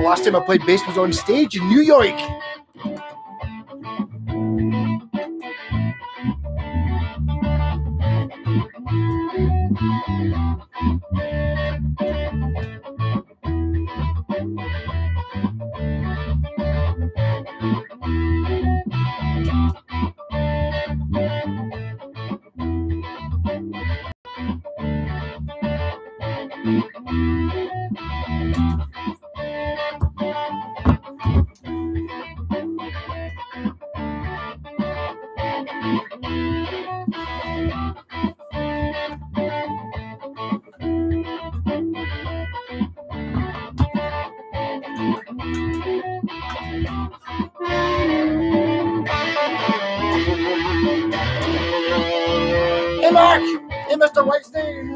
The last time I played bass was on stage in New York. Hey Mark! Hey Mr. Whitesnake!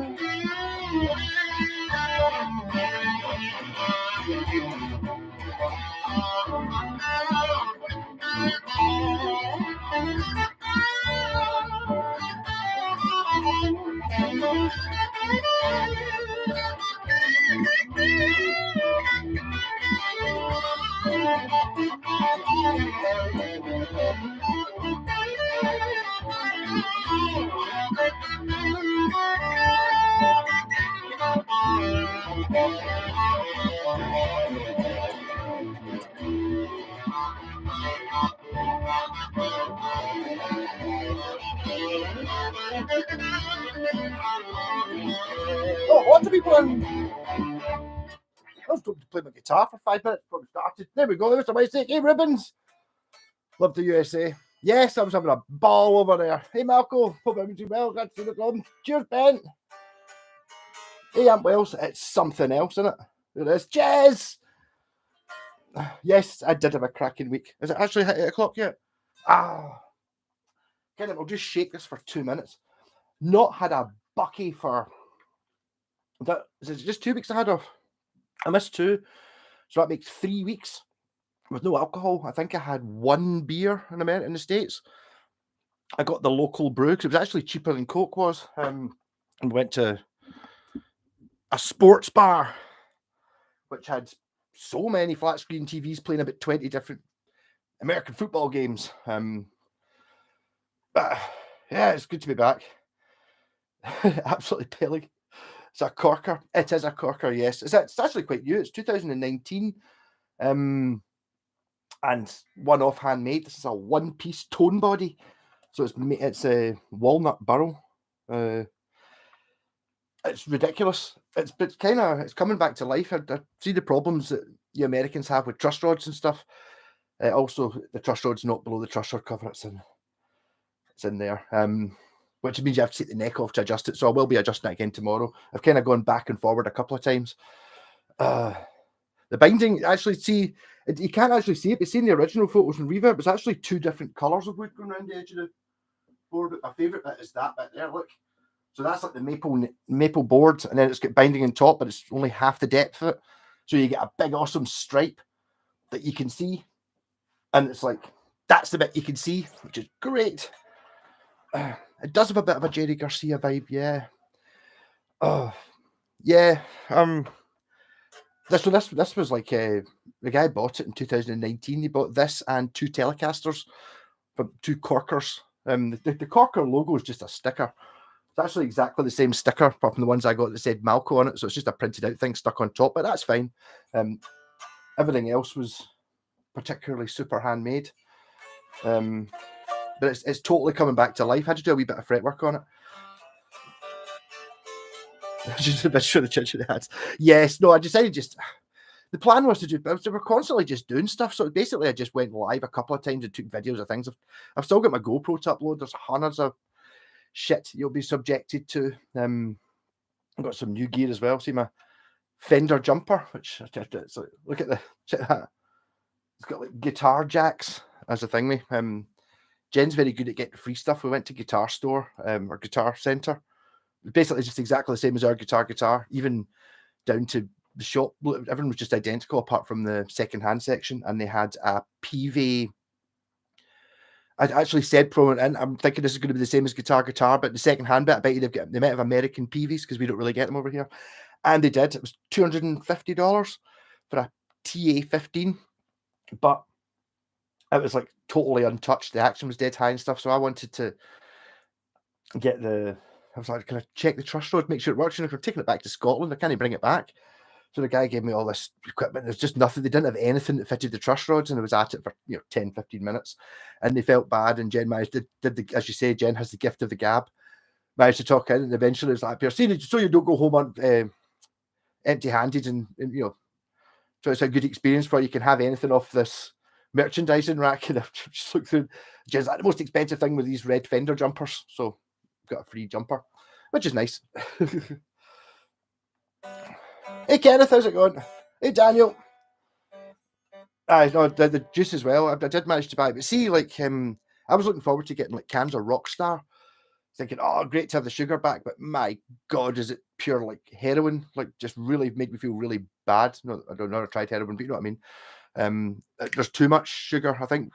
Oh, lots of people in. I was told to play my guitar for 5 minutes before we started. There we go, Mr. Whitesnake. Hey, Ribbons. Love the USA. Yes, I was having a ball over there. Hey, Malco. Hope everything's well. Glad to see the club. Cheers, Ben. Hey, Aunt Wells. It's something else, isn't it? There it is. Jazz. Yes, I did have a cracking week. Is it actually hit 8 o'clock yet? Kind of, I'll just shake this for 2 minutes. Not had a bucky for... Is it just 2 weeks I had off? I missed 2. So that makes 3 weeks with no alcohol. I think I had 1 beer in the States. I got the local brew because it was actually cheaper than Coke was. And went to a sports bar, which had so many flat screen TVs playing about 20 different American football games. But yeah, it's good to be back. Absolutely pelling. It's a corker. It is a corker, yes. It's actually quite new. It's 2019. And one-off handmade. This is a one-piece tone body. So it's a walnut burl. It's ridiculous. It's coming back to life. I see the problems that you Americans have with truss rods and stuff. Also, the truss rod's not below the truss rod cover. It's in there. Which means you have to take the neck off to adjust it. So I will be adjusting it again tomorrow. I've kind of gone back and forward a couple of times. The binding, you can't actually see it, but seeing the original photos in Reverb, it's actually 2 different colours of wood going around the edge of the board. But my favourite bit is that bit there, look. So that's like the maple board, and then it's got binding on top, but it's only half the depth of it. So you get a big, awesome stripe that you can see. And it's like, that's the bit you can see, which is great. It does have a bit of a Jerry Garcia vibe, yeah. Yeah. This was like the guy bought it in 2019. He bought this and 2 Telecasters from 2 corkers. The corker logo is just a sticker. It's actually exactly the same sticker, apart from the ones I got that said Malco on it. So it's just a printed out thing stuck on top, but that's fine. Everything else was particularly super handmade. But it's totally coming back to life. I had to do a wee bit of fretwork on it. Just a bit sure the church of the hats. Yes, no, I decided the plan was to do, but we're constantly just doing stuff. So basically I just went live a couple of times and took videos of things. I've still got my GoPro to upload. There's hundreds of shit you'll be subjected to. I've got some new gear as well. See my Fender jumper, which look at that. It's got like guitar jacks as a thingy. Jen's very good at getting free stuff. We went to Guitar Store or Guitar Center. Basically just exactly the same as our guitar, even down to the shop. Everyone was just identical apart from the second-hand section, and they had a PV. I actually said promo, and I'm thinking this is going to be the same as guitar, but the second-hand bit, I bet you they might have American PVs because we don't really get them over here. And they did. It was $250 for a TA-15, but it was like totally untouched. The action was dead high and stuff. So I wanted to get I was like, can I check the truss rod, make sure it works? And if we're taking it back to Scotland, I can't bring it back. So the guy gave me all this equipment. There's just nothing. They didn't have anything that fitted the truss rods, and I was at it for 10, 15 minutes, and they felt bad. And Jen managed to did the, as you say, Jen has the gift of the gab. Managed to talk in, and eventually it was like, "Pierre, so you don't go home on empty-handed, and so it's a good experience for you. You can have anything off this merchandising rack." And I've just looked through. Jen's like, the most expensive thing with these red fender jumpers, so got a free jumper, which is nice. Hey Kenneth, how's it going? Hey Daniel. No, the juice as well. I did manage to buy it, but see, like I was looking forward to getting like cans of Rockstar, thinking, oh, great to have the sugar back, but my God, is it pure like heroin? Like, just really made me feel really bad. No, I don't know. I tried heroin, but you know what I mean. There's too much sugar. I think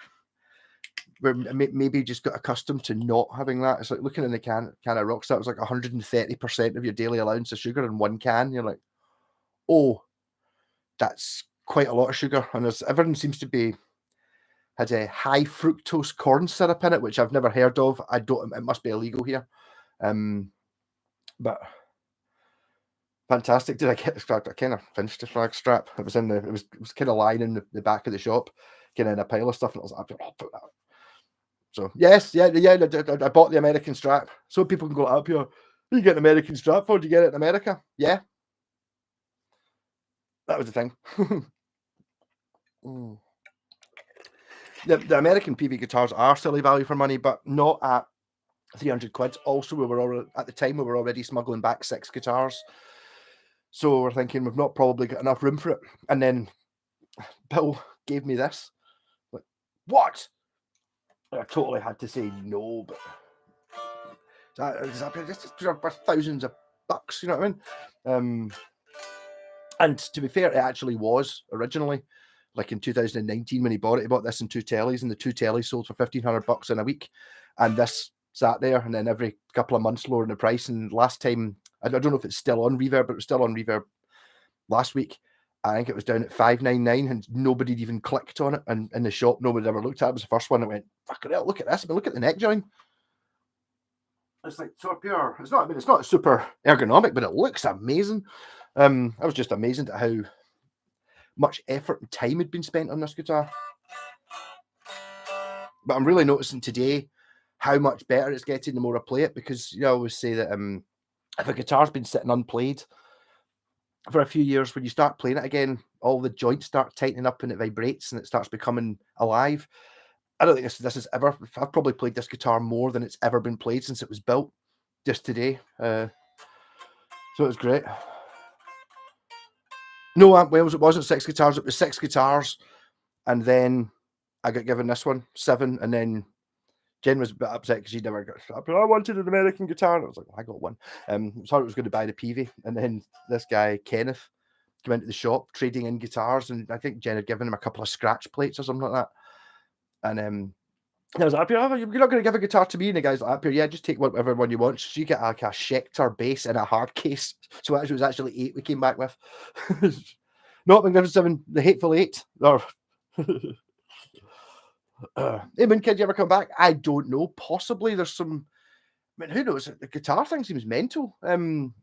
we're maybe just got accustomed to not having that. It's like looking in the can of Rockstar. It was like 130% of your daily allowance of sugar in one can. You're like, oh, that's quite a lot of sugar, and everything seems to be had a high fructose corn syrup in it, which I've never heard of. It must be illegal here. But fantastic. Did I get the strap? I kind of finished the flag strap. It was it was kind of lying in the back of the shop, kind of in a pile of stuff, and I was like, I'll put that. So yes, I bought the American strap so people can go up here. You get an American strap for? Do you get it in America? Yeah, that was the thing. The American PV guitars are silly value for money, but not at 300 quid. Also, at the time we were already smuggling back 6 guitars, so we're thinking we've not probably got enough room for it. And then Bill gave me this. Like, what? I totally had to say no, but it's thousands of bucks, you know what I mean? And to be fair, it actually was originally, like in 2019 when he bought this in 2 tellies, and the 2 tellies sold for $1,500 in a week, and this sat there, and then every couple of months lowering the price. And last time, I don't know if it's still on Reverb, but it was still on Reverb last week. I think it was down at $599, and nobody had even clicked on it. And in the shop, nobody ever looked at it. It was the first one that went, fucking hell, look at this. I mean, look at the neck joint. It's like so pure. It's not super ergonomic, but it looks amazing. I was just amazed at how much effort and time had been spent on this guitar. But I'm really noticing today how much better it's getting the more I play it, because I always say that if a guitar's been sitting unplayed for a few years, when you start playing it again, all the joints start tightening up and it vibrates and it starts becoming alive. I don't think this is ever. I've probably played this guitar more than it's ever been played since it was built, just today. So it was great. No Amp Wales, it wasn't 6 guitars. It was 6 guitars, and then I got given this one, 7, and then Jen was a bit upset because she never got. I wanted an American guitar, and I was like, well, I got one. Thought I was going to buy the PV, and then this guy Kenneth came into the shop trading in guitars, and I think Jen had given him a couple of scratch plates or something like that. And I was like, you're not going to give a guitar to me? And the guy's like, yeah, just take whatever one you want. So you get like a Schecter bass in a hard case. So it was actually 8 we came back with. Not Magnificent 7, the Hateful 8. Or hey, man, kid, you ever come back? I don't know. Possibly there's some. I mean, who knows? The guitar thing seems mental. Everyone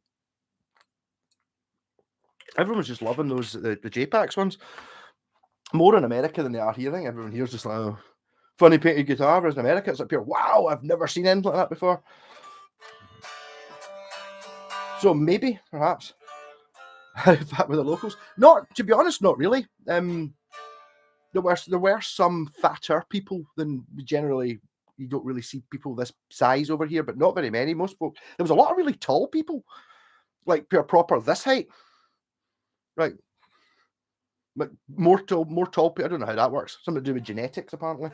was just loving those the JPAX ones more in America than they are here. I think everyone here's just like, oh, funny painted guitar, whereas in America it's like pure, wow, I've never seen anything like that before. So maybe, perhaps, back with the locals. Not, to be honest, not really. There were some fatter people than generally. You don't really see people this size over here, but not very many. Most folk. There was a lot of really tall people, like pure proper this height, right? But more tall people. I don't know how that works. Something to do with genetics, apparently,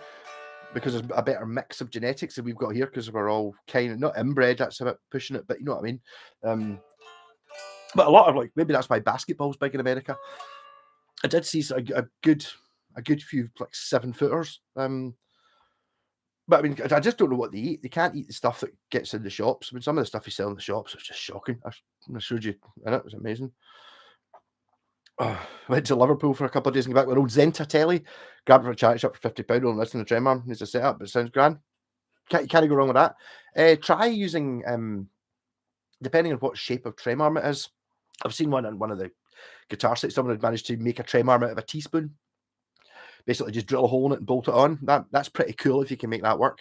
because there's a better mix of genetics that we've got here, because we're all kind of not inbred. That's a bit pushing it, but you know what I mean. But a lot of, like, maybe that's why basketball's big in America. I did see a good few like 7-footers. But I mean, I just don't know what they eat. They can't eat the stuff that gets in the shops. I mean, some of the stuff you sell in the shops is just shocking. I showed you in it. It was amazing. Went to Liverpool for a couple of days and got back with an old Zenta telly. Grabbed it for a charity shop for £50. Only listen to Trem arm. Needs a setup, but it sounds grand. Can't go wrong with that. Try using depending on what shape of trem arm it is. I've seen one on one of the guitar sites. Someone had managed to make a trem arm out of a teaspoon. Basically, just drill a hole in it and bolt it on. That's pretty cool if you can make that work.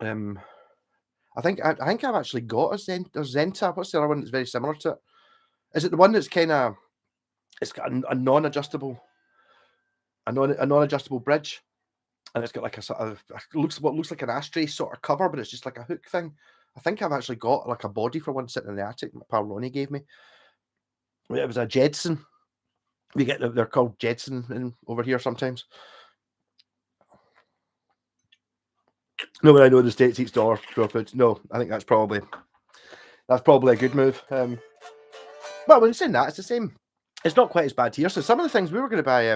I think I've actually got a Zenta. What's the other one that's very similar to it? Is it the one that's kind of it's got a non-adjustable bridge, and it's got like a sort of what looks like an ashtray sort of cover, but it's just like a hook thing. I think I've actually got like a body for one sitting in the attic. My pal Ronnie gave me. It was a Jedson. They're called Jedson over here sometimes. No, but I know the States eats dollar food. No, I think that's probably a good move. Well, when you're saying that, it's the same. It's not quite as bad here. So some of the things we were going to buy,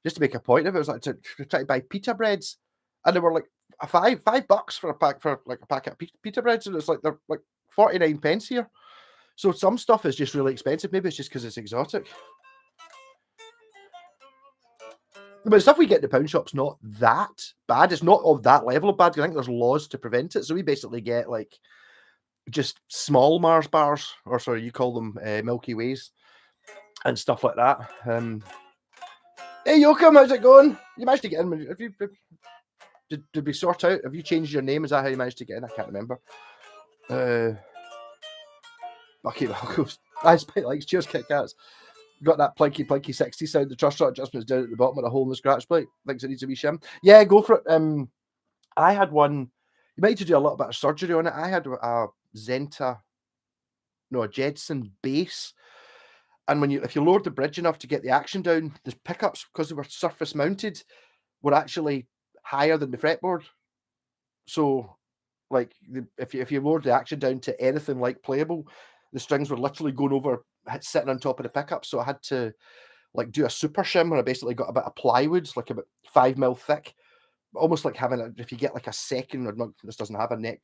just to make a point of it, was like to try to buy pita breads, and they were like $5 for a pack of pita breads, and it's like they're like 49 pence here. So some stuff is just really expensive. Maybe it's just because it's exotic. But the stuff we get in the pound shop's not that bad. It's not of that level of bad. I think there's laws to prevent it. So we basically get like just small Mars bars, or sorry, you call them Milky Ways, and stuff like that. Hey, Yoakum, how's it going? You managed to get in. Did we sort out? Have you changed your name? Is that how you managed to get in? I can't remember. Bucky Malcolms. I spent likes. Cheers, Kit Kats. Got that plinky 60 sound. The truss rod adjustment is down at the bottom with a hole in the scratch plate. Thinks it needs to be shim. Yeah, go for it. I had one. You might need to do a little bit of surgery on it. I had a Jedson bass. And if you lowered the bridge enough to get the action down, the pickups, because they were surface mounted, were actually higher than the fretboard. So, like, if you lowered the action down to anything like playable, the strings were literally going over, sitting on top of the pickup. So I had to like do a super shim where I basically got a bit of plywood, like about 5 mil thick, almost like having if you get like a second, or not, this doesn't have a neck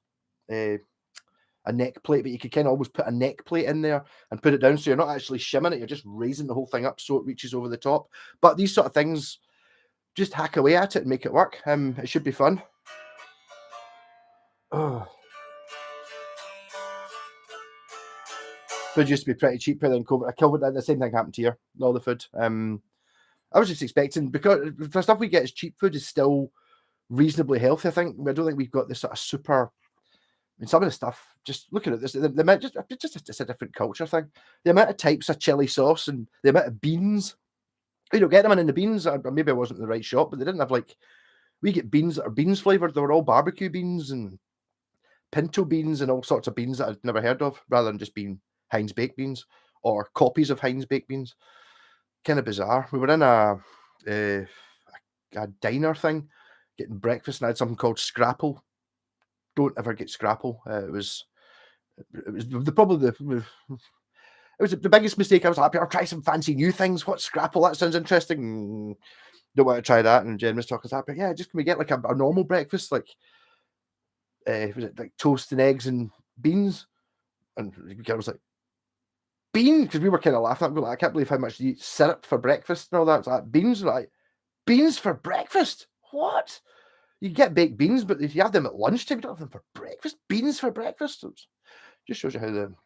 plate, but you could kind of almost put a neck plate in there and put it down, so you're not actually shimming it, you're just raising the whole thing up so it reaches over the top. But these sort of things, just hack away at it and make it work. It should be fun. Oh. Food used to be pretty cheap, but then COVID, the same thing happened here. All the food. I was just expecting, because the stuff we get as cheap food is still reasonably healthy. I don't think we've got this sort of super. I mean, some of the stuff, just looking at this, it's a different culture thing. The amount of types of chili sauce and the amount of beans. You don't get them in the beans. Maybe I wasn't in the right shop, but they didn't have we get beans that are beans flavored. They were all barbecue beans and pinto beans and all sorts of beans that I'd never heard of, rather than just being Heinz baked beans or copies of Heinz baked beans. Kind of bizarre. We were in a diner thing getting breakfast, and I had something called scrapple. Don't ever get scrapple. It was the biggest mistake. I was like, I'll try some fancy new things. What's scrapple? That sounds interesting. Don't want to try that. And Jen was talking about, but yeah, just can we get like a normal breakfast, like was it like toast and eggs and beans? And I was like, beans? Because we were kind of laughing. We were like, I can't believe how much you eat syrup for breakfast and all that. It's like, beans? Like, beans for breakfast? What? You get baked beans, but if you have them at lunchtime, you don't have them for breakfast. Beans for breakfast? It just shows you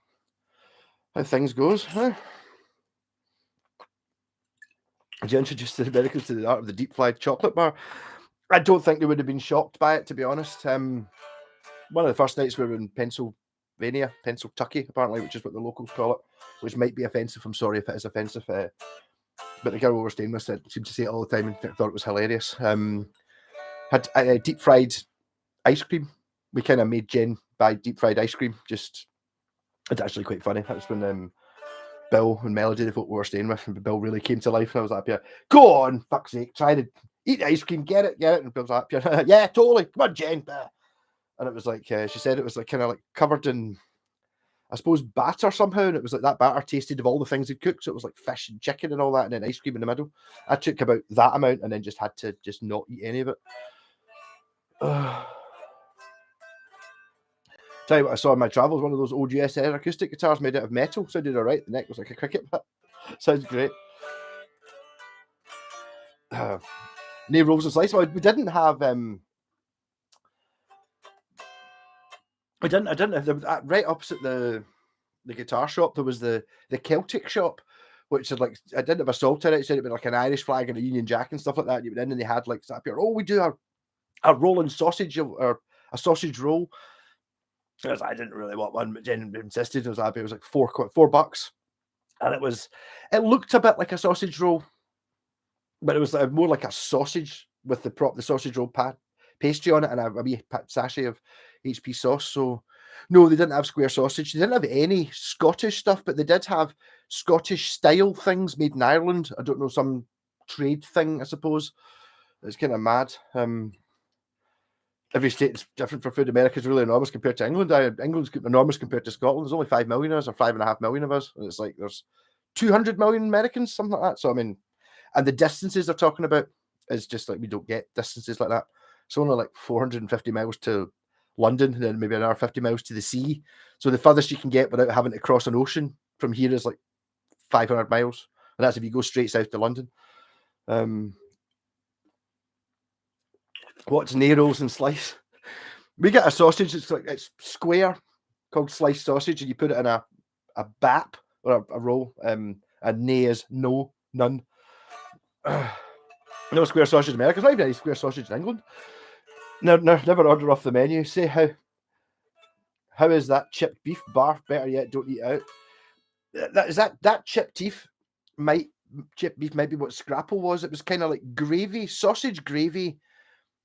how things goes. Huh? Did you introduce the Americans to the art of the deep fried chocolate bar? I don't think they would have been shocked by it, to be honest. One of the first nights we were in Pennsylvania, penciltucky, apparently, which is what the locals call it, which might be offensive. I'm sorry if it is offensive. But the girl we were staying with seemed to say it all the time and thought it was hilarious. Had deep fried ice cream. We kind of made Jen buy deep fried ice cream. It's actually quite funny. That was when Bill and Melody, the folk we were staying with, and Bill really came to life. And I was like, yeah, go on, fuck's sake, try to eat the ice cream, get it. And Bill's like, yeah, totally. Come on, Jen. And it was like, she said it was like kind of like covered in, I suppose, batter somehow. And it was like that batter tasted of all the things he'd cooked. So it was like fish and chicken and all that, and then ice cream in the middle. I took about that amount and then just had to just not eat any of it. Tell you what I saw in my travels, one of those old USR acoustic guitars made out of metal. Sounded all right. The neck was like a cricket bat. Sounds great. No rolls and slices. Well, we didn't have I didn't have right opposite the guitar shop. There was the Celtic shop, which had like I didn't have a salt in it. It said it'd be like an Irish flag and a Union Jack and stuff like that. And you went in and they had like up here. Oh, we do a rolling sausage or a sausage roll. I didn't really want one, but Jen insisted. I was happy. It was like $4, and it looked a bit like a sausage roll, but it was more like a sausage with the sausage roll pastry on it and a wee sachet of HP sauce. So no, they didn't have square sausage. They didn't have any Scottish stuff, but they did have Scottish style things made in Ireland. I don't know, some trade thing, I suppose. It's kind of mad. Every state's different for food. America's really enormous compared to England. England's enormous compared to Scotland. There's only 5 million of us, or 5.5 million of us. And it's like there's 200 million Americans, something like that. So I mean, and the distances they're talking about is just like we don't get distances like that. It's only like 450 miles to London, and then maybe another 50 miles to the sea. So the furthest you can get without having to cross an ocean from here is like 500 miles, and that's if you go straight south to London. What's nae rolls and slice? We get a sausage. It's square, called sliced sausage, and you put it in a bap or a roll. And nae is no, none. No square sausage in America. There's not even any square sausage in England. Never order off the menu. Say how is that chipped beef? Barf, better yet, don't eat out. That chipped beef might be what scrapple was. It was kind of like gravy, sausage gravy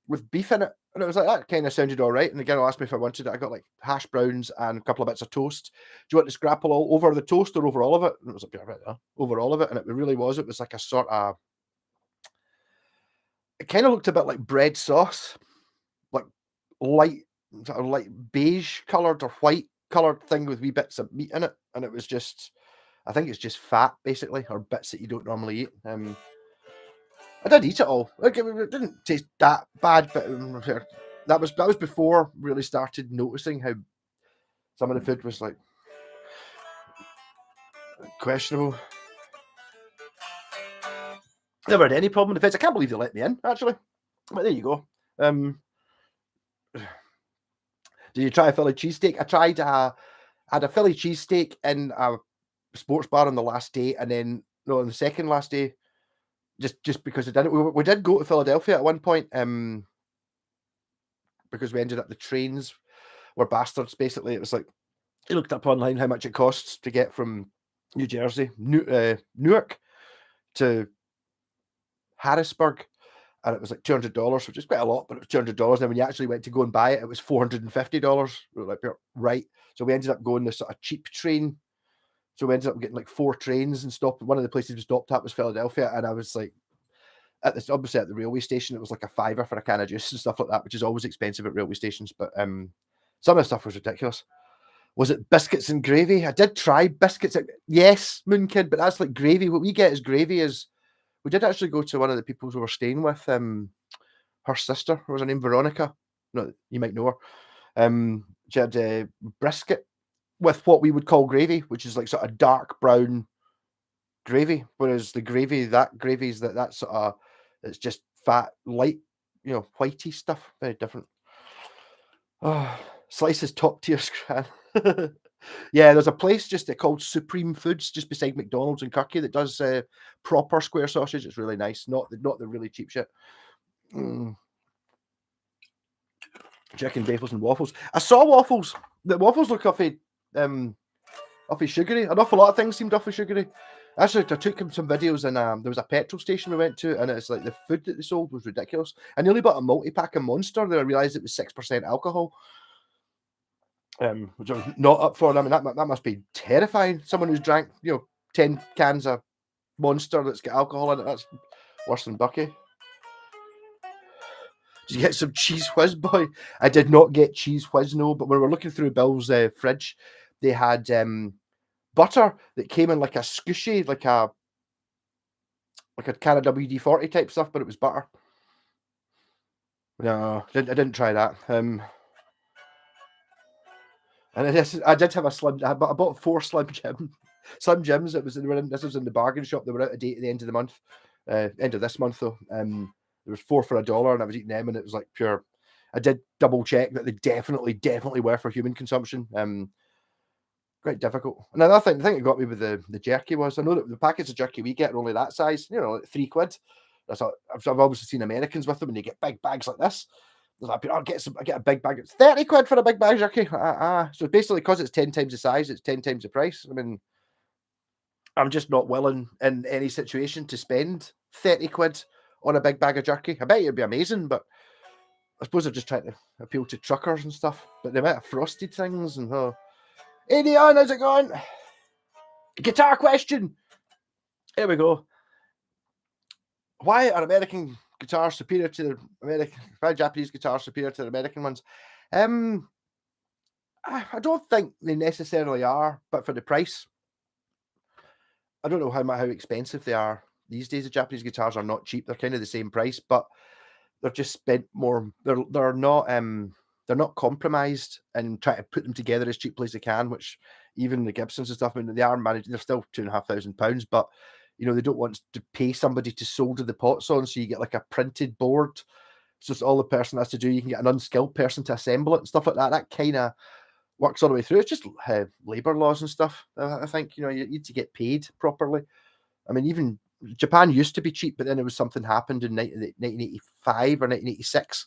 with beef in it. And it was like, that kind of sounded all right. And the girl asked me if I wanted it. I got like hash browns and a couple of bits of toast. Do you want the scrapple all over the toast or over all of it? And it was like, yeah, over all of it. And it really was. It was like a sort of, it kind of looked a bit like bread sauce, like light, sort of like beige coloured or white coloured thing with wee bits of meat in it. And it was just, I think it's just fat basically, or bits that you don't normally eat. I did eat it all. Like, it didn't taste that bad, but that was before really started noticing how some of the food was like questionable. Never had any problem with the feds. I can't believe they let me in, actually. But there you go. Did you try a Philly cheesesteak? I had a Philly cheesesteak in a sports bar on the last day, and then on the second last day, just because I didn't. We did go to Philadelphia at one point, because we ended up the trains were bastards. Basically, it was like you looked up online how much it costs to get from New Jersey, Newark to Harrisburg, and it was like $200, which is quite a lot, but it was $200. And then when you actually went to go and buy it, it was $450. We were like, right. So we ended up going this sort of cheap train. So we ended up getting like 4 trains and stopped. One of the places we stopped at was Philadelphia, and I was like, obviously at the railway station, it was like a $5 for a can of juice and stuff like that, which is always expensive at railway stations. But some of the stuff was ridiculous. Was it biscuits and gravy? I did try biscuits. Yes, Moon Kid, but that's like gravy. What we get is gravy is. We did actually go to one of the people who were staying with. Her sister, what was her name? Veronica. No, you might know her. She had brisket with what we would call gravy, which is like sort of dark brown gravy. Whereas the gravy is that sort of, it's just fat, light, whitey stuff. Very different. Oh, Slice's top tier scran. Yeah, there's a place just called Supreme Foods just beside McDonald's in Kirky that does proper square sausage. It's really nice, not the really cheap shit. Chicken bagels and waffles. I saw waffles. The waffles look awfully sugary. An awful lot of things seemed awfully sugary. Actually, I took him some videos, and there was a petrol station we went to, and it's like the food that they sold was ridiculous. I nearly bought a multi-pack of Monster, then I realised it was 6% alcohol. Which I was not up for. I mean, that must be terrifying. Someone who's drank, 10 cans of Monster that's got alcohol in it, that's worse than Bucky. Did you get some cheese whiz, boy? I did not get cheese whiz, no, but when we were looking through Bill's fridge, they had butter that came in like a squishy, like a can of WD-40 type stuff, but it was butter. No, I didn't try that. And I did have a Slim. I bought 4 Slim Jim Some gyms, this was in the bargain shop. They were out of date at the end of the month, end of this month though. There was 4 for $1, and I was eating them, and it was like pure. I did double check that they definitely were for human consumption. Quite difficult. And another thing, the thing that got me with the jerky was, I know that the packets of jerky we get are only that size, like £3. I've obviously seen Americans with them, and they get big bags like this. Like, I get a big bag. It's £30 for a big bag of jerky. So basically, because it's 10 times the size, it's 10 times the price. I mean, I'm just not willing in any situation to spend £30 on a big bag of jerky. I bet it'd be amazing, but I suppose they're just trying to appeal to truckers and stuff. But the amount of frosted things and hey Dion, how's it going? Guitar question. Here we go. Why are American guitars superior to the American? Why Japanese guitars superior to the American ones? I don't think they necessarily are, but for the price, I don't know how expensive they are these days. The Japanese guitars are not cheap. They're kind of the same price, but they're just spent more. They're not compromised and try to put them together as cheaply as they can. Which even the Gibsons and stuff, I mean, they are managed. They're still £2,500, but they don't want to pay somebody to solder the pots on, so you get like a printed board. So it's all the person has to do. You can get an unskilled person to assemble it and stuff like that. That kind of works all the way through. It's just labor laws and stuff. I think you need to get paid properly. I mean, even Japan used to be cheap, but then something happened in 1985 or 1986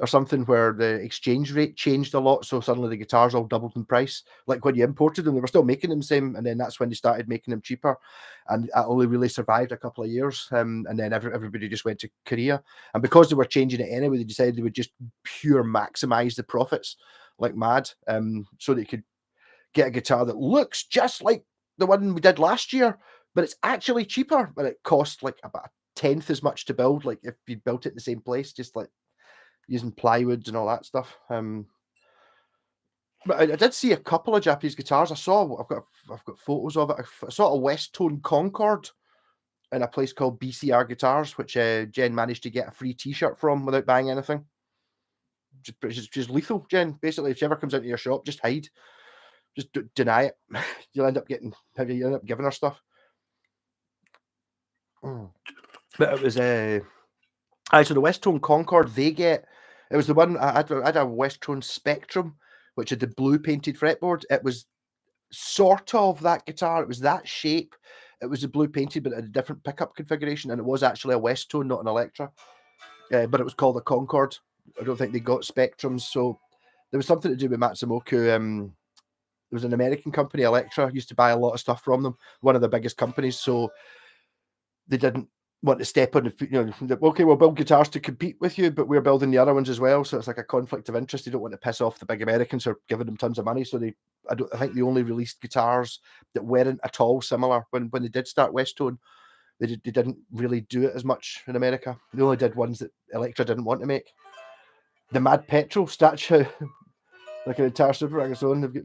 or something where the exchange rate changed a lot. So suddenly the guitars all doubled in price. Like when you imported them, they were still making them same, and then that's when they started making them cheaper. And that only really survived a couple of years. And then everybody just went to Korea. And because they were changing it anyway, they decided they would just pure maximize the profits like mad, so they could get a guitar that looks just like the one we did last year, but it's actually cheaper, but it cost like about a tenth as much to build, like if you built it in the same place, just like using plywoods and all that stuff. But I did see a couple of Japanese guitars. I've got photos of it. I saw a West Tone Concord in a place called BCR Guitars, which Jen managed to get a free T-shirt from without buying anything. Just lethal, Jen. Basically, if she ever comes into your shop, just hide. Just deny it. You'll end up giving her stuff. But it was so the West Tone Concord it was the one I had a West Tone Spectrum, which had the blue painted fretboard. It was sort of that guitar. It was that shape. It was the blue painted, but a different pickup configuration, and it was actually a West Tone, not an Electra. But it was called a Concord. I don't think they got Spectrums, so there was something to do with Matsumoku. There was an American company, Electra, used to buy a lot of stuff from them, one of the biggest companies, so they didn't want to step on okay, we'll build guitars to compete with you, but we're building the other ones as well, so it's like a conflict of interest. They don't want to piss off the big Americans who are giving them tons of money, so I think they only released guitars that weren't at all similar when they did start West Tone. They didn't really do it as much in America. They only did ones that Electra didn't want to make. The Mad Petrol statue, like an entire super on its own. They've got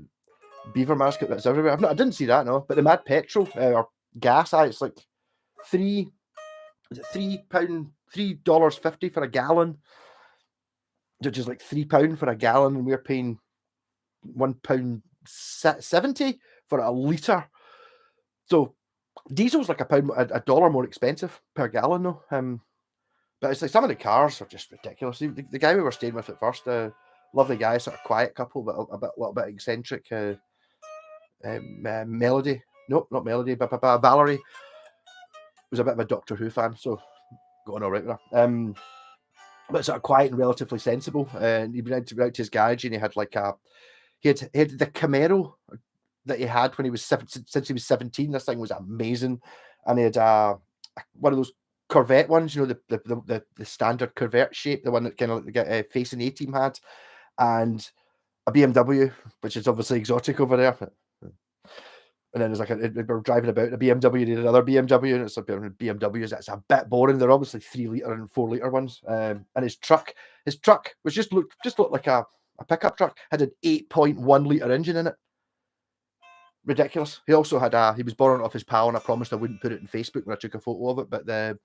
beaver mascot that's everywhere. I didn't see that, no. But the Mad Petrol or gas, it's like $3.50 for a gallon, which is like £3 for a gallon, and we're paying £1.70 for a litre. So diesel's like a dollar more expensive per gallon, though. But it's like some of the cars are just ridiculous. The guy we were staying with at first, lovely guy, sort of quiet couple, but a little bit eccentric. Melody, nope, not Melody, but Valerie was a bit of a Doctor Who fan, so going all right with her. But sort of quiet and relatively sensible. And he'd been out to his garage, and he had like he had the Camaro that he had when he was since he was 17. This thing was amazing, and he had one of those Corvette ones, the standard Corvette shape, the one that kind of like facing A-Team had, and a BMW, which is obviously exotic over there. And then there's like we're driving about a BMW, did another BMW, and it's a BMWs. That's a bit boring. They're obviously 3 litre and 4 litre ones. And his truck was just looked like a pickup truck. Had an 8.1 litre engine in it. Ridiculous. He also had he was borrowing it off his pal, and I promised I wouldn't put it in Facebook when I took a photo of it. But the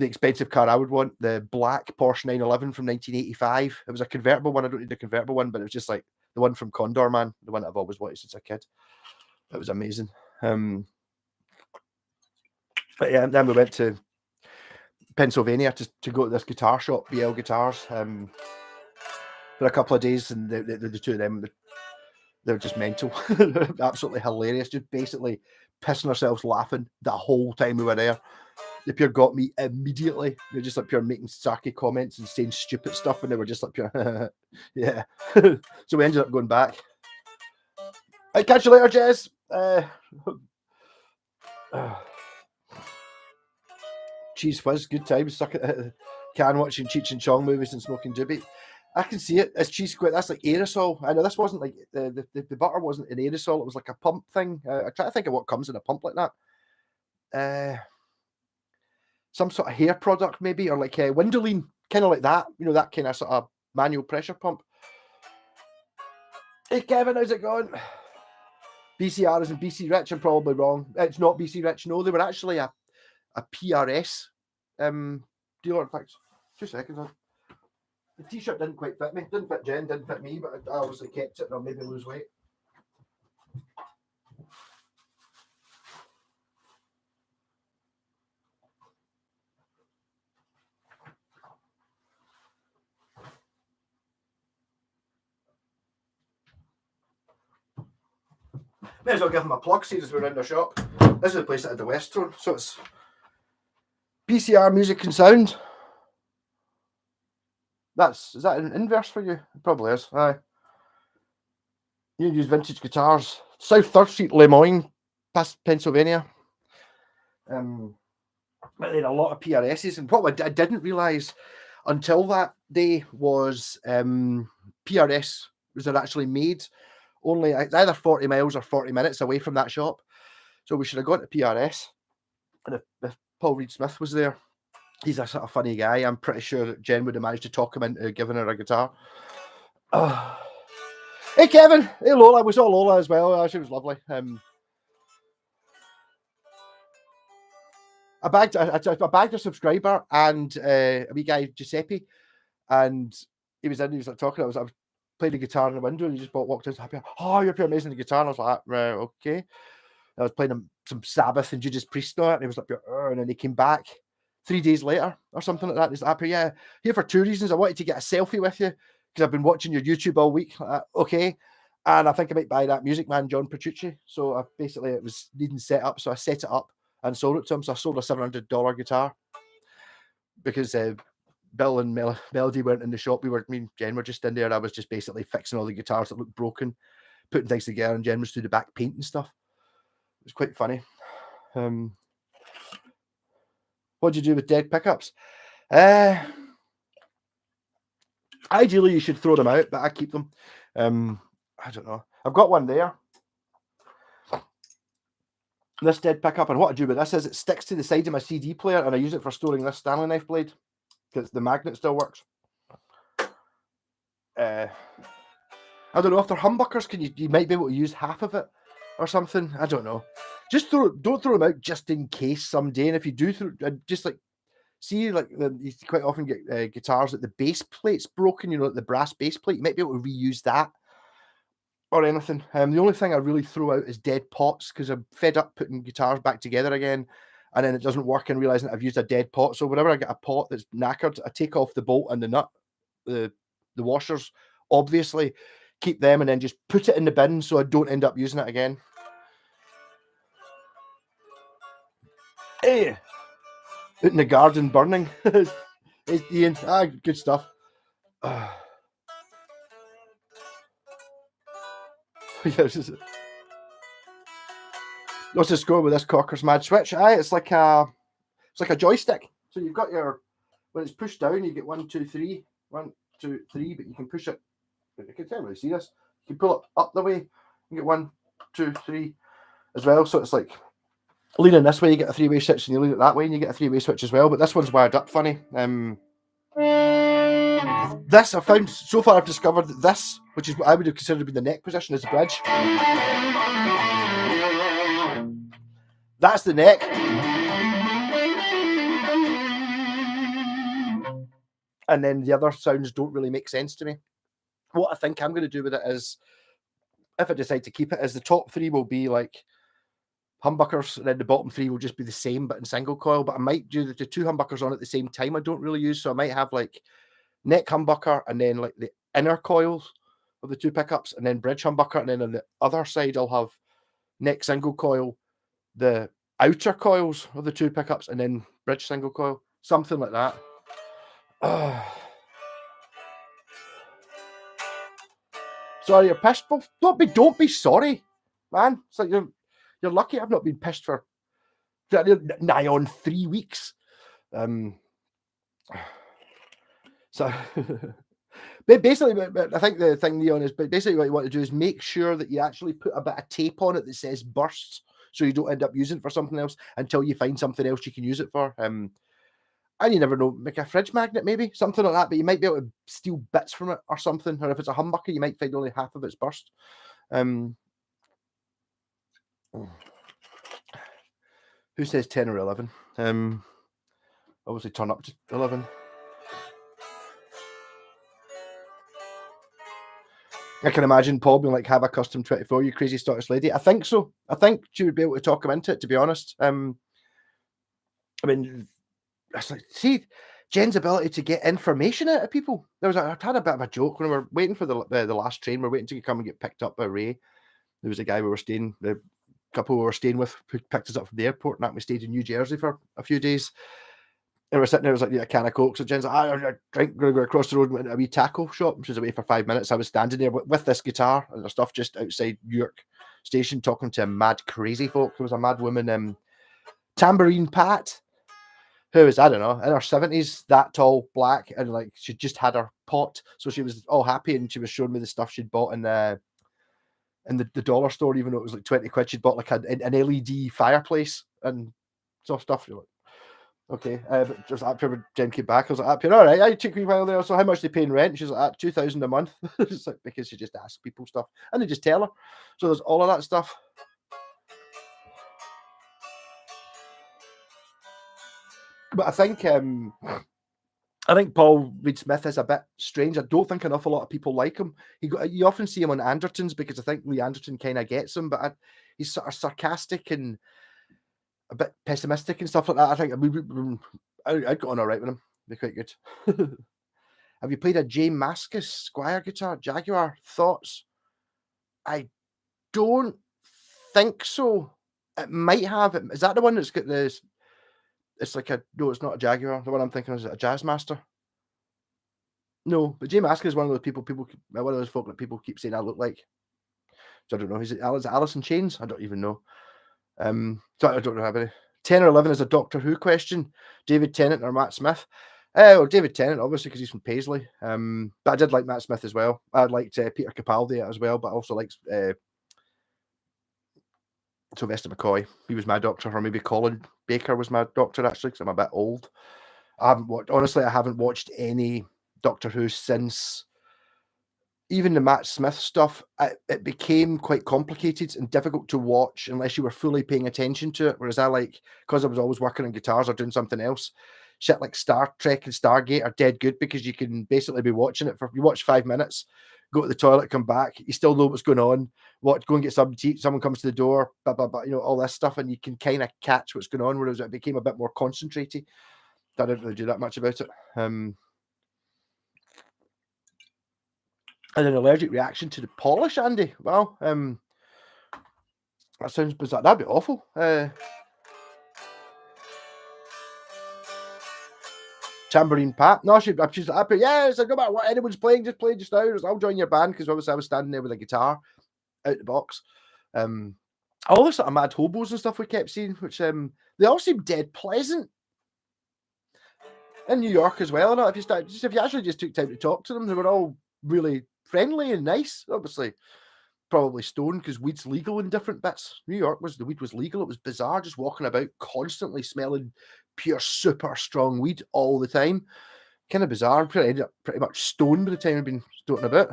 expensive car I would want, the black Porsche 911 from 1985. It was a convertible one. I don't need a convertible one, but it was just like the one from Condor Man, the one that I've always wanted since a kid. It was amazing. But yeah, then we went to Pennsylvania to go to this guitar shop, BL Guitars, for a couple of days, and the two of them, they're just mental. They're absolutely hilarious, just basically pissing ourselves laughing the whole time we were there. They pure got me immediately. They're just like pure making sarky comments and saying stupid stuff, and they were just like pure, yeah. So we ended up going back. Right, catch you later, Jez. Cheese Whiz, good times. Stuck at the can watching Cheech and Chong movies and smoking doobie. I can see it. It's cheese squid. That's like aerosol. I know this wasn't like the butter wasn't an aerosol. It was like a pump thing. I try to think of what comes in a pump like that. Some sort of hair product maybe, or like Windowline, kind of like that. You know, that kind of sort of manual pressure pump. Hey Kevin, how's it going? BCR isn't BC Rich. I'm probably wrong. It's not BC Rich. No, they were actually a PRS dealer. In fact, 2 seconds. The t-shirt didn't quite fit me. Didn't fit Jen, didn't fit me, but I obviously kept it and I'll maybe lose weight. May as well give them a plug, see as we're in the shop. This is the place that had the Westron, so it's PCR Music and Sound. Is that an inverse for you? It probably is. Aye. You use vintage guitars. South 3rd Street, Lemoyne, past Pennsylvania. But they had a lot of PRSs, and what I didn't realise until that day was PRS was actually made only either 40 miles or 40 minutes away from that shop. So we should have gone to PRS. And if Paul Reed Smith was there, he's a sort of funny guy. I'm pretty sure that Jen would have managed to talk him into giving her a guitar. Hey Kevin, hey Lola. We saw Lola as well. She was lovely. I bagged a subscriber and a wee guy Giuseppe, and he was like talking. I was playing the guitar in the window, and he just walked in happy. Oh, you're pretty amazing the guitar. And I was like, right, okay. And I was playing him some Sabbath and Judas Priest on it, and he was like, and then he came back 3 days later or something like that. He's like, yeah, here for 2 reasons. I wanted to get a selfie with you because I've been watching your YouTube all week. Okay. And I think I might buy that Music Man John Petrucci. So basically it was needing set up. So I set it up and sold it to him. So I sold a $700 guitar because Bill and Melody weren't in the shop. Me and Jen were just in there. I was just basically fixing all the guitars that looked broken, putting things together, and Jen was through the back painting stuff. It was quite funny. What do you do with dead pickups? Ideally, you should throw them out, but I keep them. I don't know. I've got one there. This dead pickup, and what I do with this is it sticks to the side of my CD player, and I use it for storing this Stanley knife blade because the magnet still works. I don't know if they're humbuckers. You might be able to use half of it or something. I don't know. Just don't throw them out just in case someday. And if you do just like see, like you quite often get guitars that the base plate's broken. You know, like the brass base plate. You might be able to reuse that or anything. The only thing I really throw out is dead pots because I'm fed up putting guitars back together again, and then it doesn't work and realizing that I've used a dead pot. So whenever I get a pot that's knackered, I take off the bolt and the nut, the washers, obviously. Keep them and then just put it in the bin so I don't end up using it again. Hey, out in the garden burning. Hey, Ian, good stuff. What's the score with this Corker's Mad Switch? It's like a joystick. So you've got when it's pushed down, you get 1, 2, 3, 1, 2, 3, but you can push it. You can't really see this. You can pull it up the way. You get 1, 2, 3 as well. So it's like leaning this way, you get a 3-way switch, and you lean it that way, and you get a 3-way switch as well. But this one's wired up funny. This I found so far. I've discovered that this, which is what I would have considered to be the neck position, is the bridge. That's the neck. And then the other sounds don't really make sense to me. What I think I'm going to do with it is, if I decide to keep it, is the top 3 will be like humbuckers, and then the bottom 3 will just be the same but in single coil. But I might do the 2 humbuckers on at the same time. I don't really use, so I might have like neck humbucker and then like the inner coils of the 2 pickups, and then bridge humbucker, and then on the other side I'll have neck single coil, the outer coils of the 2 pickups, and then bridge single coil, something like that. Sorry, you're pissed. Don't be sorry, man. It's like you're lucky I've not been pissed for nigh on 3 weeks. So basically, I think the thing, Leon, is basically what you want to do is make sure that you actually put a bit of tape on it that says bursts, so you don't end up using it for something else until you find something else you can use it for. And you never know, make a fridge magnet, maybe something like that. But you might be able to steal bits from it or something. Or if it's a humbucker, you might find only half of it's burst. Who says 10 or 11? Obviously turn up to 11. I can imagine Paul being like, have a custom 24, you crazy Scottish lady. I think so. I think she would be able to talk him into it, to be honest. I mean, it's like, see, Jen's ability to get information out of people. I had a bit of a joke when we were waiting for the last train. We're waiting to come and get picked up by Ray. There was a guy the couple we were staying with who picked us up from the airport, and that we stayed in New Jersey for a few days. And we're sitting there, it was like, a can of Coke. So Jen's like, I drink, going to go across the road and went to a wee taco shop. She was away for 5 minutes. I was standing there with this guitar and the stuff just outside York Station talking to mad, crazy folk. There was a mad woman, Tambourine Pat, who was, I don't know, in her 70s, that tall, black, and like she just had her pot. So she was all happy and she was showing me the stuff she'd bought in the dollar store, even though it was like 20 quid. She'd bought like an LED fireplace and stuff. You're like, okay, but just after Jen came back, I was like, all right, I took me a while there. So how much they paying rent? She's like, $2,000 a month. It's like, because she just asks people stuff and they just tell her. So there's all of that stuff. But I think Paul Reed Smith is a bit strange. I don't think an awful lot of people like him. You often see him on Anderton's because I think Lee Anderton kind of gets him, but he's sort of sarcastic and a bit pessimistic and stuff like that. I think I'd go on all right with him. Be quite good. Have you played a J Mascis Squire guitar? Jaguar? Thoughts? I don't think so. It might have. Is that the one that's got this? It's like no, it's not a Jaguar. The one I'm thinking is a Jazzmaster. No, but J Mascis is one of those people. One of those folk that people keep saying I look like. So I don't know. Is it Alice in Chains? I don't even know. So I don't have any. 10 or 11 is a Doctor Who question. David Tennant or Matt Smith? Well, David Tennant, obviously, because he's from Paisley. But I did like Matt Smith as well. I liked Peter Capaldi as well, but I also liked Sylvester McCoy. He was my doctor, or maybe Colin Baker was my doctor, actually, because I'm a bit old. I haven't watched any Doctor Who since even the Matt Smith stuff. It became quite complicated and difficult to watch unless you were fully paying attention to it. Whereas because I was always working on guitars or doing something else, shit like Star Trek and Stargate are dead good because you can basically be watching it you watch 5 minutes, go to the toilet, come back, you still know what's going on. Go and get something to eat, someone comes to the door, blah, blah, blah, all this stuff, and you can kind of catch what's going on, whereas it became a bit more concentrated. I didn't really do that much about it. And an allergic reaction to the polish, Andy. Well, that sounds bizarre. That'd be awful. Tambourine Pat. No, she's happy. Yeah, it's like, no matter what anyone's playing, just play just now. I'll join your band, because obviously I was standing there with a guitar out the box. All the sort of mad hobos and stuff we kept seeing, which they all seem dead pleasant. In New York as well. If you actually just took time to talk to them, they were all really friendly and nice. Obviously, probably stoned because weed's legal in different bits. New York the weed was legal. It was bizarre, just walking about constantly smelling pure super strong weed all the time. Kind of bizarre. Ended up pretty much stoned by the time I've been stoting about.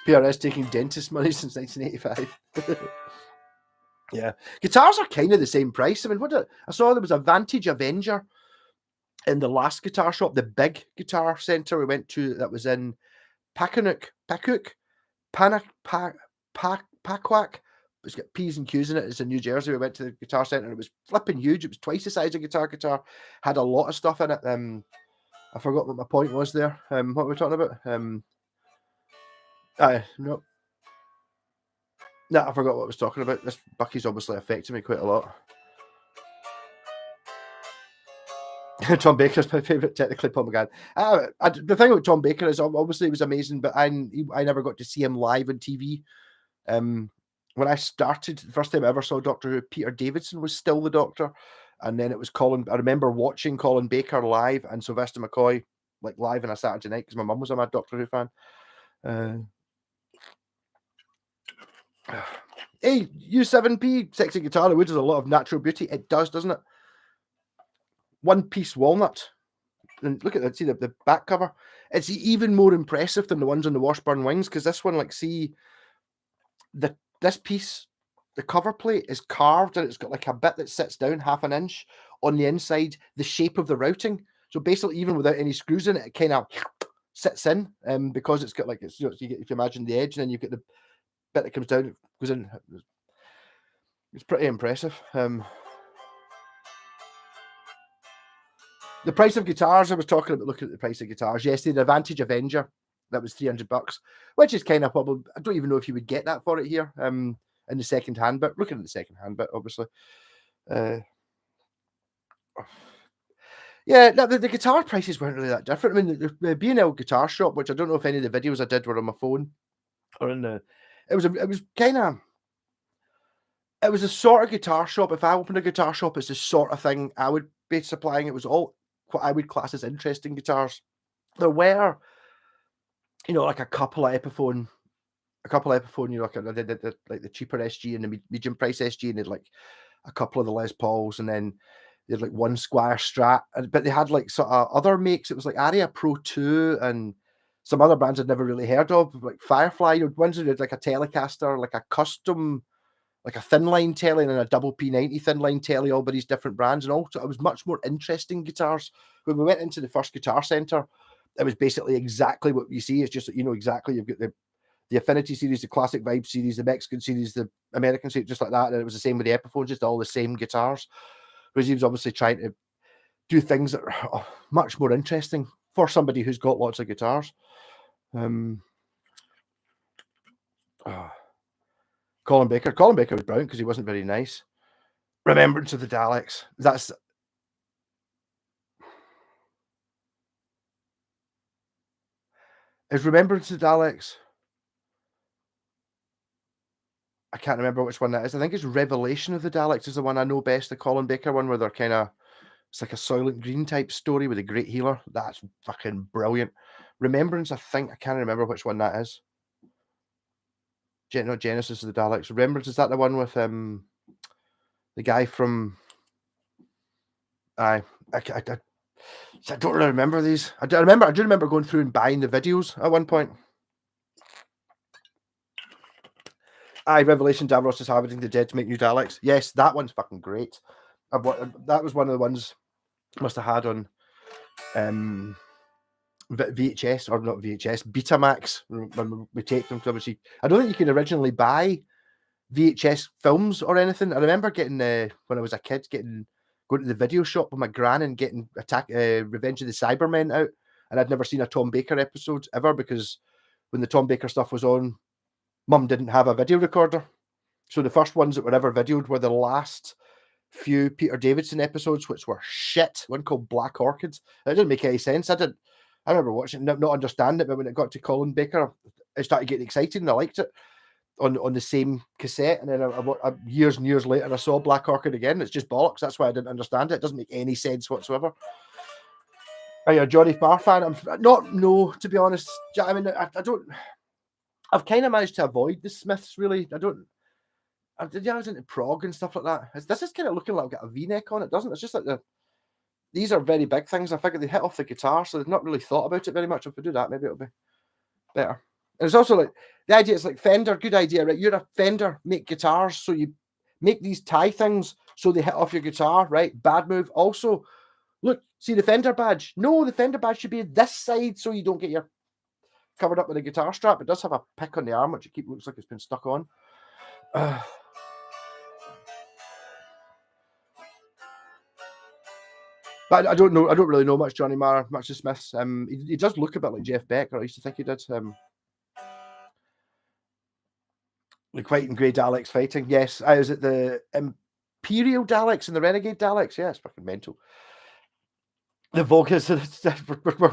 PRS taking dentist money since 1985. Yeah, guitars are kind of the same price. I mean, I saw there was a Vantage Avenger in the last guitar shop, the big guitar centre we went to that was in Pacook, Paquack. It's got P's and Q's in it. It's in New Jersey. We went to the guitar centre and it was flipping huge. It was twice the size of guitar. Had a lot of stuff in it. I forgot what my point was there. What were we talking about? No. No, I forgot what I was talking about. This Bucky's obviously affected me quite a lot. Tom Baker's my favourite, technically Paul McGann. The thing with Tom Baker is obviously he was amazing, but I never got to see him live on TV. When I started, the first time I ever saw Doctor Who, Peter Davison was still the Doctor, and then it was Colin. I remember watching Colin Baker live and Sylvester McCoy like live on a Saturday night because my mum was a mad Doctor Who fan. Hey, U7P, sexy guitar. The wood has a lot of natural beauty. It does, doesn't it? One piece walnut. And look at that. See the back cover. It's even more impressive than the ones on the Washburn Wings because this one, like, see this piece, the cover plate is carved and it's got like a bit that sits down 1/2 inch on the inside, the shape of the routing. So basically, even without any screws in it, it kind of sits in because it's got like it's, if you imagine the edge, and then you get the bit that comes down, it goes in. It's pretty impressive. The price of guitars, I was talking about looking at the price of guitars yesterday. The Advantage Avenger, that was $300, which is kind of probably, I don't even know if you would get that for it here in the second hand bit. Looking at the second hand bit, obviously. Yeah, no, the guitar prices weren't really that different. I mean, the B&L Guitar Shop, which I don't know if any of the videos I did were on my phone or in the, it was a sort of guitar shop. If I opened a guitar shop, it's the sort of thing I would be supplying. It was all what I would class as interesting guitars. There were, like a couple of Epiphone, like the cheaper SG and the medium price SG, and they'd like a couple of the Les Pauls, and then they had like one Squire Strat, but they had like sort of other makes. It was like Aria Pro 2 and some other brands I'd never really heard of, like Firefly. Ones that had like a Telecaster, like a custom, like a thin line telly and a double P90 thin line telly, all by these different brands. And also, it was much more interesting guitars. When we went into the first guitar center, it was basically exactly what you see. It's just that exactly you've got the Affinity series, the Classic Vibe series, the Mexican series, the American series, just like that. And it was the same with the Epiphones, just all the same guitars. Whereas he was obviously trying to do things that are much more interesting for somebody who's got lots of guitars. Colin Baker was brilliant because he wasn't very nice. Remembrance of the Daleks. Is Remembrance of the Daleks? I can't remember which one that is. I think it's Revelation of the Daleks is the one I know best, the Colin Baker one, where they're kind of, it's like a Soylent Green type story with a great healer. That's fucking brilliant. Remembrance, I can't remember which one that is. Not Genesis of the Daleks. Remembrance, is that the one with the guy from... I don't really remember these. I do remember going through and buying the videos at one point. Revelation, Davros is harvesting the dead to make new Daleks. Yes, that one's fucking great. That was one of the ones I must have had on VHS, or not VHS, Betamax, when we taped them. Obviously, I don't think you could originally buy VHS films or anything. I remember getting, when I was a kid, going to the video shop with my gran and getting Revenge of the Cybermen out, and I'd never seen a Tom Baker episode ever, because when the Tom Baker stuff was on, Mum didn't have a video recorder. So the first ones that were ever videoed were the last few Peter Davison episodes, which were shit. One called Black Orchid. It didn't make any sense. I remember watching it, not understanding it, but when it got to Colin Baker, I started getting excited and I liked it on the same cassette. And then years and years later, I saw Black Orchid again. It's just bollocks. That's why I didn't understand it. It doesn't make any sense whatsoever. Are you a Johnny Marr fan? I'm not, no, to be honest. I mean, I don't... I've kind of managed to avoid the Smiths, really. I was into prog and stuff like that. This is kind of looking like I've got a V-neck on it, doesn't it? It's just like these are very big things. I figure they hit off the guitar, so they've not really thought about it very much. If we do that, maybe it'll be better. And it's also like, the idea is like Fender, good idea, right? You're a Fender, make guitars, so you make these tie things so they hit off your guitar, right? Bad move. Also, Look, see the fender badge? No, the fender badge should be this side so you don't get your covered up with a guitar strap. It does have a pick on the arm, which it looks like it's been stuck on. But I don't know. I don't really know much Johnny Marr, much of Smiths. He does look a bit like Jeff Beck, or I used to think he did. The White and Grey Daleks fighting. Yes, I was at the Imperial Daleks and the Renegade Daleks. Yeah, it's fucking mental. The Vogons,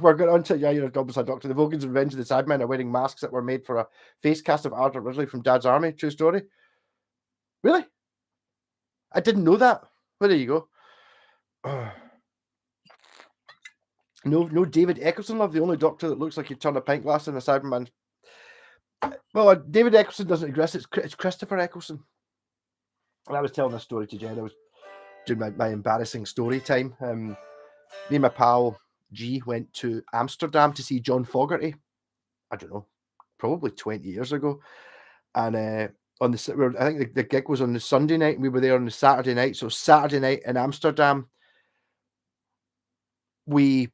we're going on to, yeah, you're obviously a doctor. The Vogons in Revenge of the Cybermen are wearing masks that were made for a face cast of Ardent originally from Dad's Army. True story. Really? I didn't know that. Well, there you go. No David Eccleston, love, the only doctor that looks like he'd turn a pint glass in a Cyberman. Well, David Eccleston doesn't exist. It's Christopher Eccleston. And I was telling this story to Jen. I was doing my embarrassing story time. Me and my pal G went to Amsterdam to see John Fogerty. I don't know, probably 20 years ago. And I think the gig was on the Sunday night, and we were there on the Saturday night. So Saturday night in Amsterdam, we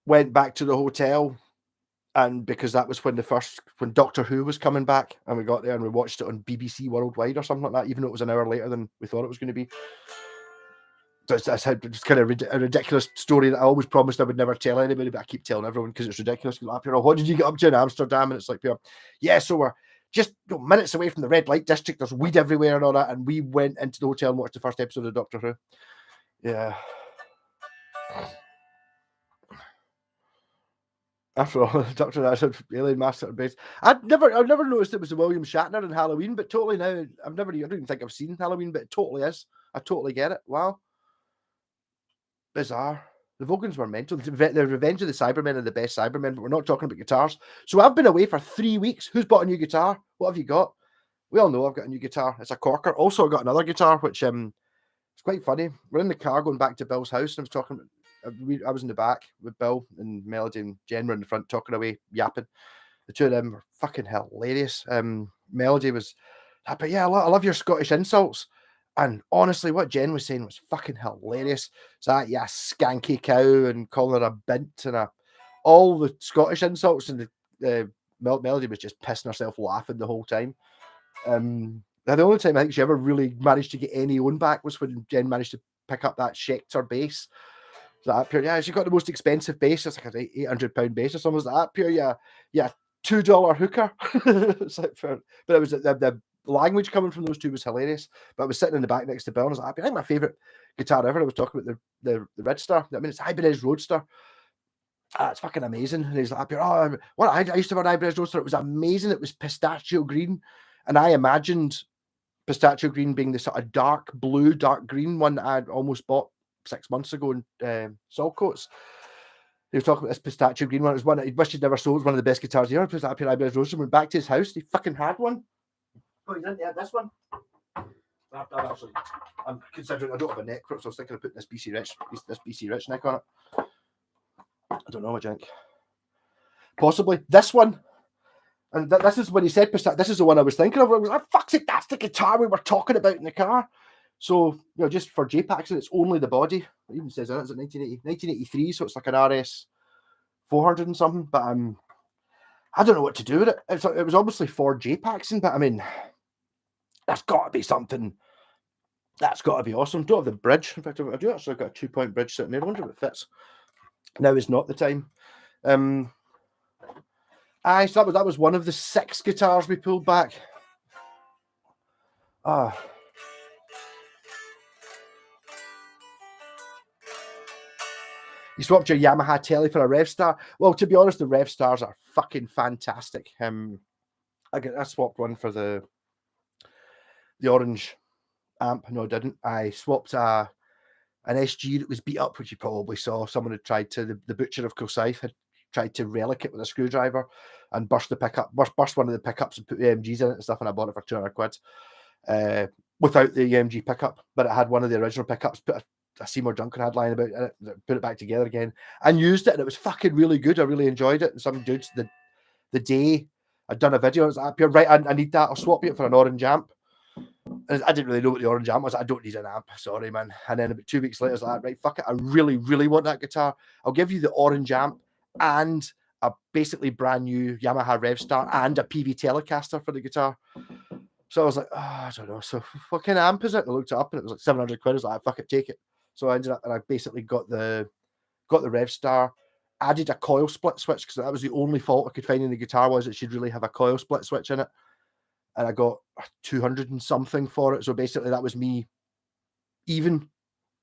went back to the hotel, and because that was when Doctor Who was coming back, and we got there and we watched it on BBC Worldwide or something like that, even though it was an hour later than we thought it was going to be. So it's kind of a ridiculous story that I always promised I would never tell anybody, but I keep telling everyone because it's ridiculous. What did you get up to in Amsterdam? And it's like, yeah, so we're just minutes away from the red light district. There's weed everywhere and all that. And we went into the hotel and watched the first episode of Doctor Who. Yeah. After all, Doctor Who said alien master base. I've never noticed it was the William Shatner in Halloween, but totally now I don't even think I've seen Halloween, but it totally is. I totally get it. Wow. Bizarre. The Vogons were mental. The Revenge of the Cybermen are the best Cybermen, but we're not talking about guitars. So I've been away for 3 weeks. Who's bought a new guitar? What have you got? We all know I've got a new guitar. It's a corker. Also, I got another guitar, which it's quite funny. We're in the car going back to Bill's house, and I was talking. I was in the back with Bill and Melody, and Jen were in the front talking away, yapping. The two of them were fucking hilarious. Melody was, but yeah, I love your Scottish insults. And honestly, what Jen was saying was fucking hilarious. So that, yeah, skanky cow, and calling her a bint, and all the Scottish insults, and the Melody was just pissing herself laughing the whole time. Now, the only time I think she ever really managed to get any own back was when Jen managed to pick up that Schecter bass. So that pure, yeah, she got the most expensive bass. It's like an £800 bass or something. Was that pure, yeah, $2 hooker. It's like but it was the language coming from those two was hilarious. But I was sitting in the back next to Bill, and I was like, I think my favorite guitar ever. I was talking about the Red Star. I mean, it's Ibanez Roadster. It's fucking amazing. And he's like, I used to have an Ibanez Roadster. It was amazing. It was pistachio green, and I imagined pistachio green being the sort of dark blue, dark green one that I'd almost bought 6 months ago in Saltcoats. He was talking about this pistachio green one. It was one that he wished he'd never sold. It was one of the best guitars he ever put up in Ibanez Roadster. Went back to his house. He fucking had one. Oh, he didn't have this one. I'm considering I don't have a neck for it, so I was thinking of putting this BC Rich neck on it. I don't know what I think. Possibly this one. And this is when he said pistachio. This is the one I was thinking of. I was like, fuck's it, that's the guitar we were talking about in the car. So, just for J-Packs, it's only the body. It even says it's 1983, so it's like an RS 400 and something. But I don't know what to do with it. It was obviously for J-Paxing, but I mean, that's got to be something. That's got to be awesome. Don't have the bridge. In fact, I do actually got a 2-point bridge sitting there. I wonder if it fits. Now is not the time. So that was one of the 6 guitars we pulled back. You swapped your Yamaha Tele for a Rev Star. Well, to be honest, the Rev Stars are fucking fantastic. I swapped one for the orange amp. No, I didn't. I swapped an SG that was beat up, which you probably saw. Someone had tried to, the butcher of Kilsyth had tried to relic it with a screwdriver and burst one of the pickups and put the EMGs in it and stuff, and I bought it for 200 quid without the EMG pickup, but it had one of the original pickups, put a Seymour Duncan had lying about in it, put it back together again and used it, and it was fucking really good. I really enjoyed it. And some dudes, the day I'd done a video, I was like, you're right, I need that. I'll swap it for an orange amp. And I didn't really know what the orange amp was. I don't need an amp. Sorry, man. And then about 2 weeks later, I was like, right, fuck it. I really, really want that guitar. I'll give you the orange amp and a basically brand new Yamaha RevStar and a PV Telecaster for the guitar. So I was like, oh, I don't know. So what kind of amp is it? And I looked it up and it was like 700 quid. I was like, fuck it, take it. So I ended up, and I basically got the RevStar, added a coil split switch because that was the only fault I could find in the guitar was it should really have a coil split switch in it. And I got 200 and something for it. So basically that was me even.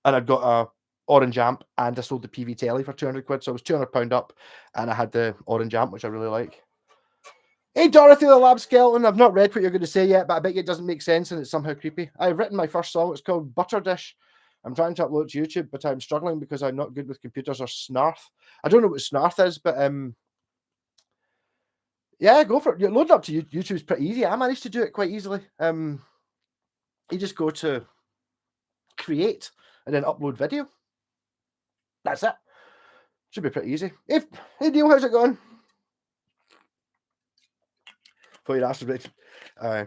And I'd got a orange amp and I sold the PV telly for 200 quid. So I was £200 up and I had the orange amp, which I really like. Hey, Dorothy the Lab Skeleton. I've not read what you're going to say yet, but I bet it doesn't make sense and it's somehow creepy. I've written my first song. It's called Butter Dish. I'm trying to upload to YouTube, but I'm struggling because I'm not good with computers or Snarth. I don't know what Snarth is, but yeah, go for it. You load it up to YouTube is pretty easy. I managed to do it quite easily. You just go to create and then upload video. That's it. Should be pretty easy. Hey Neil, how's it going? For your ass right. I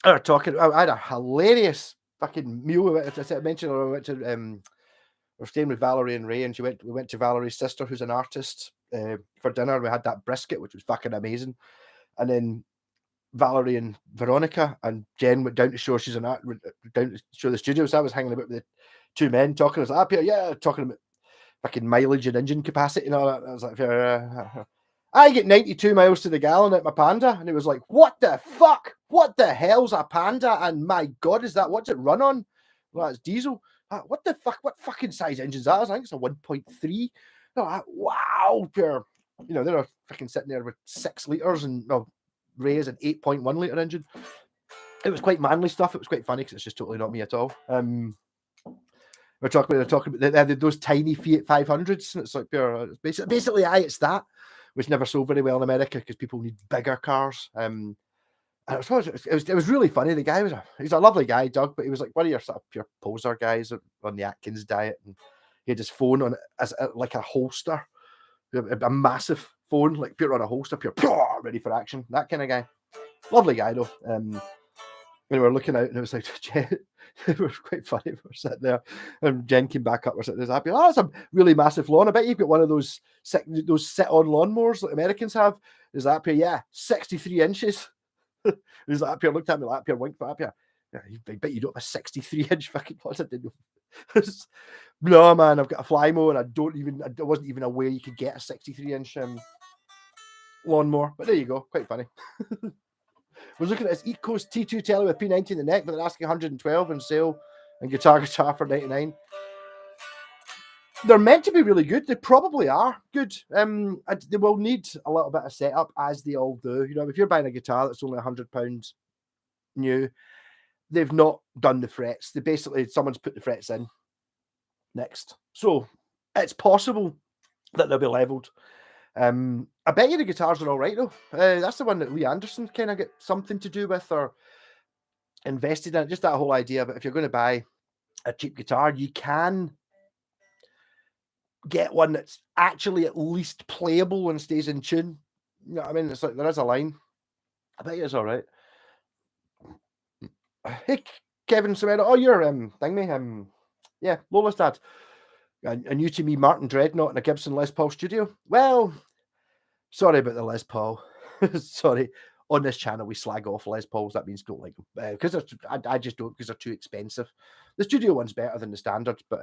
had a hilarious fucking meal. I mentioned I went to we're staying with Valerie and Ray, and we went to Valerie's sister, who's an artist, for dinner. We had that brisket, which was fucking amazing. And then Valerie and Veronica and Jen went down to show she's an art down to show the studio. So I was hanging about with the two men talking. I was like, up here, yeah, talking about fucking mileage and engine capacity and all that. I was like, I get 92 miles to the gallon at my Panda, and it was like, what the fuck? What the hell's a Panda? And my God, is that what's it run on? Well, it's diesel. What the fuck? What fucking size engine is that? I think it's a 1.3. Wow, pure. You know, they're fucking sitting there with 6 liters and Ray is an 8.1 liter engine. It was quite manly stuff. It was quite funny because it's just totally not me at all. They're talking about those tiny Fiat 500s, and it's like pure. Basically, it's that, which never sold very well in America because people need bigger cars. And it was really funny. The guy he's a lovely guy, Doug, but he was like one of your sort of pure poser guys on the Atkins diet, and he had his phone on it as like a holster, a massive phone, like pure on a holster, pure ready for action. That kind of guy. Lovely guy though. We were looking out and it was like, Jen, it was quite funny. We were sitting there and Jen came back up. We're sitting there happy. Oh, that's a really massive lawn. I bet you've got one of those sit-on lawnmowers that Americans have. Is that up here? Yeah, 63 inches. He's like up here, looked at me like up here, winked up here. Yeah, I bet you don't have a 63-inch fucking lawn. I didn't know. No, man, I've got a Flymo and I wasn't even aware you could get a 63-inch lawnmower. But there you go, quite funny. I was looking at this East Coast T2 telly with P90 in the neck, but they're asking 112 on sale, and guitar for 99. They're meant to be really good. They probably are good. They will need a little bit of setup, as they all do. You know, if you're buying a guitar that's only £100 new, they've not done the frets. Someone's put the frets in next. So it's possible that they'll be leveled. I bet you the guitars are all right though. That's the one that Lee Anderson kind of got something to do with or invested in. Just that whole idea. But if you're going to buy a cheap guitar, you can get one that's actually at least playable and stays in tune. You know what I mean? It's like there is a line. I bet it's all right. Hey, Kevin Serrano. Oh, you're thingy. Yeah, Lola's dad. A new to me Martin Dreadnought in a Gibson Les Paul studio. Well, sorry about the Les Paul. Sorry. On this channel, we slag off Les Pauls. That means don't like them. Because I just don't, because they're too expensive. The studio one's better than the standard, but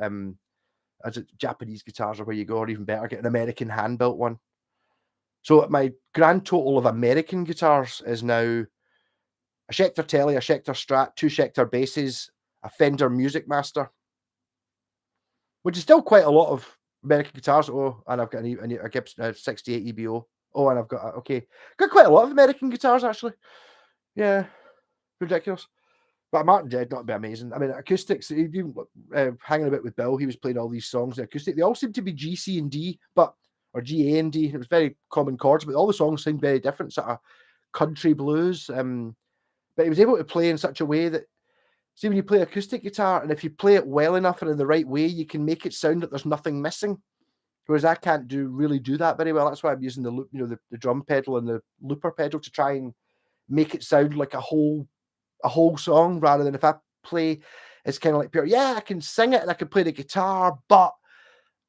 as Japanese guitars are where you go, or even better, get an American hand-built one. So my grand total of American guitars is now a Schecter Telly, a Schecter Strat, 2 Schecter basses, a Fender Music Master, which is still quite a lot of American guitars. Oh, and I've got a Gibson 68 EBO. Oh, and I've got quite a lot of American guitars actually. Yeah, ridiculous. But Martin Dreadnought would be amazing. I mean, acoustics. Even hanging about with Bill, he was playing all these songs in acoustic. They all seem to be G, C, and D, or G, A, and D. It was very common chords, but all the songs seemed very different, sort of country blues. But he was able to play in such a way that, see, when you play acoustic guitar, and if you play it well enough and in the right way, you can make it sound that there's nothing missing. Whereas I can't really do that very well. That's why I'm using the drum pedal and the looper pedal to try and make it sound like a whole a whole song rather than if I play, it's kind of like pure, yeah, I can sing it and I can play the guitar, but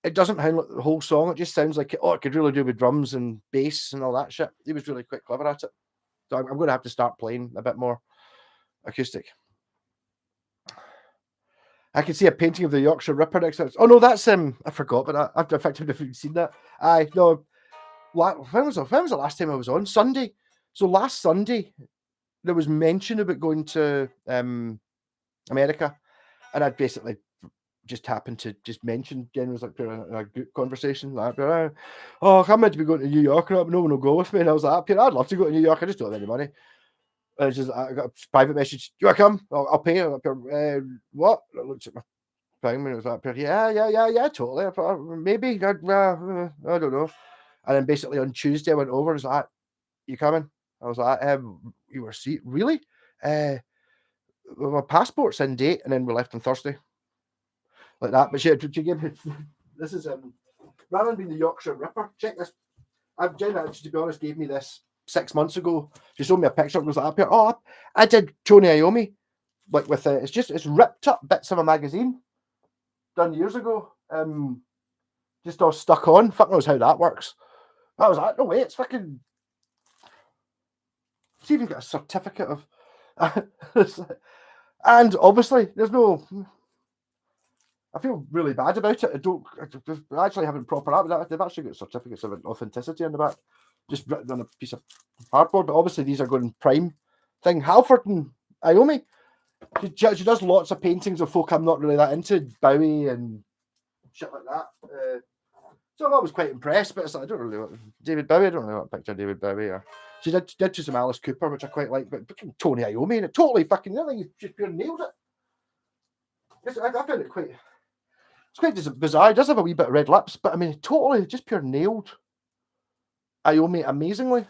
it doesn't sound like the whole song. It just sounds like, it could really do with drums and bass and all that shit. He was really quite clever at it. So I'm going to have to start playing a bit more acoustic. I can see a painting of the Yorkshire Ripper next to it. Oh no, that's I forgot about that. In fact, I've never seen that. No. When was the last time I was on? Sunday. So last Sunday, there was mention about going to America, and I'd basically just happened to just mention, Jen was like in a group conversation, like, I'm meant to be going to New York, and no one will go with me. And I was like, I'd love to go to New York, I just don't have any money. And it's just, I got a private message, do you want to come? I'll pay you. What? I looked at my thing and it was like, yeah, totally. I thought, maybe, I don't know. And then basically on Tuesday I went over and was like, you coming? I was like, you were really? My passport's in date, and then we left on Thursday. Like that. But she gave me, this is rather than being the Yorkshire Ripper, check this. Jen actually, to be honest, gave me this 6 months ago. She showed me a picture. It was like, I did Tony Iommi, like with it's ripped up bits of a magazine done years ago. Just all stuck on. Fuck knows how that works. I was like, no way, it's fucking. It's even got a certificate of. And obviously, there's no. I feel really bad about it. I actually haven't proper up. They've actually got certificates of authenticity on the back, just written on a piece of cardboard. But obviously, these are going prime thing. Halford and Iommi. She does lots of paintings of folk I'm not really that into, Bowie and shit like that. So I was quite impressed, but it's like, I don't really want David Bowie. I don't really want to picture David Bowie. Or she did do some Alice Cooper, which I quite like, but Tony Iommi, and it totally fucking, I think you just pure nailed it. I found it quite. It's quite bizarre. It does have a wee bit of red lips, but I mean, totally just pure nailed Iommi amazingly.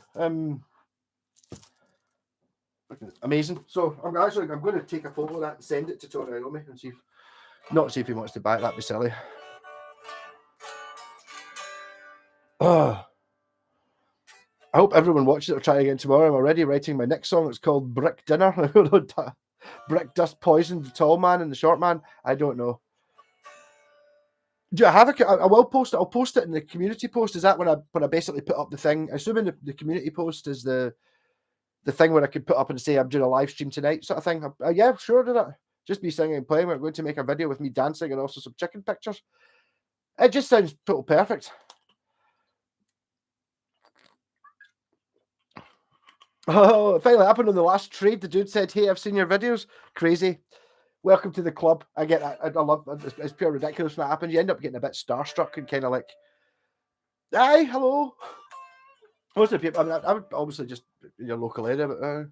Amazing. So I'm going to take a photo of that and send it to Tony Iommi and see if he wants to buy it. That'd be silly. I hope everyone watches it or try again tomorrow. I'm already writing my next song. It's called Brick Dinner. Brick Dust Poisoned the Tall Man and the Short Man. I don't know. Do I have I will post it. I'll post it in the community post. Is that when I basically put up the thing? Assuming the community post is the thing where I could put up and say I'm doing a live stream tonight, sort of thing. Yeah, sure, do that. Just be singing and playing. We're going to make a video with me dancing and also some chicken pictures. It just sounds total perfect. Oh, it finally happened on the last trade. The dude said, "Hey, I've seen your videos. Crazy. Welcome to the club." I get that. I love it. It's pure ridiculous when that happens. You end up getting a bit starstruck and kind of like, "Hi, hello." Most of the people, I mean, I would obviously just in your local area, but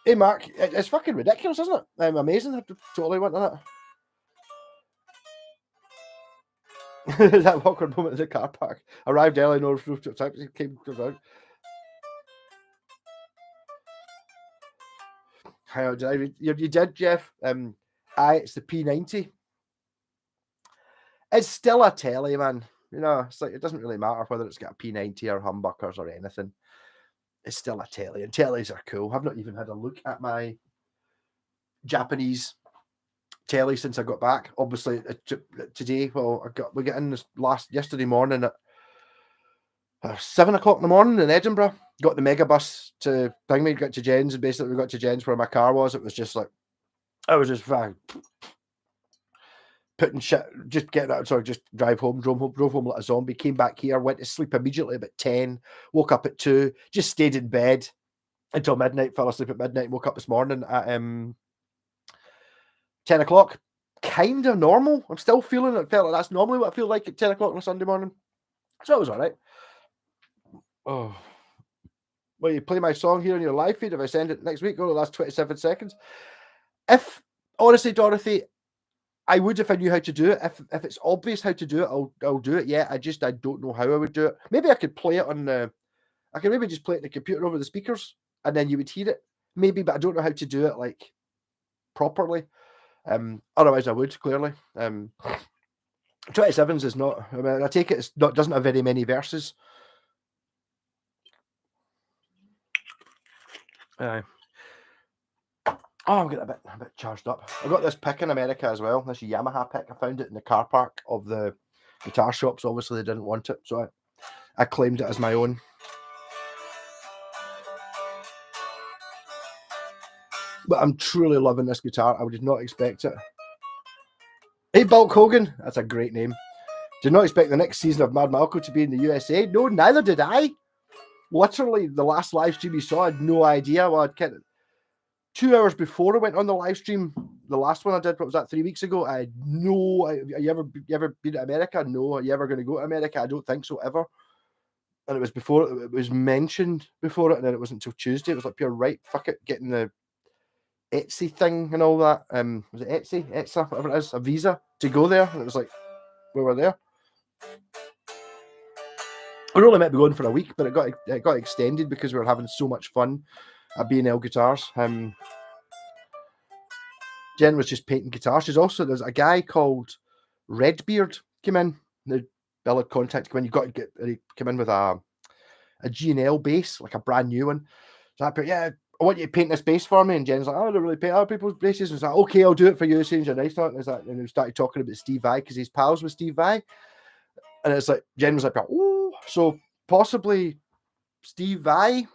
hey, Mark, it's fucking ridiculous, isn't it? Amazing. I totally went on it. That awkward moment in the car park. Arrived early, no rooftop taxi came out. How did I read? You did, Jeff. It's the P90. It's still a telly, man. You know, it's like it doesn't really matter whether it's got a P90 or humbuckers or anything. It's still a telly, and tellies are cool. I've not even had a look at my Japanese telly since I got back. Obviously, today, we got in yesterday morning at 7 o'clock in the morning in Edinburgh. Got the megabus to bring me, got to Jen's, and basically we got to Jen's where my car was. It was just like, I was just putting shit, just getting out, just drive home, drove home like a zombie, came back here, went to sleep immediately about 10, woke up at 2, just stayed in bed until midnight, fell asleep at midnight, woke up this morning at 10 o'clock. Kind of normal. I'm still feeling it. Felt like that's normally what I feel like at 10 o'clock on a Sunday morning. So it was all right. Oh. Well, you play my song here on your live feed. If I send it next week, the last 27 seconds. Honestly, Dorothy, I would if I knew how to do it. If it's obvious how to do it, I'll do it. Yeah, I don't know how I would do it. Maybe I could play it on I can maybe just play it in the computer over the speakers, and then you would hear it. Maybe, but I don't know how to do it like properly. Otherwise I would clearly. 27s is not. I mean, I take it doesn't have very many verses. Oh, I'm getting a bit charged up. I got this pick in America as well. This Yamaha pick. I found it in the car park of the guitar shops. Obviously, they didn't want it, so I claimed it as my own. But I'm truly loving this guitar. I did not expect it. Hey, Bulk Hogan. That's a great name. Did not expect the next season of Mad Malco to be in the USA. No, neither did I. Literally, the last live stream you saw, I had no idea. Well, 2 hours before I went on the live stream, the last one I did, what was that, 3 weeks ago? I had no. You ever been to America? No. Are you ever going to go to America? I don't think so, ever. And it was before it was mentioned before it, and then it wasn't until Tuesday. It was like, you're right, fuck it, getting the Etsy thing and all that. Was it Etsy, whatever it is, a visa to go there? And it was like, we were there. We were only meant to be going for a week, but it got extended because we were having so much fun at B&L Guitars. Jen was just painting guitars. There's a guy called Redbeard came in. The Bill had contacted when you got to come in with a G&L bass, like a brand new one. So I put, yeah, I want you to paint this bass for me. And Jen's like, oh, I don't really paint other people's basses. And it's like, okay, I'll do it for you. Seems you're nice. And we started talking about Steve Vai because he's pals with Steve Vai. And it's like, Jen was like, oh, so possibly Steve Vai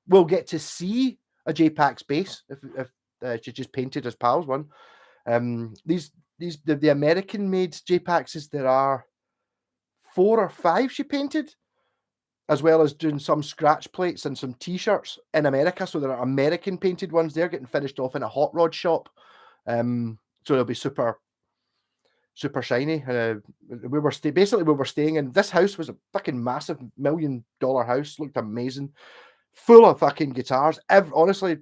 will get to see a J-Pax bass if she just painted his pals one. The American-made J-Paxes, there are 4 or 5 she painted, as well as doing some scratch plates and some T-shirts in America. So there are American-painted ones there getting finished off in a hot rod shop. So they'll be super shiny. We were staying in this house. Was a fucking massive $1 million house. Looked amazing, full of fucking guitars. Honestly,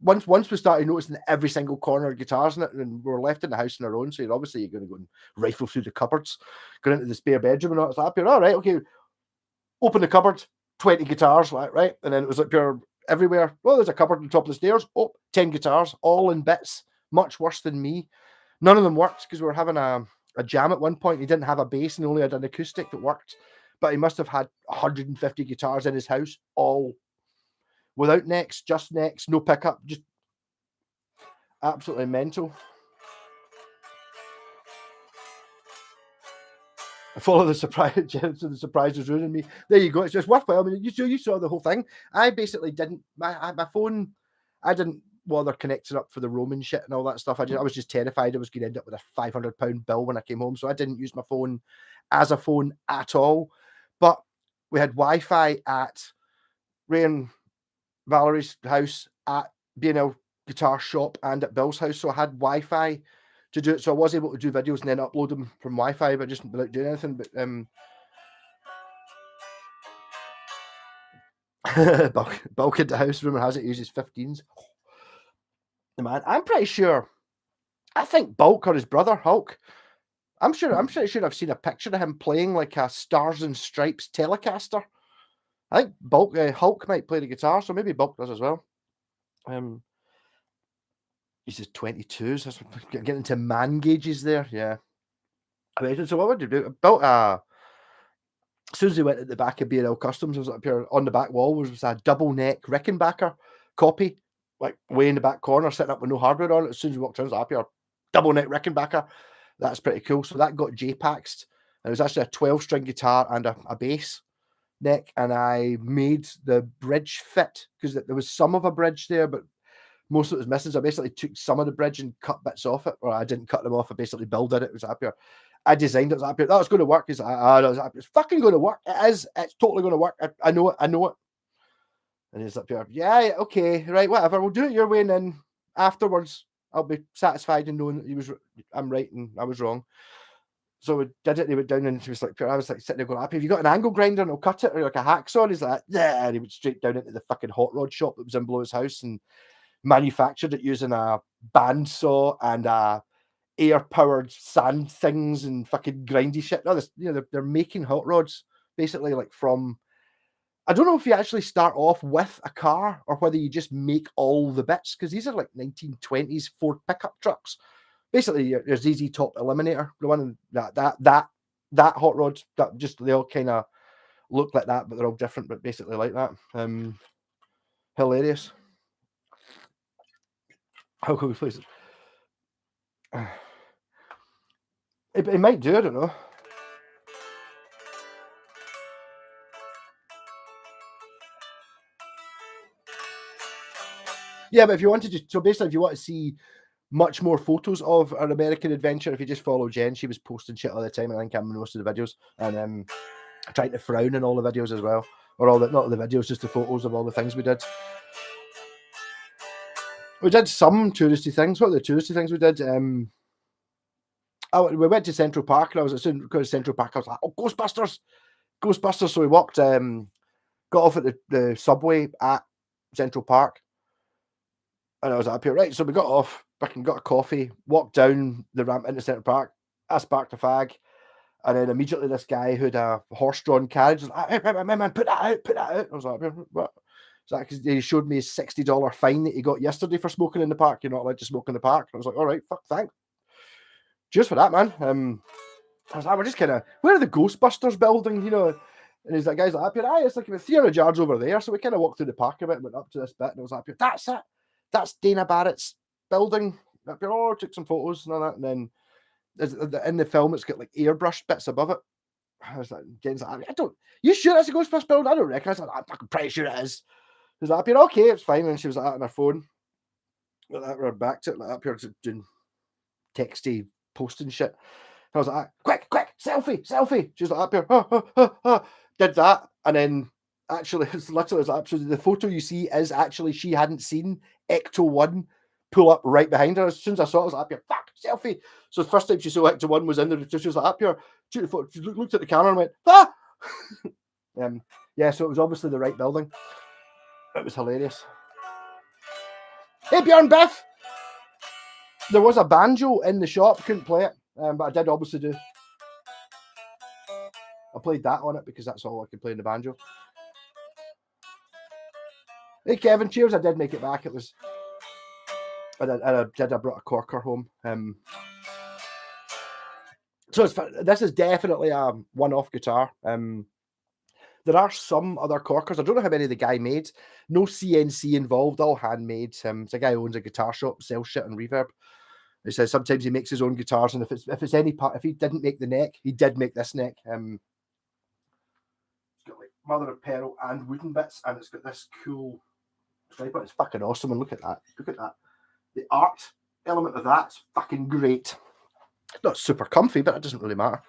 once we started noticing every single corner of guitars in it, and we were left in the house on our own, so you're going to go and rifle through the cupboards, go into the spare bedroom, and all that. It's like, all right, okay, open the cupboard, 20 guitars, right, and then it was like pure everywhere. Well, there's a cupboard on the top of the stairs. 10 guitars, all in bits, much worse than me. None of them worked because we were having a jam at one point. He didn't have a bass and only had an acoustic that worked, but he must have had 150 guitars in his house, all without necks, just necks, no pickup, just absolutely mental. I follow the surprise. The surprise is ruining me. There you go. It's just worthwhile. I mean, you saw the whole thing. I basically didn't. My phone. I didn't bother connecting up for the roaming shit and all that stuff. I was just terrified I was going to end up with a £500 bill when I came home. So I didn't use my phone as a phone at all. But we had Wi-Fi at Ray and Valerie's house, at B&L Guitar Shop, and at Bill's house. So I had Wi-Fi to do it. So I was able to do videos and then upload them from Wi-Fi, but just without doing anything. But Bulk at the house, rumor has it, uses 15s. Man, I'm pretty sure. I think Bulk or his brother Hulk. I'm pretty sure I've seen a picture of him playing like a Stars and Stripes Telecaster. I think Hulk might play the guitar, so maybe Bulk does as well. He's just 22s. That's getting into man gauges there. Yeah. So what would you do? As soon as he went at the back of B&L Customs, was up here on the back wall was a double neck Rickenbacker copy, like way in the back corner, sitting up with no hardware on it. As soon as we walked in, I was up here, double neck Rickenbacker. That's pretty cool. So that got J-Paxed. And it was actually a 12-string guitar and a bass neck. And I made the bridge fit because there was some of a bridge there, but most of it was missing. So I basically took some of the bridge and cut bits off it, or I didn't cut them off. I basically builded it. It was up here. I designed it. It was up here. That was going to work. It's fucking going to work. It is. It's totally going to work. I know it. I know it. And he's up here. Yeah. Okay. Right. Whatever. We'll do it your way, and then afterwards, I'll be satisfied in knowing that I'm right and I was wrong. So we did it. He went down and he was like, I was like sitting there going, "Have you got an angle grinder and I'll cut it, or like a hacksaw?" And he's like, "Yeah." And he went straight down into the fucking hot rod shop that was in below his house and manufactured it using a bandsaw and air-powered sand things and fucking grindy shit. No, they're making hot rods basically like from. I don't know if you actually start off with a car or whether you just make all the bits, because these are like 1920s Ford pickup trucks. Basically, your ZZ Top Eliminator, the one that hot rod, that just they all kind of look like that, but they're all different, but basically like that. Hilarious. How can we place it? It might do, I don't know. Yeah, but if you wanted to, so basically, if you want to see much more photos of our American adventure, if you just follow Jen, she was posting shit all the time, and I think I'm in most of the videos, and trying to frown in all the videos as well, or all the not the videos, just the photos of all the things we did. We did some touristy things. What are the touristy things we did? We went to Central Park, and I was as soon because Central Park, I was like, "Oh, Ghostbusters, Ghostbusters!" So we walked, got off at the subway at Central Park, and I was up here, right? So we got off, fucking got a coffee, walked down the ramp into Central Park. I sparked a fag, and then immediately this guy who had a horse-drawn carriage was like, "Hey, man, put that out, put that out." I was like, "What?" So because he showed me his $60 fine that he got yesterday for smoking in the park. You're not allowed to smoke in the park. And I was like, "All right, fuck, thanks. Cheers for that, man." I was like, "We're just kind of where are the Ghostbusters building, you know?" And he's like, "Guys, like up here, it's like about 300 yards over there." So we kind of walked through the park a bit, went up to this bit, and I was like, "Up here, that's it. That's Dana Barrett's building." Up here, oh, took some photos and all that, and then in the film, it's got like airbrush bits above it. I was like, Jen's like, "I don't. You sure that's a Ghostbusters building? I don't reckon." I was like, "I'm fucking pretty sure it is." She was like, "Up here, okay, it's fine." And she was like on her phone. Like that, we're back to it, like up here doing texty posting shit. I was like, quick, selfie, selfie. She was like, up here, did that. And then actually, it's literally absolutely the photo you see is actually she hadn't seen Ecto 1 pull up right behind her. As soon as I saw it, I was like, up here, fuck, selfie. So the first time she saw Ecto 1 was in there. She was like, up here, she looked at the camera and went, ah. Yeah, so it was obviously the right building. It was hilarious. Hey, Bjorn Biff! There was a banjo in the shop, couldn't play it, but I did obviously do. I played that on it because that's all I could play in the banjo. Hey Kevin, cheers! I did make it back. It was, I brought a corker home. So this is definitely a one-off guitar. There are some other corkers. I don't know how many the guy made. No CNC involved, all handmade. It's a guy who owns a guitar shop, sells shit and reverb. He says sometimes he makes his own guitars, and if it's any part, if he didn't make the neck, he did make this neck. It's got like mother of pearl and wooden bits, and it's got this cool stripe. It's fucking awesome. And look at that. Look at that. The art element of that's fucking great. It's not super comfy, but it doesn't really matter.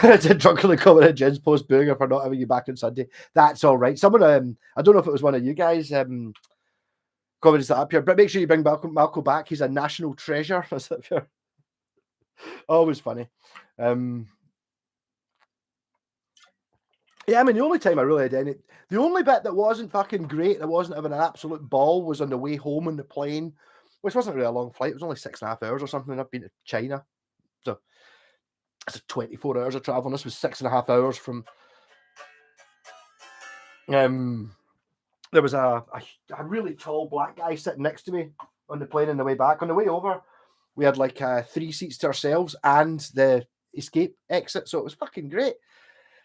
Did drunkenly comment at Jen's post booing her for not having you back on Sunday. That's all right. Someone, I don't know if it was one of you guys, comments that up here, but make sure you bring Malcolm back. He's a national treasure. That's up here. Always funny. Yeah, I mean, the only time I really had any, the only bit that wasn't fucking great, that wasn't having an absolute ball, was on the way home on the plane, which wasn't really a long flight. It was only 6.5 hours or something. And I've been to China. So it's 24 hours of travel. And this was 6.5 hours from. There was a really tall black guy sitting next to me on the plane on the way back. On the way over, we had like 3 seats to ourselves and the escape exit. So it was fucking great.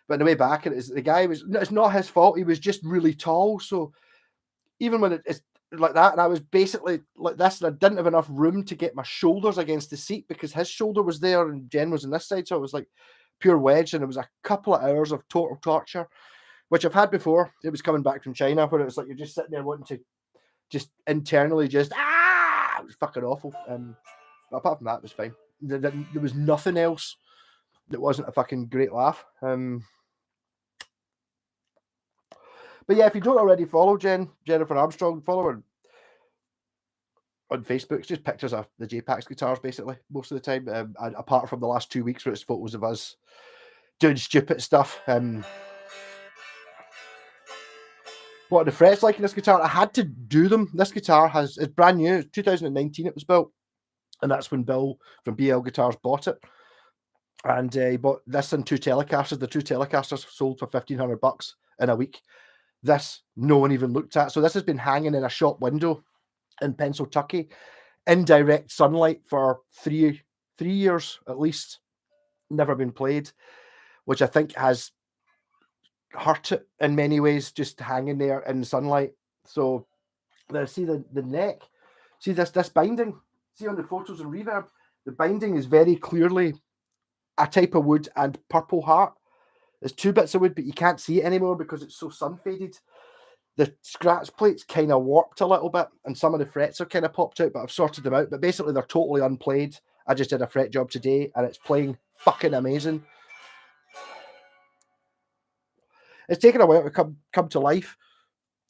But on the way back, the guy was, it's not his fault. He was just really tall. So even when it's like that, and I was basically like this, and I didn't have enough room to get my shoulders against the seat because his shoulder was there and Jen was on this side. So it was like pure wedge. And it was a couple of hours of total torture, which I've had before. It was coming back from China where it was like you're just sitting there wanting to just internally just, it was fucking awful. But apart from that, it was fine. There was nothing else that wasn't a fucking great laugh. But yeah, if you don't already follow Jennifer Armstrong, follow her on Facebook. It's just pictures of the JPAX guitars, basically, most of the time. And apart from the last 2 weeks where it's photos of us doing stupid stuff. What are the frets like in this guitar? I had to do them. This guitar it's brand new. 2019 it was built. And that's when Bill from BL Guitars bought it. And he bought this and 2 Telecasters. The 2 Telecasters sold for $1,500 in a week. This, no one even looked at. So this has been hanging in a shop window in Penciltucky in direct sunlight for three years at least. Never been played, which I think has hurt it in many ways, just hanging there in sunlight. So See the neck. See this binding. See on the photos and reverb, the binding is very clearly a type of wood and purple heart. There's two bits of wood, but you can't see it anymore because it's so sun faded. The scratch plate's kind of warped a little bit, and some of the frets are kind of popped out, but I've sorted them out. But basically, they're totally unplayed. I just did a fret job today, and it's playing fucking amazing. It's taken a while to come to life.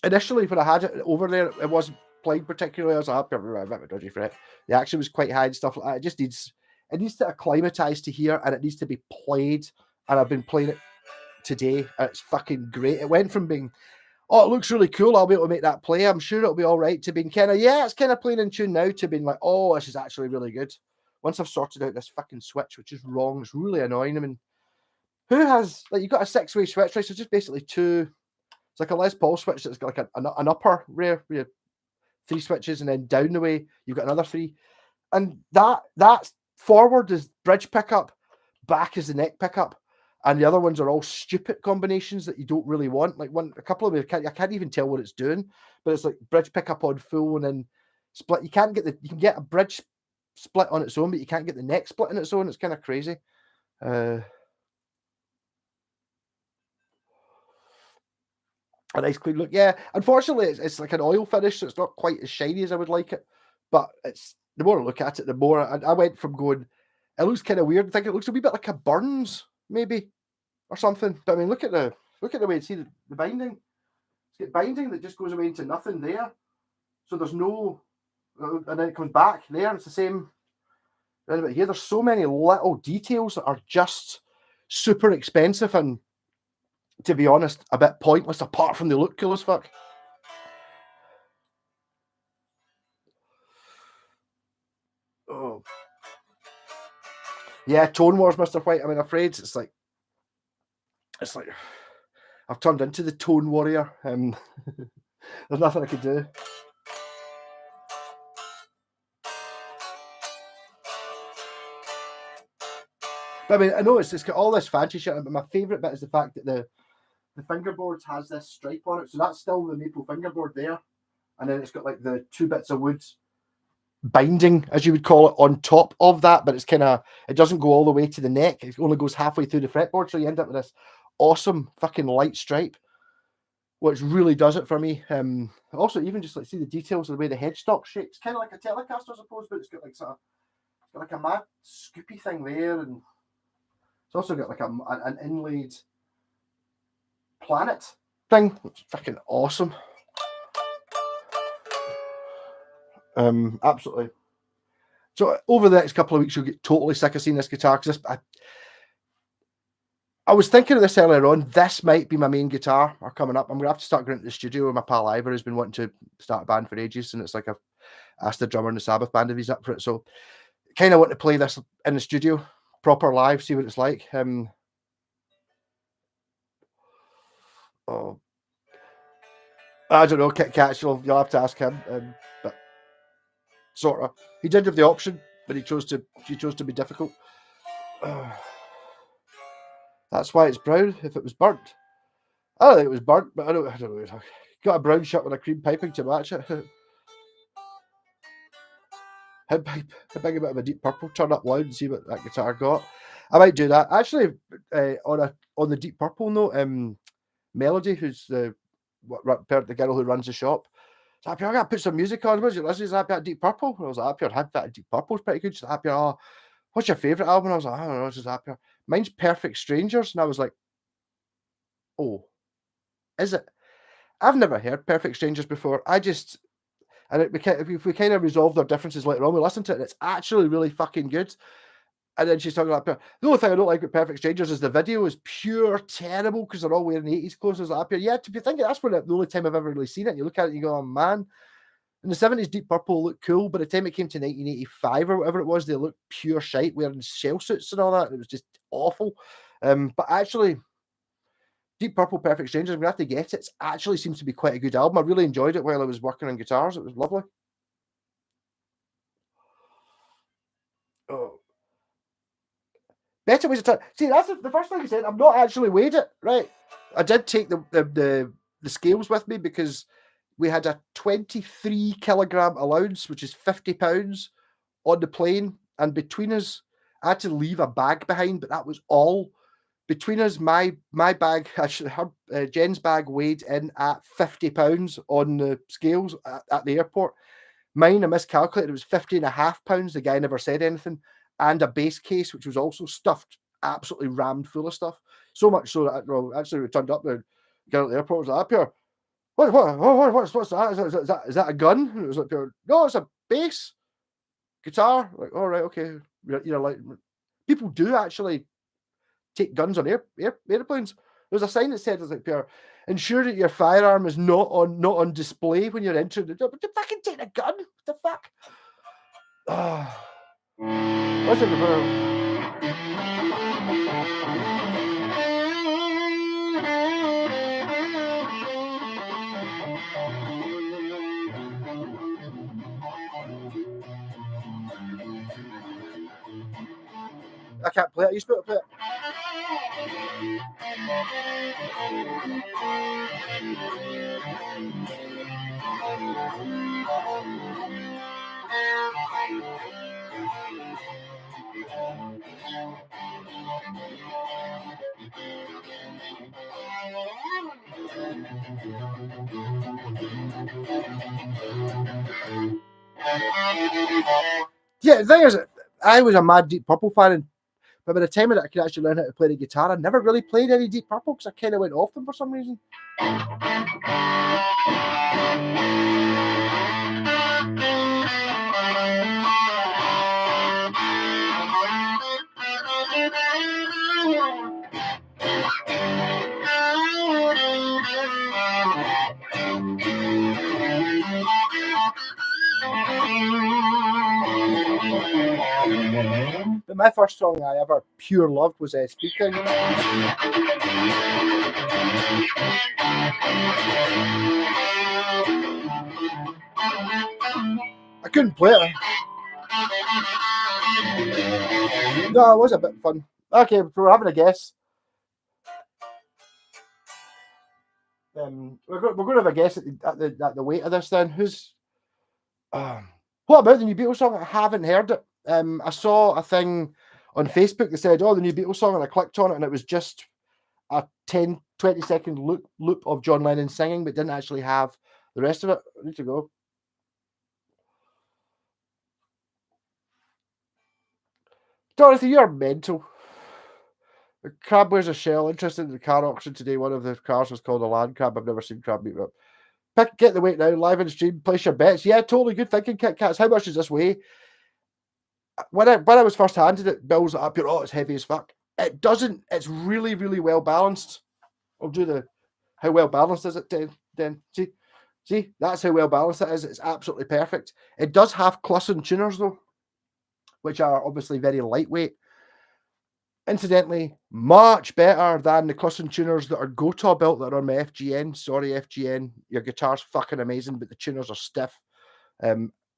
Initially, when I had it over there, it wasn't playing particularly. I was like, a bit of a dodgy fret. The action was quite high and stuff like that. It needs to acclimatise to here, and it needs to be played. And I've been playing it today, and it's fucking great. It went from being, oh, it looks really cool, I'll be able to make that play, I'm sure it'll be all right, to being kind of, yeah, it's kind of playing in tune now, to being like, oh, this is actually really good. Once I've sorted out this fucking switch, which is wrong, it's really annoying. I mean, who has, like, you've got a 6-way switch, right? So it's just basically two, it's like a Les Paul switch that's got like an upper rear, where you have 3 switches, and then down the way, you've got another 3. And that's forward is bridge pickup, back is the neck pickup. And the other ones are all stupid combinations that you don't really want. Like a couple of them, I can't even tell what it's doing, but it's like bridge pickup on full and then split. You can get a bridge split on its own, but you can't get the neck split on its own. It's kind of crazy. A nice clean look. Yeah, unfortunately, it's like an oil finish, so it's not quite as shiny as I would like it. But it's the more I look at it, the more I went from going, it looks kind of weird. I think it looks a wee bit like a Burns, maybe, or something. But I mean, look at the way. See the binding. It's got binding that just goes away into nothing there. So there's no, and then it comes back there. It's the same. But here, there's so many little details that are just super expensive and, to be honest, a bit pointless apart from they look cool as fuck. Oh. Yeah, Tone Wars, Mr. White. I'm afraid it's like I've turned into the tone warrior. There's nothing I could do. But I mean, I know it's got all this fancy shit, but my favourite bit is the fact that the fingerboard has this stripe on it. So that's still the maple fingerboard there. And then it's got like the 2 bits of wood binding, as you would call it, on top of that, but it's kind of, it doesn't go all the way to the neck. It only goes halfway through the fretboard. So you end up with this awesome fucking light stripe, which really does it for me. Also, even just like see the details of the way the headstock shapes, kind of like a Telecaster, I suppose, but it's got like a mad scoopy thing there, and it's also got like an inlaid planet thing. It's fucking awesome. Absolutely. So over the next couple of weeks, you'll get totally sick of seeing this guitar, because I was thinking of this earlier on. This might be my main guitar coming up. I'm going to have to start going to the studio with my pal Ivor, who's been wanting to start a band for ages, and it's like I've asked the drummer in the Sabbath band if he's up for it. So kind of want to play this in the studio, proper live, see what it's like. Oh, I don't know, Kit Catch, you'll have to ask him. But sort of, he did have the option, but he chose to be difficult. That's why it's brown. If it was burnt, I don't think it was burnt, but I don't know. Got a brown shirt with a cream piping to match it. How big a bit of a deep purple? Turn up loud and see what that guitar got. I might do that. Actually, on the deep purple note, Melody, who's the girl who runs the shop, so I gotta put some music on. Was it listening to that Deep Purple? I was like, that Deep Purple's pretty good. She's happy. Oh, what's your favourite album? I was like, I don't know, she's happy. Mine's Perfect Strangers, and I was like, oh, is it? I've never heard Perfect Strangers before. If we kind of resolved our differences later on, we listened to it, and it's actually really fucking good. And then she's talking about the only thing I don't like with Perfect Strangers is the video is pure terrible because they're all wearing 80s clothes. Like up here. Yeah, to be thinking that's the only time I've ever really seen it. You look at it and you go, oh man. In the 70s, Deep Purple looked cool. By the time it came to 1985 or whatever it was, they looked pure shite, wearing shell suits and all that. It was just awful. But actually, Deep Purple Perfect Strangers, I'm going to have to get it. It actually seems to be quite a good album. I really enjoyed it while I was working on guitars. It was lovely. Oh. Better ways of time. See, that's the first thing I said. I've not actually weighed it, right? I did take the scales with me because we had a 23 kilogram allowance, which is £50 on the plane. And between us, I had to leave a bag behind, but that was all. Between us, my bag, actually, Jen's bag weighed in at £50 on the scales at the airport. Mine, I miscalculated, it was £50.5. The guy never said anything. And a base case, which was also stuffed, absolutely rammed full of stuff. So much so that, well, actually, we turned up there, got at the airport, was like, up here, what's that? Is that a gun? And it was like, no, it's a bass guitar. Like, all right, okay. Like, people do actually take guns on airplanes. There's a sign that said, it's like, ensure that your firearm is not on display when you're entering the door. But you fucking take a gun? What the fuck? What's it for? I can't play it. You supposed to play it. Yeah, the thing is, I was a mad Deep Purple fan, but by the time that I could actually learn how to play the guitar, I never really played any Deep Purple because I kind of went off them for some reason. But my first song I ever pure loved was Speaking. I couldn't play it. No, it was a bit fun. Okay, we're having a guess. We're going to have a guess at the weight of this then. Who's what about the new Beatles song? I haven't heard it. I saw a thing on Facebook that said, oh, the new Beatles song, and I clicked on it and it was just a 10-20 second loop of John Lennon singing, but didn't actually have the rest of it. I need to go. Dorothy, you're mental. The Crab wears a shell. Interested in the car auction today. One of the cars was called a Land Crab. I've never seen Crab meet up. Get the weight now, live in the stream, place your bets. Yeah, totally good thinking, Kit Kats. How much does this weigh? When I was first handed it, Bill's up here, oh, it's heavy as fuck. It doesn't, it's really, really well balanced. I'll do the, how well balanced is it then? See, that's how well balanced it is. It's absolutely perfect. It does have Clusson tuners though, which are obviously very lightweight. Incidentally, much better than the Clusson tuners that are Gotoh built that are on my FGN. Sorry, FGN, your guitar's fucking amazing, but the tuners are stiff.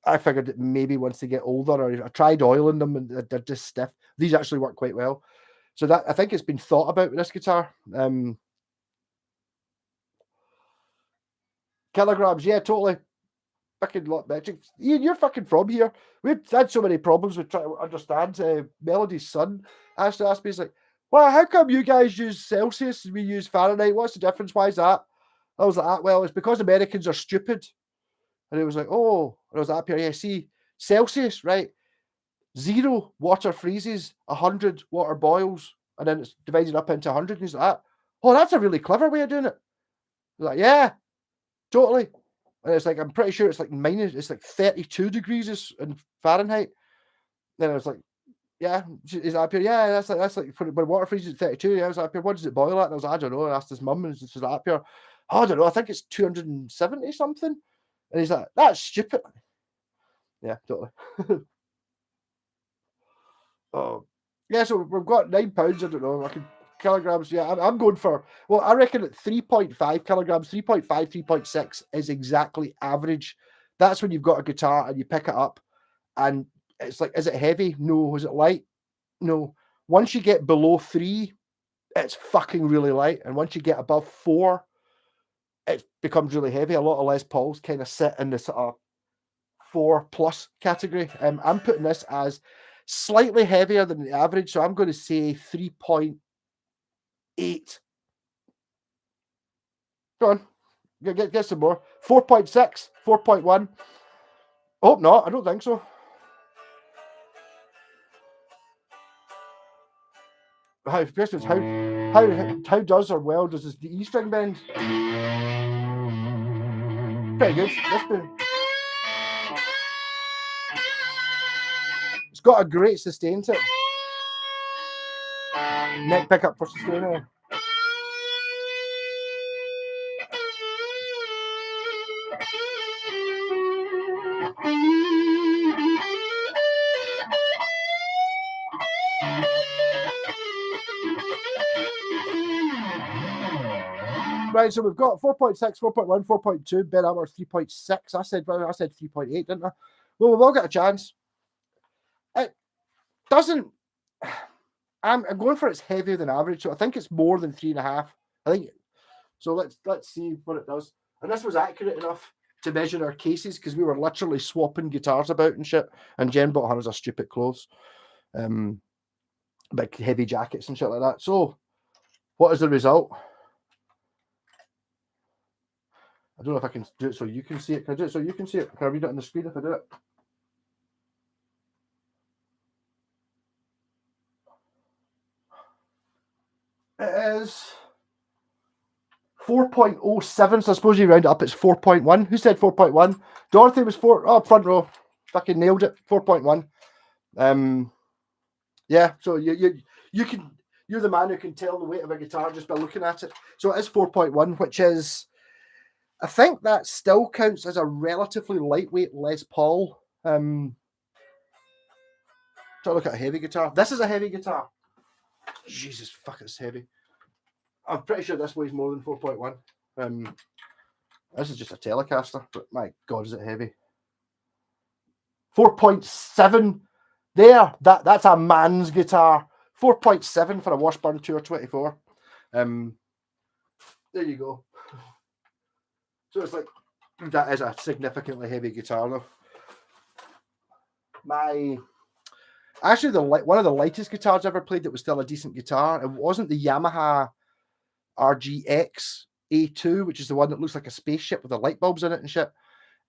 I figured that maybe once they get older, or I tried oiling them and they're just stiff. These actually work quite well. So that I think it's been thought about with this guitar. Kilograms, yeah, totally. Fucking lot metric. Ian, you're fucking from here. We've had so many problems with trying to understand. Melody's son asked me, he's like, well, how come you guys use Celsius and we use Fahrenheit? What's the difference? Why is that? I was like, well, it's because Americans are stupid. And he was like, oh, and I was like, up here, yeah, see, Celsius, right? 0 water freezes, 100 water boils, and then it's divided up into 100. And he's like, oh, that's a really clever way of doing it. I was like, yeah, totally. And it's like, I'm pretty sure it's like 32 degrees in Fahrenheit. Then I was like, yeah, is that up here? Yeah, that's like when water freezes at 32. Yeah, I was like, up here, what does it boil at? And I was like, I don't know. I asked his mum, and she's like, up here, oh, I don't know. I think it's 270 something. And he's like, that's stupid. Yeah, totally. Oh, yeah. So we've got £9. I don't know. Kilograms. Yeah, I'm going for. Well, I reckon at 3.5 kilograms, 3.5, 3.6 is exactly average. That's when you've got a guitar and you pick it up, and it's like, is it heavy? No. Is it light? No. Once you get below 3, it's fucking really light, and once you get above 4, it becomes really heavy. A lot of Les Pauls kind of sit in the sort of 4+ category. I'm putting this as slightly heavier than the average, so I'm going to say 3.8. Go on, get some more. 4.6, 4.1. I hope not. I don't think so. How does or well does the E string bend? Pretty good. It's got a great sustain to it. Neck pickup for sustainer. Right, so we've got 4.6, 4.1, 4.2, Ben Hammer 3.6. I said 3.8, didn't I? Well, we've all got a chance. It doesn't. I'm going for it's heavier than average, so I think it's more than 3.5. I think so. Let's see what it does. And this was accurate enough to measure our cases because we were literally swapping guitars about and shit. And Jen bought hundreds of stupid clothes, big heavy jackets and shit like that. So, what is the result? I don't know if I can do it so you can see it. Can I do it so you can see it? Can I read it on the screen if I do it? It is 4.07, so I suppose you round it up, it's 4.1. Who said 4.1? Dorothy was 4. Oh, front row. Fucking nailed it. 4.1. Yeah, so you can, you're the man who can tell the weight of a guitar just by looking at it. So it is 4.1, which is, I think that still counts as a relatively lightweight Les Paul. Try to look at a heavy guitar. This is a heavy guitar. Jesus, fuck, it's heavy. I'm pretty sure this weighs more than 4.1. This is just a Telecaster, but my God, is it heavy. 4.7. There, that's a man's guitar. 4.7 for a Washburn Tour 24. There you go. So it's like, that is a significantly heavy guitar though. Actually, one of the lightest guitars I ever played that was still a decent guitar. It wasn't the Yamaha RGX A2, which is the one that looks like a spaceship with the light bulbs in it and shit.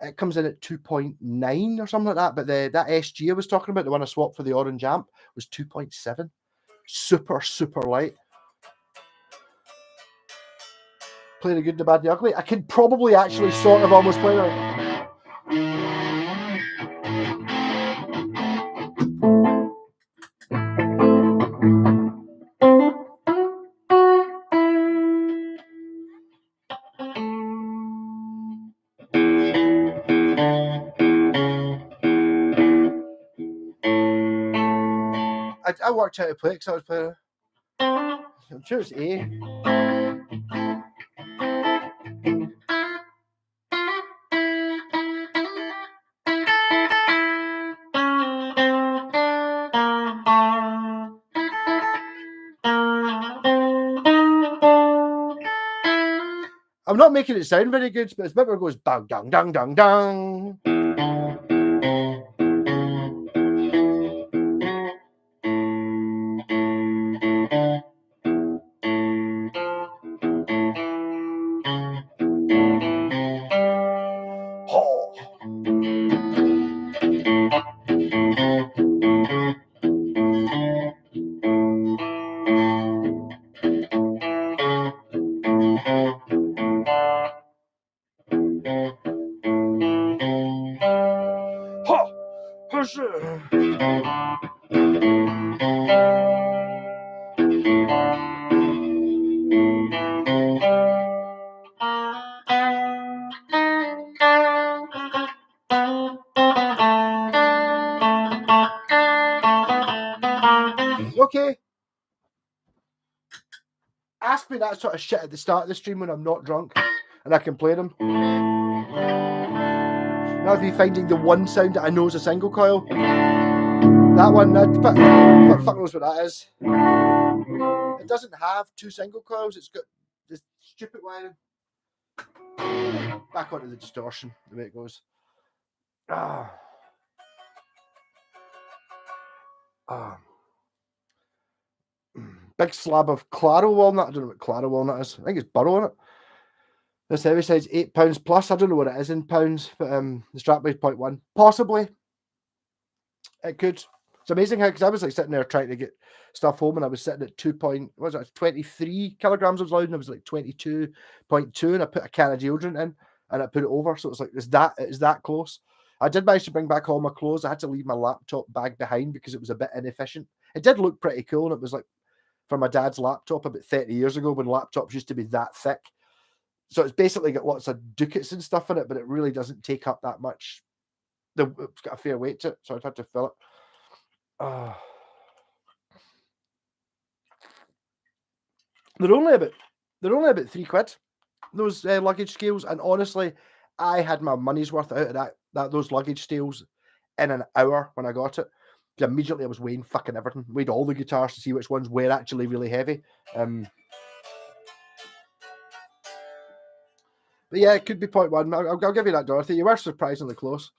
It comes in at 2.9 or something like that. But that SG I was talking about, the one I swapped for the orange amp, was 2.7. Super, super light. Play the good, the bad, the ugly. I could probably actually sort of almost play that. I worked out how to play it because I was playing. I'm sure it's A. I'm not making it sound very good, but it's bit where it goes bang, dang, dang, dang, dang. Okay. Ask me that sort of shit at the start of the stream when I'm not drunk and I can play them. Now if you're finding the one sound that I know is a single coil, that one, fuck knows what that is. It doesn't have two single coils, it's got this stupid wiring. Back onto the distortion, the way it goes. Ah. Ah. Big slab of Claro walnut. I don't know what Claro walnut is. I think it's burro in it. This heavy side's £8 plus. I don't know what it is in pounds, but the strap weighs 0.1. Possibly it could. It's amazing how, because I was like sitting there trying to get stuff home, and I was sitting at 23 kilograms I was loud, and I was like 22.2, and I put a can of deodorant in, and I put it over, so it's like it's that close. I did manage to bring back all my clothes. I had to leave my laptop bag behind because it was a bit inefficient. It did look pretty cool, and it was like for my dad's laptop about 30 years ago when laptops used to be that thick. So it's basically got lots of ducats and stuff in it, but it really doesn't take up that much. It's got a fair weight to it, so I'd had to fill it. Oh. They're only about £3, those luggage scales, and honestly, I had my money's worth out of those luggage scales in an hour when I got it. Immediately, I was weighing fucking everything. Weighed all the guitars to see which ones were actually really heavy. But yeah, it could be 0.1. I'll give you that, Dorothy. You were surprisingly close.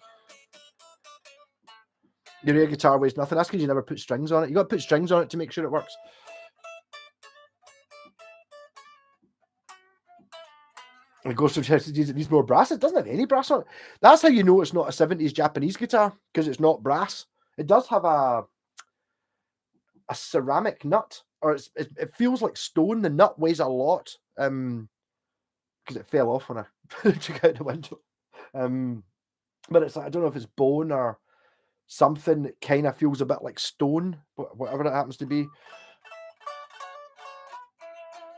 Your air guitar weighs nothing. That's because you never put strings on it. You got to put strings on it to make sure it works. And it goes to it needs more brass. It doesn't have any brass on it. That's how you know it's not a 70s Japanese guitar, because it's not brass. It does have a ceramic nut, or it feels like stone. The nut weighs a lot because it fell off when I took out the window. But it's like, I don't know if it's bone or something that kind of feels a bit like stone, whatever it happens to be.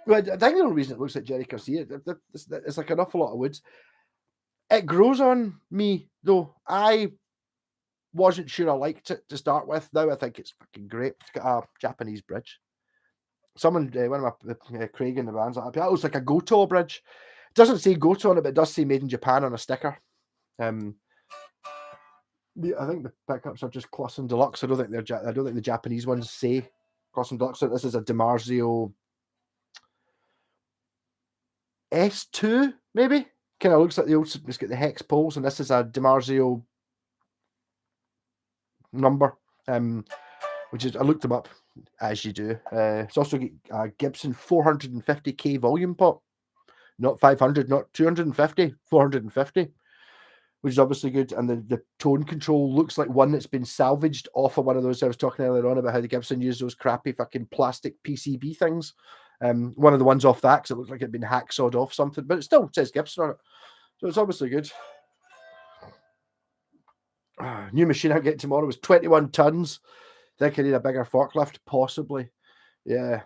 Well, I think the only reason it looks like Jerry Garcia, it's like an awful lot of woods. It grows on me, though. I wasn't sure I liked it to start with. Now I think it's fucking great. It's got a Japanese bridge. Someone, one of my Craig in the band's like, that looks like a Goto bridge. It doesn't say Goto on it, but it does say made in Japan on a sticker. I think the pickups are just Clausen Deluxe. I don't think the Japanese ones say Clausen Deluxe. So this is a DiMarzio S2, maybe. Kind of looks like the old. It's got the hex poles, and this is a DiMarzio number. Which is, I looked them up, as you do. It's also got a Gibson 450k volume pot, not 500, not 250, 450, which is obviously good. And the tone control looks like one that's been salvaged off of one of those I was talking earlier on about how the Gibson used those crappy fucking plastic PCB things. One of the ones off that, because it looks like it'd been hacksawed off something, but it still says Gibson on it, so it's obviously good. New machine I get tomorrow was 21 tons. Think I need a bigger forklift, possibly. Yeah.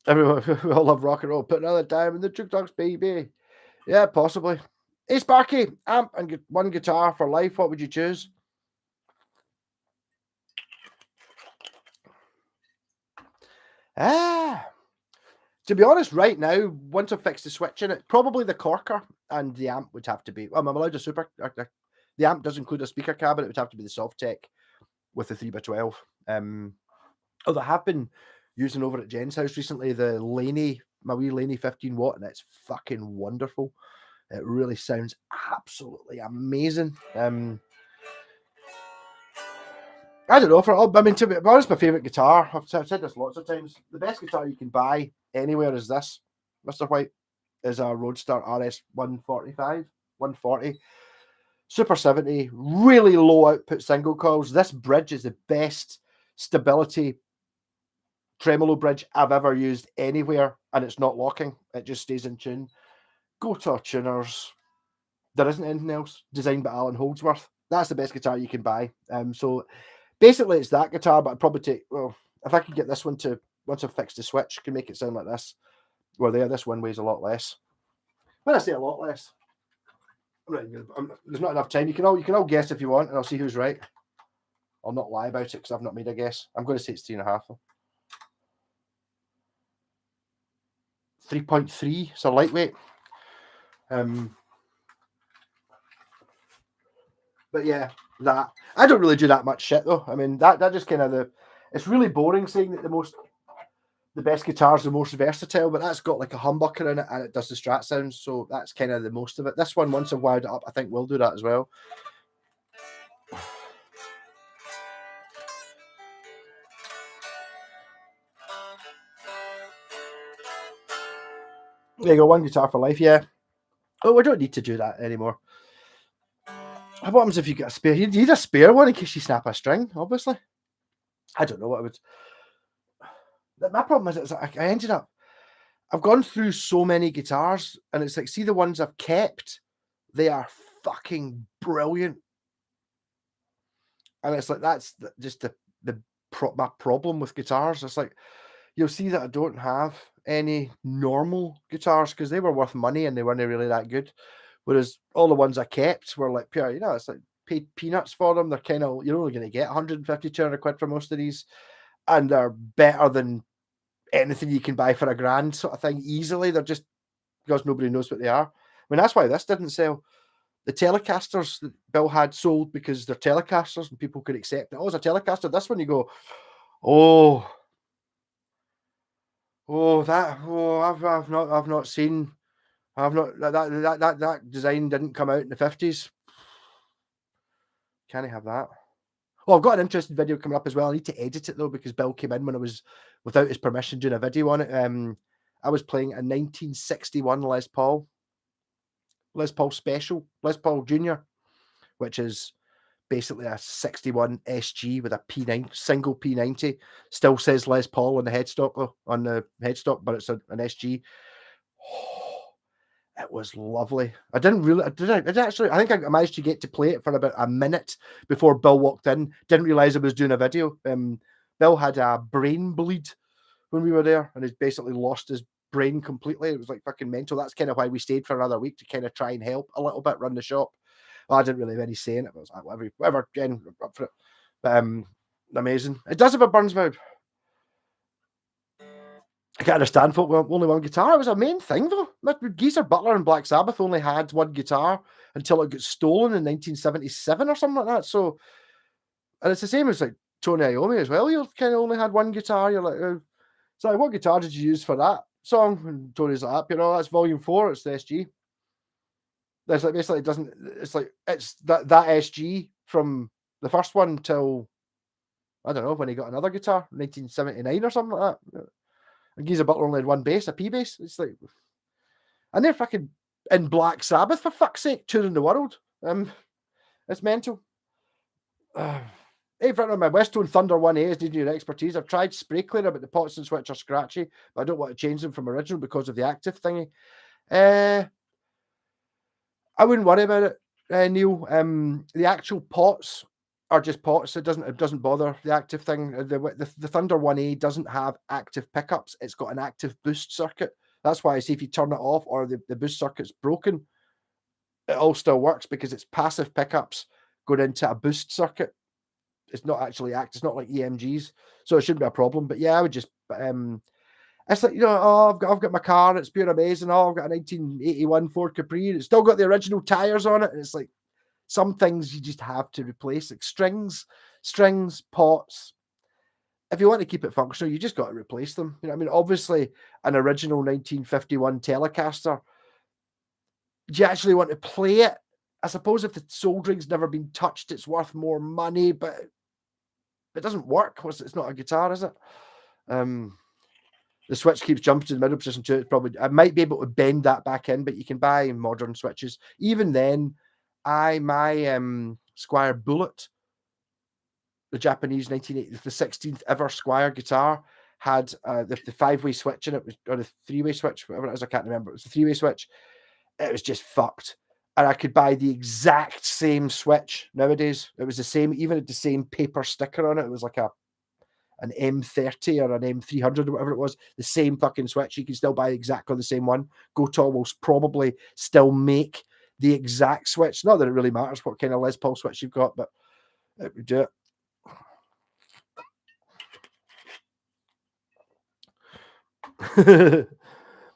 Everyone, we all love rock and roll. Put another dime in the jukebox, baby. Yeah, possibly. Hey, Sparky, amp and one guitar for life. What would you choose? To be honest, right now, once I fix the switch in it, probably the corker and the amp would have to be. I'm allowed a super. The amp does include a speaker cabinet. It would have to be the Softtech with the 3x12. Although I have been using over at Jen's house recently the Laney, my wee Laney 15 watt, and it's fucking wonderful. It really sounds absolutely amazing. I don't know. To be honest, my favourite guitar, I've said this lots of times, the best guitar you can buy anywhere is this, Mr. White, is a Roadster RS 140. Super 70, really low output single coils. This bridge is the best stability tremolo bridge I've ever used anywhere, and it's not locking. It just stays in tune. Goto tuners. There isn't anything else. Designed by Alan Holdsworth. That's the best guitar you can buy. So basically it's that guitar, but I'd probably take, well, if I could get this one to, once I've fixed the switch, can make it sound like this. Well, this one weighs a lot less. When I say a lot less, there's not enough time. You can all guess if you want, and I'll see who's right. I'll not lie about it because I've not made a guess. I'm going to say it's 3.5 though. 3.3. It's a lightweight. But yeah, that I don't really do that much shit though. I mean, that just kind of it's really boring saying that the the best guitar's the most versatile, but that's got like a humbucker in it and it does the Strat sounds, so that's kind of the most of it. This one, once I've wired it up, I think we'll do that as well. There you go, one guitar for life, yeah. Oh, we don't need to do that anymore. What happens if you get a spare? You need a spare one in case you snap a string, obviously. I don't know what I would. My problem is I ended up, I've gone through so many guitars, and it's like, see the ones I've kept, they are fucking brilliant. And it's like, that's just my problem with guitars. It's like, you'll see that I don't have any normal guitars because they were worth money and they weren't really that good. Whereas all the ones I kept were like pure, it's like paid peanuts for them. They're kind of, you're only going to get 150, 200 quid for most of these. And they're better than anything you can buy for £1,000 sort of thing easily. They're just because nobody knows what they are. I mean, that's why this didn't sell. The Telecasters that Bill had sold because they're Telecasters and people could accept it. Oh, it's a Telecaster. This one you go, that design didn't come out in the 50s. Can't I have that? Oh, I've got an interesting video coming up as well. I need to edit it though because Bill came in when I was without his permission doing a video on it. I was playing a 1961 Les Paul Special, Les Paul Junior, which is basically a 61 SG with a P9 single P90. Still says Les Paul on the headstock though, but it's an SG. Oh, it was lovely. I think I managed to get to play it for about a minute before Bill walked in. Didn't realize I was doing a video. Bill had a brain bleed when we were there, and he's basically lost his brain completely. It was like fucking mental. That's kind of why we stayed for another week to kind of try and help a little bit, run the shop. Well, I didn't really have any say in it. But I was like, whatever, Jen, up for it. But amazing. It does have a Burns valve. I can't understand folk with only one guitar. It was a main thing though. Geezer Butler and Black Sabbath only had one guitar until it got stolen in 1977 or something like that. So, and it's the same as like Tony Iommi as well. You kind of only had one guitar. You're like, so what guitar did you use for that song? And Tony's like, that's Volume 4. It's the SG. There's like basically it's that SG from the first one till I don't know when he got another guitar, 1979 or something like that. And Geezer Butler only had one bass, a P bass. It's like, and they're fucking in Black Sabbath for fuck's sake, touring the world. It's mental. Hey, front of my Westone Thunder 1A is needing your expertise. I've tried spray cleaner, but the pots and switch are scratchy. But I don't want to change them from original because of the active thingy. I wouldn't worry about it, Neil. The actual pots are just pots. It doesn't bother the active thing. The Thunder 1A doesn't have active pickups. It's got an active boost circuit. That's why I say if you turn it off or the boost circuit's broken, it all still works because it's passive pickups going into a boost circuit. It's not actually It's not like EMGs, so it shouldn't be a problem. But yeah, I would just it's like, I've got my car, it's pure amazing. I've got a 1981 Ford Capri, it's still got the original tires on it. And it's like some things you just have to replace, like strings, pots. If you want to keep it functional, you just got to replace them. You know what I mean? Obviously, an original 1951 Telecaster, do you actually want to play it? I suppose if the soldering's never been touched, it's worth more money, but it doesn't work. It's not a guitar, is it? The switch keeps jumping to the middle position too. I might be able to bend that back in, but you can buy modern switches. Even then, my Squire Bullet, the Japanese 1980, the 16th ever Squire guitar, had the 5-way switch in it, or the 3-way switch, whatever it is, I can't remember. It was the 3-way switch. It was just fucked. And I could buy the exact same switch nowadays. It was the same, even the same paper sticker on it. It was like an M30 or an M300 or whatever it was, the same fucking switch. You can still buy exactly the same one. Gotoh will probably still make the exact switch. Not that it really matters what kind of Les Paul switch you've got, but it would do it.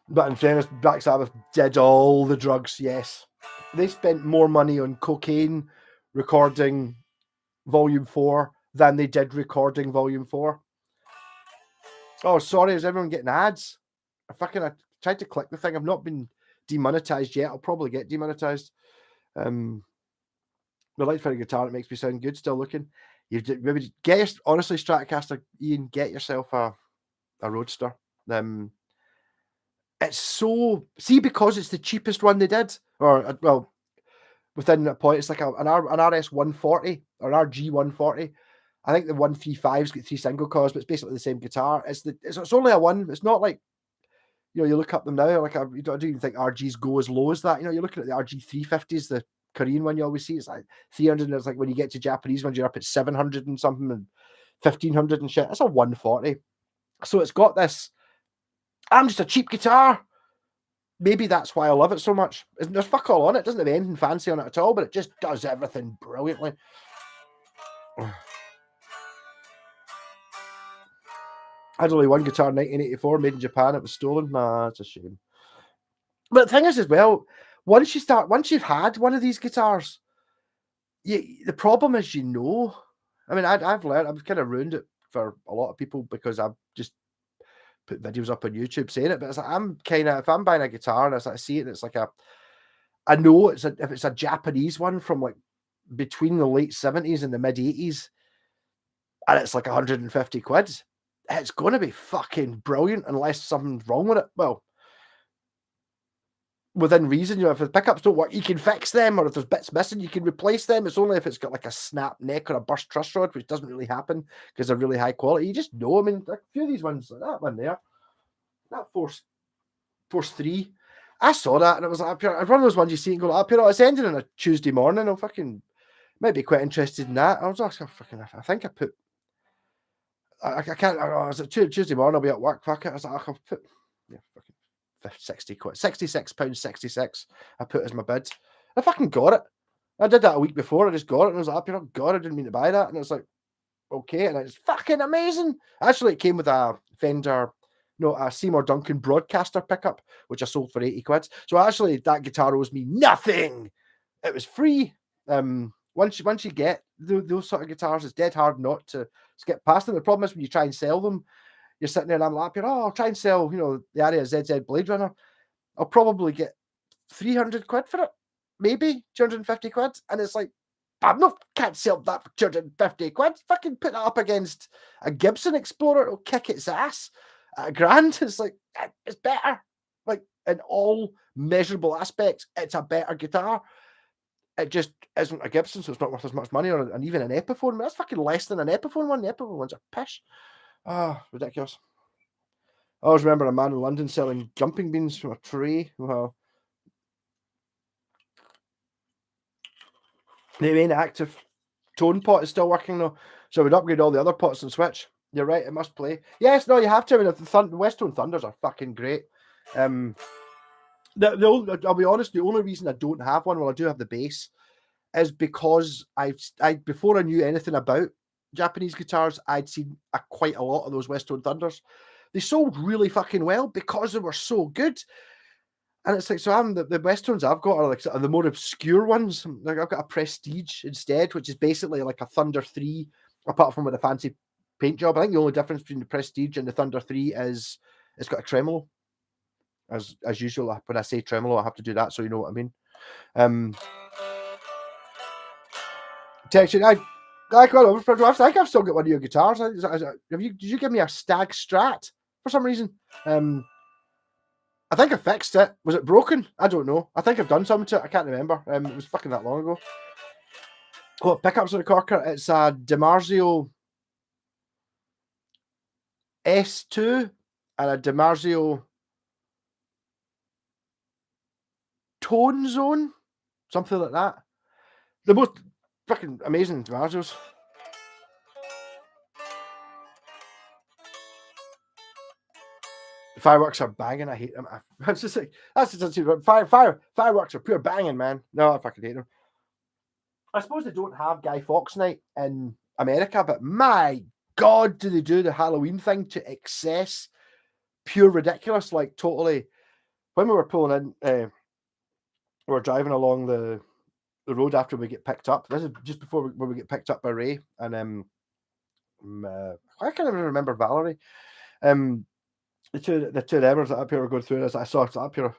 But in fairness, Black Sabbath did all the drugs, yes. They spent more money on cocaine recording Volume 4 than they did recording Volume 4. Oh, sorry, is everyone getting ads? I tried to click the thing. I've not been demonetized yet. I'll probably get demonetized. The light for a guitar, it makes me sound good. Still looking. You maybe honestly, Stratocaster, Ian, get yourself a Roadster. It's so because it's the cheapest one they did, or well, within a point, it's like an RS 140 or an RG 140. I think the 135's got 3 single coils, but it's basically the same guitar. It's only a one. It's not like, you know, you look up them now, like I don't even think RGs go as low as that. You know, you're looking at the RG 350s, the Korean one you always see, it's like 300, and it's like when you get to Japanese ones, you're up at 700 and something and 1500 and shit. That's a 140. So it's got this, I'm just a cheap guitar. Maybe that's why I love it so much. There's fuck all on it. It doesn't have anything fancy on it at all, but it just does everything brilliantly. I had only one guitar in 1984, made in Japan. It was stolen. Nah, it's a shame. But the thing is, as well, once you've had one of these guitars, the problem is, you know, I mean, I've learned, I've kind of ruined it for a lot of people because I've just put videos up on YouTube saying it. But it's like, I'm kind of, if I'm buying a guitar and I see it, and it's like I know if it's a Japanese one from like between the late 70s and the mid 80s, and it's like 150 quid, it's going to be fucking brilliant unless something's wrong with it. Well, within reason, you know, if the pickups don't work, you can fix them, or if there's bits missing, you can replace them. It's only if it's got like a snap neck or a burst truss rod, which doesn't really happen because they're really high quality. You just know. I mean, a few of these ones, like that one there, that Force 3, I saw that and it was like, one of those ones you see and go, up here, it's ending on a Tuesday morning. I'll fucking might be quite interested in that. I was like, I think I put, I can't, I was at Tuesday morning, I'll be at work. Fuck it. I was like, I'll put, yeah, fucking 60 quid, £66.66 I put as my bid. I fucking got it. I did that a week before. I just got it and I was like, oh God, I didn't mean to buy that. And it was like, okay. And it's fucking amazing. Actually, it came with a Fender, no, a Seymour Duncan broadcaster pickup, which I sold for 80 quid. So actually, that guitar owes me nothing. It was free. Once you get those sort of guitars, it's dead hard not to skip past them. The problem is when you try and sell them, you're sitting there and I'm like, oh, I'll try and sell, you know, the Aria ZZ Blade Runner. I'll probably get 300 quid for it, maybe 250 quid. And it's like, can't sell that for 250 quid. Fucking put that up against a Gibson Explorer, it'll kick its ass at £1,000. It's like, it's better. Like, in all measurable aspects, it's a better guitar. It just isn't a Gibson, so it's not worth as much money, and even an Epiphone. That's fucking less than an Epiphone one. The Epiphone ones are pish. Ah, ridiculous. I always remember a man in London selling jumping beans from a tray. Well, the main active tone pot is still working though, so we'd upgrade all the other pots and switch. You're right, it must play. Yes, no, you have to. I mean, the Westone Thunders are fucking great. I'll be honest, the only reason I don't have one, well, I do have the bass, is because I before I knew anything about Japanese guitars, I'd seen quite a lot of those Westone Thunders. They sold really fucking well because they were so good. And it's like, so the Westones I've got are like sort of the more obscure ones. Like I've got a Prestige instead, which is basically like a Thunder 3, apart from with a fancy paint job. I think the only difference between the Prestige and the Thunder 3 is it's got a tremolo. As usual, when I say tremolo, I have to do that so you know what I mean. Texture, I think I've still got one of your guitars. Did you give me a Stag Strat for some reason? I think I fixed it. Was it broken? I don't know. I think I've done something to it. I can't remember. It was fucking that long ago. Oh, pickups on the corker. It's a DiMarzio S2 and a DiMarzio Tone Zone, something like that. The most fucking amazing DiMarzios. Fireworks are banging. I hate them. It's just like fireworks are pure banging, man. No, I fucking hate them. I suppose they don't have Guy Fawkes Night in America, but my God, do they do the Halloween thing to excess? Pure ridiculous. Like totally. When we were pulling in, we were driving along the road after we get picked up. This is just before when we get picked up by Ray and I can't even remember Valerie. The two neighbours that up here were going through this. I saw up here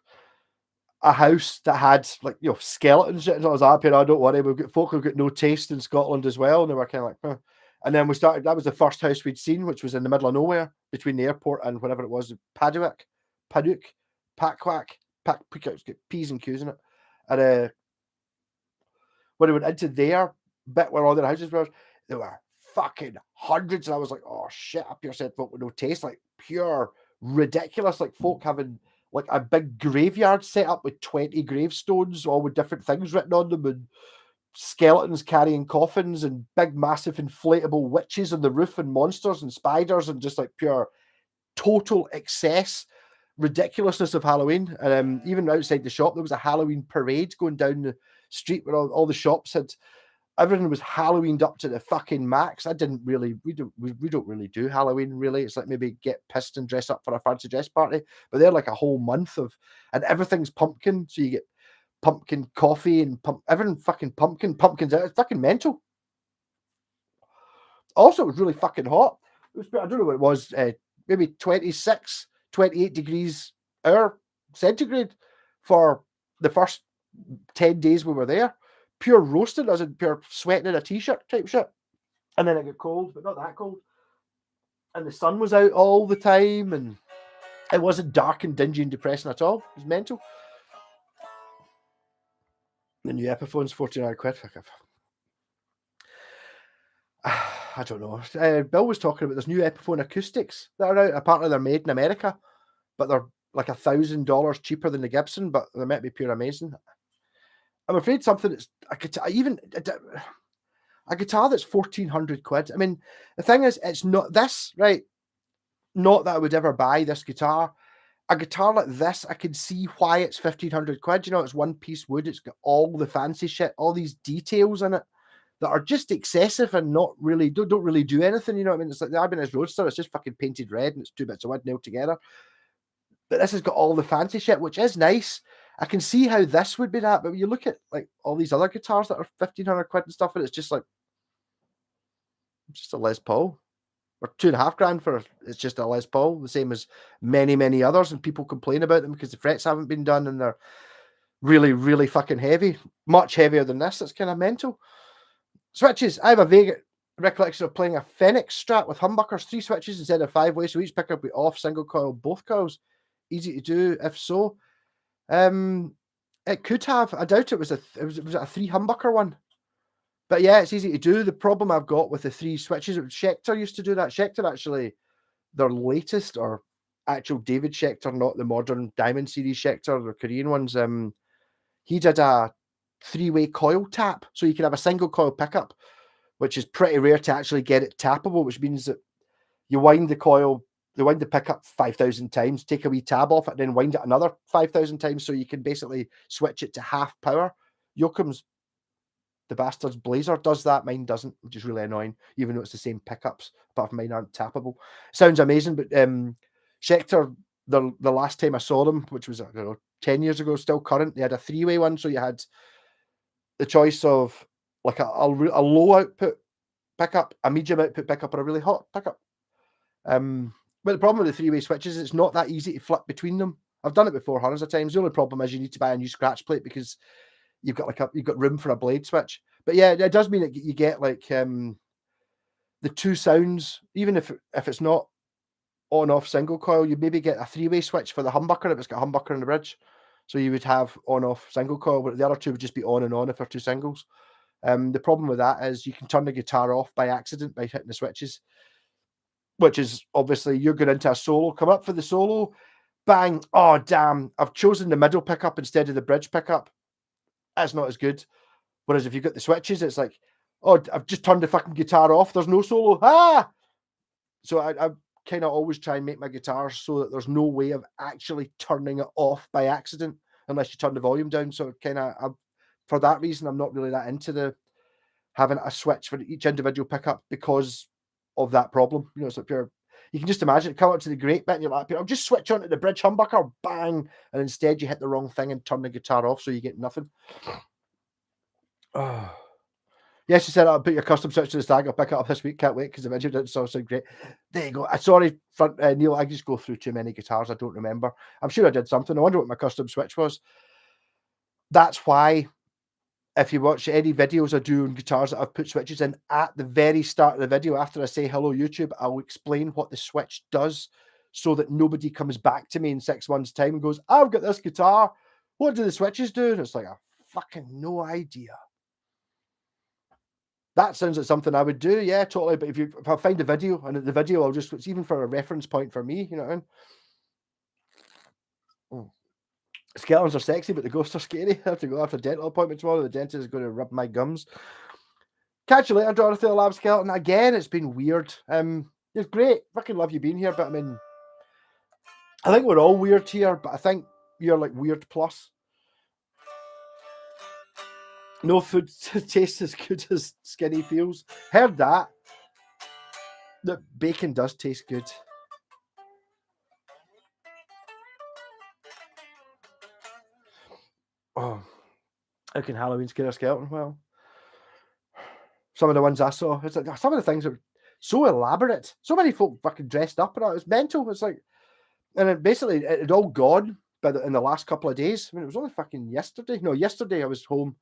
a house that had like skeletons. And I was up here. I don't worry. We've got folk who've got no taste in Scotland as well, and they were kind of like, huh. And then we started. That was the first house we'd seen, which was in the middle of nowhere between the airport and whatever it was, Paduak, Pakquack, P's and Q's in it. And when we went into their bit where all their houses were, there were fucking hundreds, and I was like, oh shit, up here said folk with no taste, like pure ridiculous, like folk having like a big graveyard set up with 20 gravestones, all with different things written on them, and skeletons carrying coffins, and big massive inflatable witches on the roof, and monsters and spiders, and just like pure total excess ridiculousness of Halloween. And even outside the shop there was a Halloween parade going down the street where all the shops had everything was Halloweened up to the fucking max. We don't really do Halloween really. It's like maybe get pissed and dress up for a fancy dress party, but they're like a whole month of, and everything's pumpkin, so you get pumpkin coffee and everything fucking pumpkins out. It's fucking mental. Also, it was really fucking hot. I don't know what it was, maybe 26, 28 degrees centigrade for the first 10 days we were there. Pure roasted, as in pure sweating in a t-shirt type shit. And then it got cold, but not that cold. And the sun was out all the time, and it wasn't dark and dingy and depressing at all. It was mental. The new Epiphone's 49 quid. I don't know. Bill was talking about there's new Epiphone acoustics that are out. Apparently they're made in America, but they're like $1,000 cheaper than the Gibson, but they might be pure amazing. I'm afraid something that's a guitar that's 1,400 quid. I mean, the thing is, it's not this, right? Not that I would ever buy this guitar. A guitar like this, I can see why it's 1,500 quid. You know, it's one piece wood. It's got all the fancy shit, all these details in it that are just excessive and not really don't really do anything. You know what I mean? It's like the Ibanez Roadster. It's just fucking painted red and it's 2 bits of wood nailed together. But this has got all the fancy shit, which is nice. I can see how this would be that, but when you look at like all these other guitars that are 1,500 quid and stuff, and it's just like just a Les Paul, or $2,500 for it's just a Les Paul, the same as many others, and people complain about them because the frets haven't been done and they're really fucking heavy, much heavier than this. It's kind of mental. Switches. I have a vague recollection of playing a Phoenix Strat with humbuckers, 3 switches instead of 5 ways, so each pickup be off, single coil, both coils. Easy to do, if so. It could have. I doubt it was a 3 humbucker one. But yeah, it's easy to do. The problem I've got with the 3 switches, Schecter used to do that. Schecter actually, their latest, or actual David Schecter, not the modern Diamond Series Schecter, the Korean ones, he did a 3-way coil tap. So you can have a single coil pickup, which is pretty rare to actually get it tappable, which means that you wind the coil, they wind the pickup 5,000 times, take a wee tab off it, then wind it another 5,000 times, so you can basically switch it to half power. Yoakum's, the bastard's Blazer, does that. Mine doesn't, which is really annoying, even though it's the same pickups, apart from mine aren't tappable. Sounds amazing, but Schecter, the last time I saw them, which was, I don't know, 10 years ago, still current, they had a 3-way one, so you had the choice of like a low output pickup, a medium output pickup, or a really hot pickup. But the problem with the 3-way switches, it's not that easy to flip between them. I've done it before hundreds of times. The only problem is you need to buy a new scratch plate because you've got room for a blade switch. But yeah, it does mean that you get like the 2 sounds, even if it's not on-off single coil, you maybe get a 3-way switch for the humbucker if it's got a humbucker in the bridge. So you would have on-off single coil, but the other 2 would just be on and on if they're 2 singles. The problem with that is you can turn the guitar off by accident by hitting the switches, which is obviously you're going into a solo, come up for the solo, bang, oh damn, I've chosen the middle pickup instead of the bridge pickup. That's not as good. Whereas if you've got the switches, it's like, oh, I've just turned the fucking guitar off, there's no solo. So I kind of always try and make my guitars so that there's no way of actually turning it off by accident unless you turn the volume down. So kind of, for that reason, I'm not really that into having a switch for each individual pickup because of that problem. You know, it's like you can just imagine it, come up to the great bit and you're like, I'll just switch on to the bridge humbucker, bang, and instead you hit the wrong thing and turn the guitar off, so you get nothing. Oh. Yes, you said I'll put your custom switch to the stag. I'll pick it up this week. Can't wait because the video didn't sound great. There you go. Sorry, Neil. I just go through too many guitars. I don't remember. I'm sure I did something. I wonder what my custom switch was. That's why, if you watch any videos I do on guitars that I've put switches in, at the very start of the video, after I say hello YouTube, I'll explain what the switch does so that nobody comes back to me in 6 months' time and goes, I've got this guitar. What do the switches do? And it's like, I fucking no idea. That sounds like something I would do, yeah, totally. But if I find a video, and the video, I'll just, it's even for a reference point for me, you know what I mean? Skeletons are sexy, but the ghosts are scary. I have to go after a dental appointment tomorrow. The dentist is going to rub my gums. Catch you later, Dorothy, the lab skeleton. Again, it's been weird. It's great. Fucking love you being here, but I mean, I think we're all weird here, but I think you're like weird plus. No food tastes as good as skinny feels. Heard that. That bacon does taste good. Oh, how can Halloween scare a skeleton? Well, some of the ones I saw, it's like some of the things are so elaborate. So many folk fucking dressed up and it was mental. It's like, and it basically it had all gone in the last couple of days. I mean, it was only fucking yesterday. No, yesterday I was home.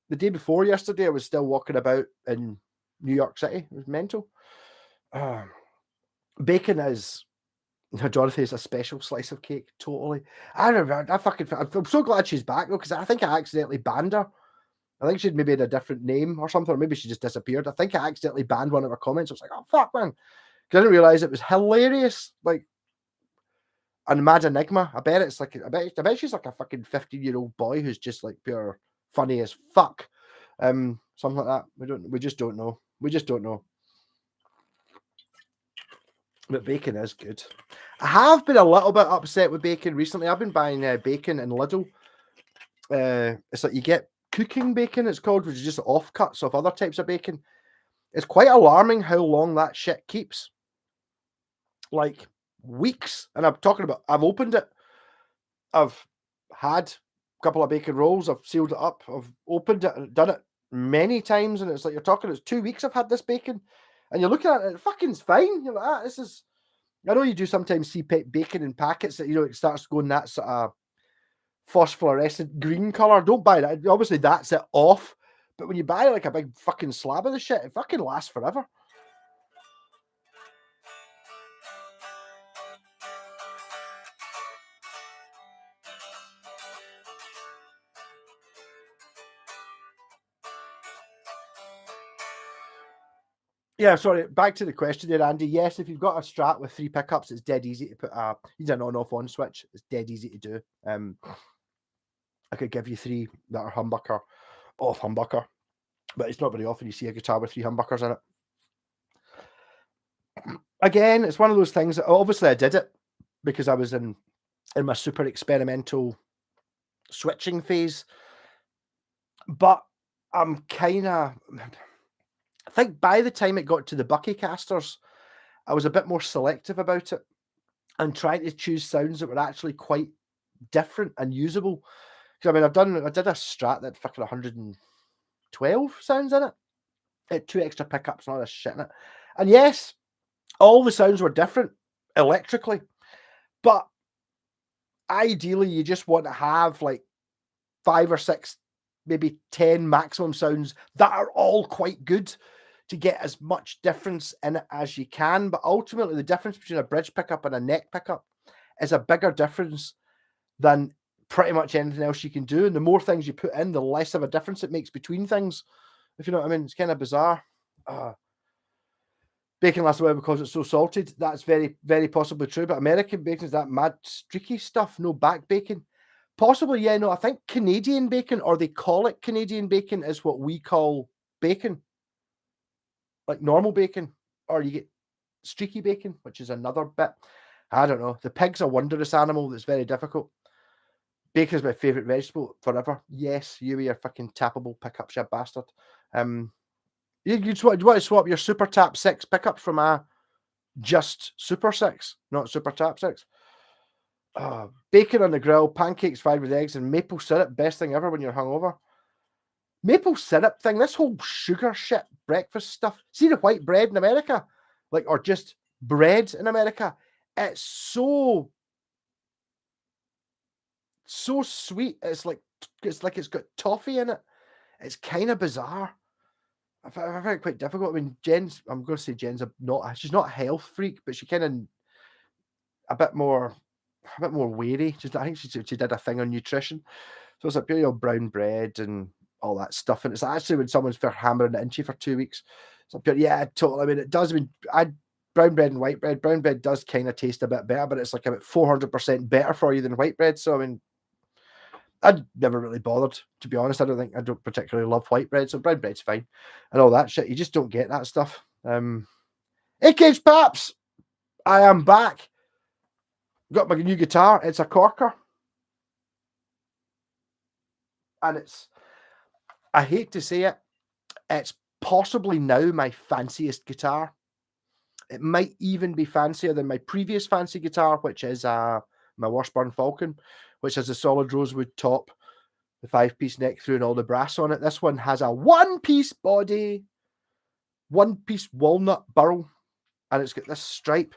The day before yesterday, I was still walking about in New York City. It was mental. Bacon is, Dorothy, is a special slice of cake. Totally. I'm so glad she's back though, because I think I accidentally banned her. I think she'd maybe had a different name or something, or maybe she just disappeared. I think I accidentally banned one of her comments. I was like, oh fuck, man. Because I didn't realize it was hilarious. Like, and Mad Enigma. I bet it's like, I bet she's like a fucking 15-year-old boy who's just like pure funny as fuck. Something like that. We just don't know. We just don't know. But bacon is good. I have been a little bit upset with bacon recently. I've been buying bacon in Lidl. It's like you get cooking bacon, it's called, which is just offcuts of other types of bacon. It's quite alarming how long that shit keeps. Like weeks. And I'm talking about, I've opened it. I've had a couple of bacon rolls. I've sealed it up. I've opened it and done it many times. And it's like, you're talking, it's 2 weeks I've had this bacon. And you're looking at it, fucking's fine. You're like, ah, this is, I know you do sometimes see bacon in packets that, you know, it starts going that sort of phosphorescent green color. Don't buy that. Obviously, that's it off. But when you buy like a big fucking slab of the shit, it fucking lasts forever. Yeah, sorry. Back to the question there, Andy. Yes, if you've got a Strat with 3 pickups, it's dead easy to put a. Use an on-off-on switch. It's dead easy to do. I could give you 3 that are humbucker, off humbucker, but it's not very often you see a guitar with 3 humbuckers in it. Again, it's one of those things that obviously I did it because I was in my super experimental switching phase, but I'm kind of. I think by the time it got to the Bucky casters, I was a bit more selective about it and trying to choose sounds that were actually quite different and usable. Because I mean, I did a Strat that fucking 112 sounds in it. It had 2 extra pickups and all this shit in it. And yes, all the sounds were different electrically, but ideally you just want to have like 5 or 6, maybe 10 maximum sounds that are all quite good to get as much difference in it as you can. But ultimately, the difference between a bridge pickup and a neck pickup is a bigger difference than pretty much anything else you can do. And the more things you put in, the less of a difference it makes between things. If you know what I mean, it's kind of bizarre. Bacon lasts a while because it's so salted. That's very, very possibly true. But American bacon is that mad streaky stuff, no back bacon. Possibly, yeah, no, I think Canadian bacon, or they call it Canadian bacon, is what we call bacon. Like normal bacon. Or you get streaky bacon, which is another bit. I don't know. The pig's a wondrous animal that's very difficult. Bacon is my favourite vegetable forever. Yes, you are fucking tappable pickups, you bastard. You want to swap your Super Tap 6 pickups from a just Super 6, not Super Tap 6. Bacon on the grill, pancakes fried with eggs and maple syrup. Best thing ever when you're hungover. maple syrup thing, this whole sugar shit, breakfast stuff. See the white bread in America, like, or just bread in America. It's so sweet. It's like it's got toffee in it. It's kind of bizarre. I find it quite difficult. I mean, I'm going to say Jen's she's not a health freak, but she kind of a bit more wary. I think she did a thing on nutrition. So it's like pure brown bread and all that stuff. And it's actually when someone's for hammering it into you for 2 weeks. So pure, yeah, totally. I mean, it does. I mean, brown bread and white bread. Brown bread does kind of taste a bit better, but it's like about 400% better for you than white bread. So I mean, I'd never really bothered, to be honest. I don't particularly love white bread, so brown bread's fine. And all that shit. You just don't get that stuff. AK's Paps, I am back. Got my new guitar. It's a corker. And I hate to say it, it's possibly now my fanciest guitar. It might even be fancier than my previous fancy guitar, which is my Washburn Falcon, which has a solid rosewood top, the 5-piece neck through and all the brass on it. This one has a 1-piece body, 1-piece walnut burl, and it's got this stripe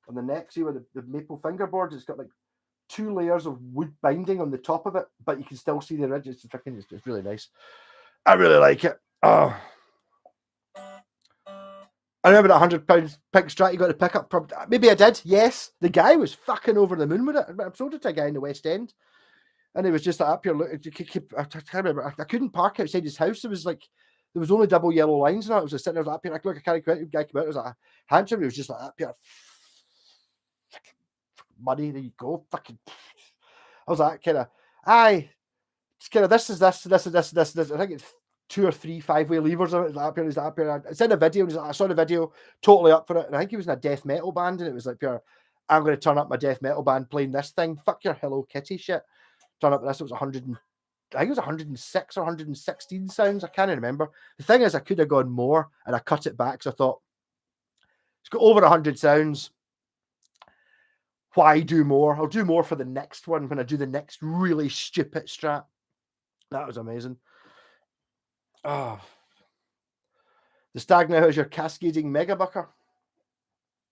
on the neck. See where the maple fingerboard, it's got like 2 layers of wood binding on the top of it, but you can still see the ridge. It's really nice. I really like it. Oh, I remember that £100 pink Strat you got to pick up. Maybe I did. Yes, the guy was fucking over the moon with it. I sold it to a guy in the West End, and he was just like up here. Look, I can't remember. I couldn't park outside his house. There was only double yellow lines, and I was just sitting there up here. Like, look, I can't come out. The guy came out. It was like handsome. He was just like up here. Money, there you go. Fucking. I was like, kind of, aye. It's kind of this. I think it's 2 or 3 5-way levers. He's up here. It's in a video. And I saw the video, totally up for it. And I think he was in a death metal band, and it was like, pure, I'm going to turn up my death metal band playing this thing. Fuck your Hello Kitty shit. Turn up this. It was 100. I think it was 106 or 116 sounds. I can't remember. The thing is, I could have gone more, and I cut it back. So I thought it's got over 100 sounds. Why do more? I'll do more for the next one when I do the next really stupid Strat. That was amazing. Oh, the Stag now has your cascading megabucker.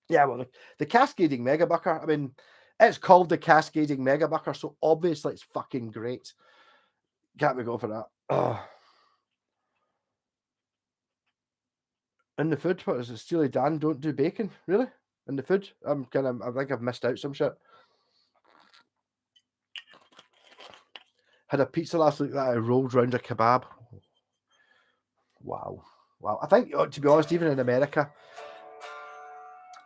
Yeah, well, the cascading megabucker. I mean, it's called the cascading megabucker, so obviously it's fucking great. Can't we go for that? Oh. In the food, what is it? Steely Dan don't do bacon, really? In the food, I think I've missed out some shit. Had a pizza last week that I rolled round a kebab. Wow. I think, to be honest, even in America,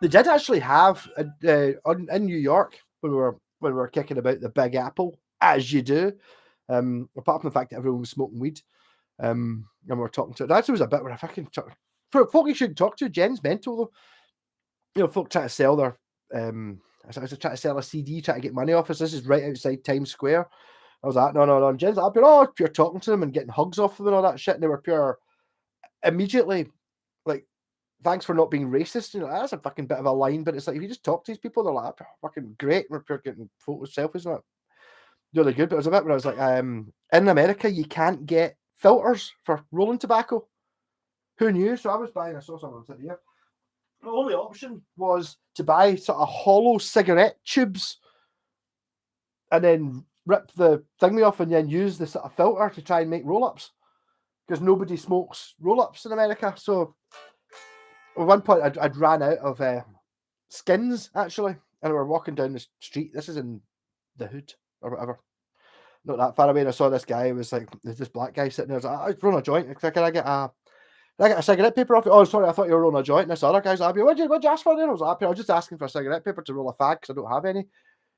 they did actually have in New York when we were kicking about the Big Apple, as you do. Apart from the fact that everyone was smoking weed, and we were talking to it. That was a bit where I fucking for folk you shouldn't talk to. Jen's mental though. You know, folk try to sell their I was trying to sell a CD, trying to get money off us. This is right outside Times Square. I was like, no. And Jen's like, oh, you're talking to them and getting hugs off them and all that shit. And they were pure immediately like, thanks for not being racist. You know, that's a fucking bit of a line, but it's like if you just talk to these people, they're like, oh, fucking great. We're pure getting photos, selfies, and that. Really good. But it was a bit where I was like, in America, you can't get filters for rolling tobacco. Who knew? So I saw someone said here. The only option was to buy sort of hollow cigarette tubes and then rip the thingy off and then use the sort of filter to try and make roll-ups because nobody smokes roll-ups in America. So at one point I'd ran out of skins actually, and we were walking down the street. This is in the hood or whatever, not that far away. And I saw this guy. It was like this black guy sitting there. I was like, I was rolling a joint. Can I get a cigarette paper off? Oh, sorry, I thought you were rolling a joint. And this other guy's like, what'd you ask for then? I was like, I was just asking for a cigarette paper to roll a fag because I don't have any.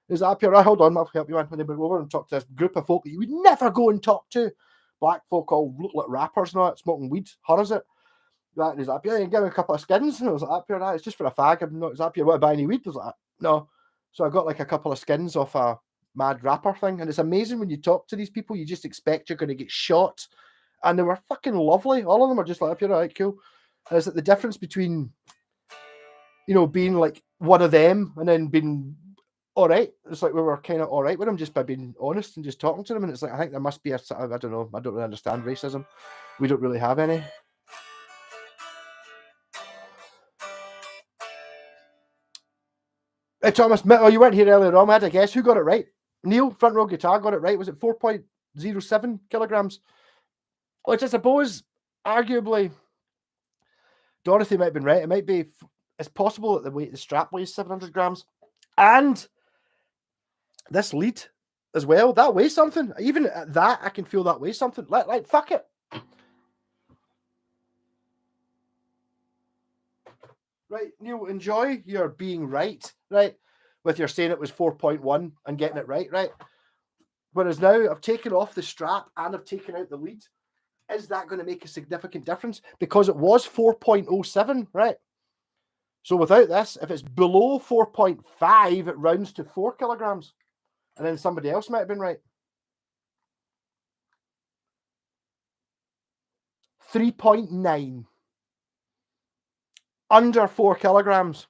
He's like, right, hold on, I'll help you in. And they went over and talked to this group of folk that you would never go and talk to. Black folk all look like rappers and all that, smoking weed. How is it? And he's like, yeah, you give me a couple of skins. And I was like, right, it's just for a fag. I'm not, you want to buy any weed? I was like, no. So I got like a couple of skins off a mad rapper thing. And it's amazing when you talk to these people, you just expect you're going to get shot. And they were fucking lovely. All of them are just like, right, cool. And it's like the difference between, you know, being like one of them and then being all right. It's like we were kind of all right with him just by being honest and just talking to him. And it's like, I think there must be a sort of, I don't know, I don't really understand racism. We don't really have any. Hey, Thomas, oh, you weren't here earlier on. I had a guess. Who got it right? Neil, front row guitar, got it right. Was it 4.07 kilograms? Which I suppose, arguably, Dorothy might have been right. It might be, it's possible that the strap weighs 700 grams. And this lead as well, that weighs something. Even at that, I can feel that weighs something. Like fuck it. Right, Neil, enjoy your being right, right? With your saying it was 4.1 and getting it right, right? Whereas now I've taken off the strap and I've taken out the lead. Is that going to make a significant difference? Because it was 4.07, right? So without this, if it's below 4.5, it rounds to 4 kilograms. And then somebody else might have been right. 3.9. Under 4 kilograms.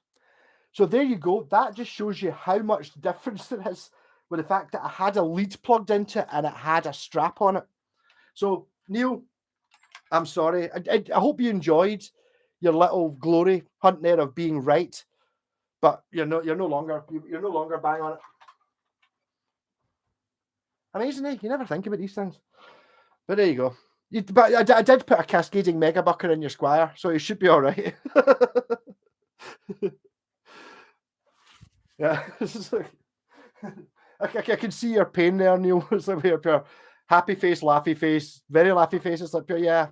So there you go. That just shows you how much difference there is with the fact that I had a lead plugged into it and it had a strap on it. So, Neil, I'm sorry. I hope you enjoyed your little glory hunt there of being right, but you're no longer bang on it. Amazing, eh? You never think about these things. But there you go. But I did put a cascading mega bucker in your squire, so you should be all right. Yeah, I can see your pain there, Neil. It's like your happy face, laughy face, very laughy face. It's like, yeah,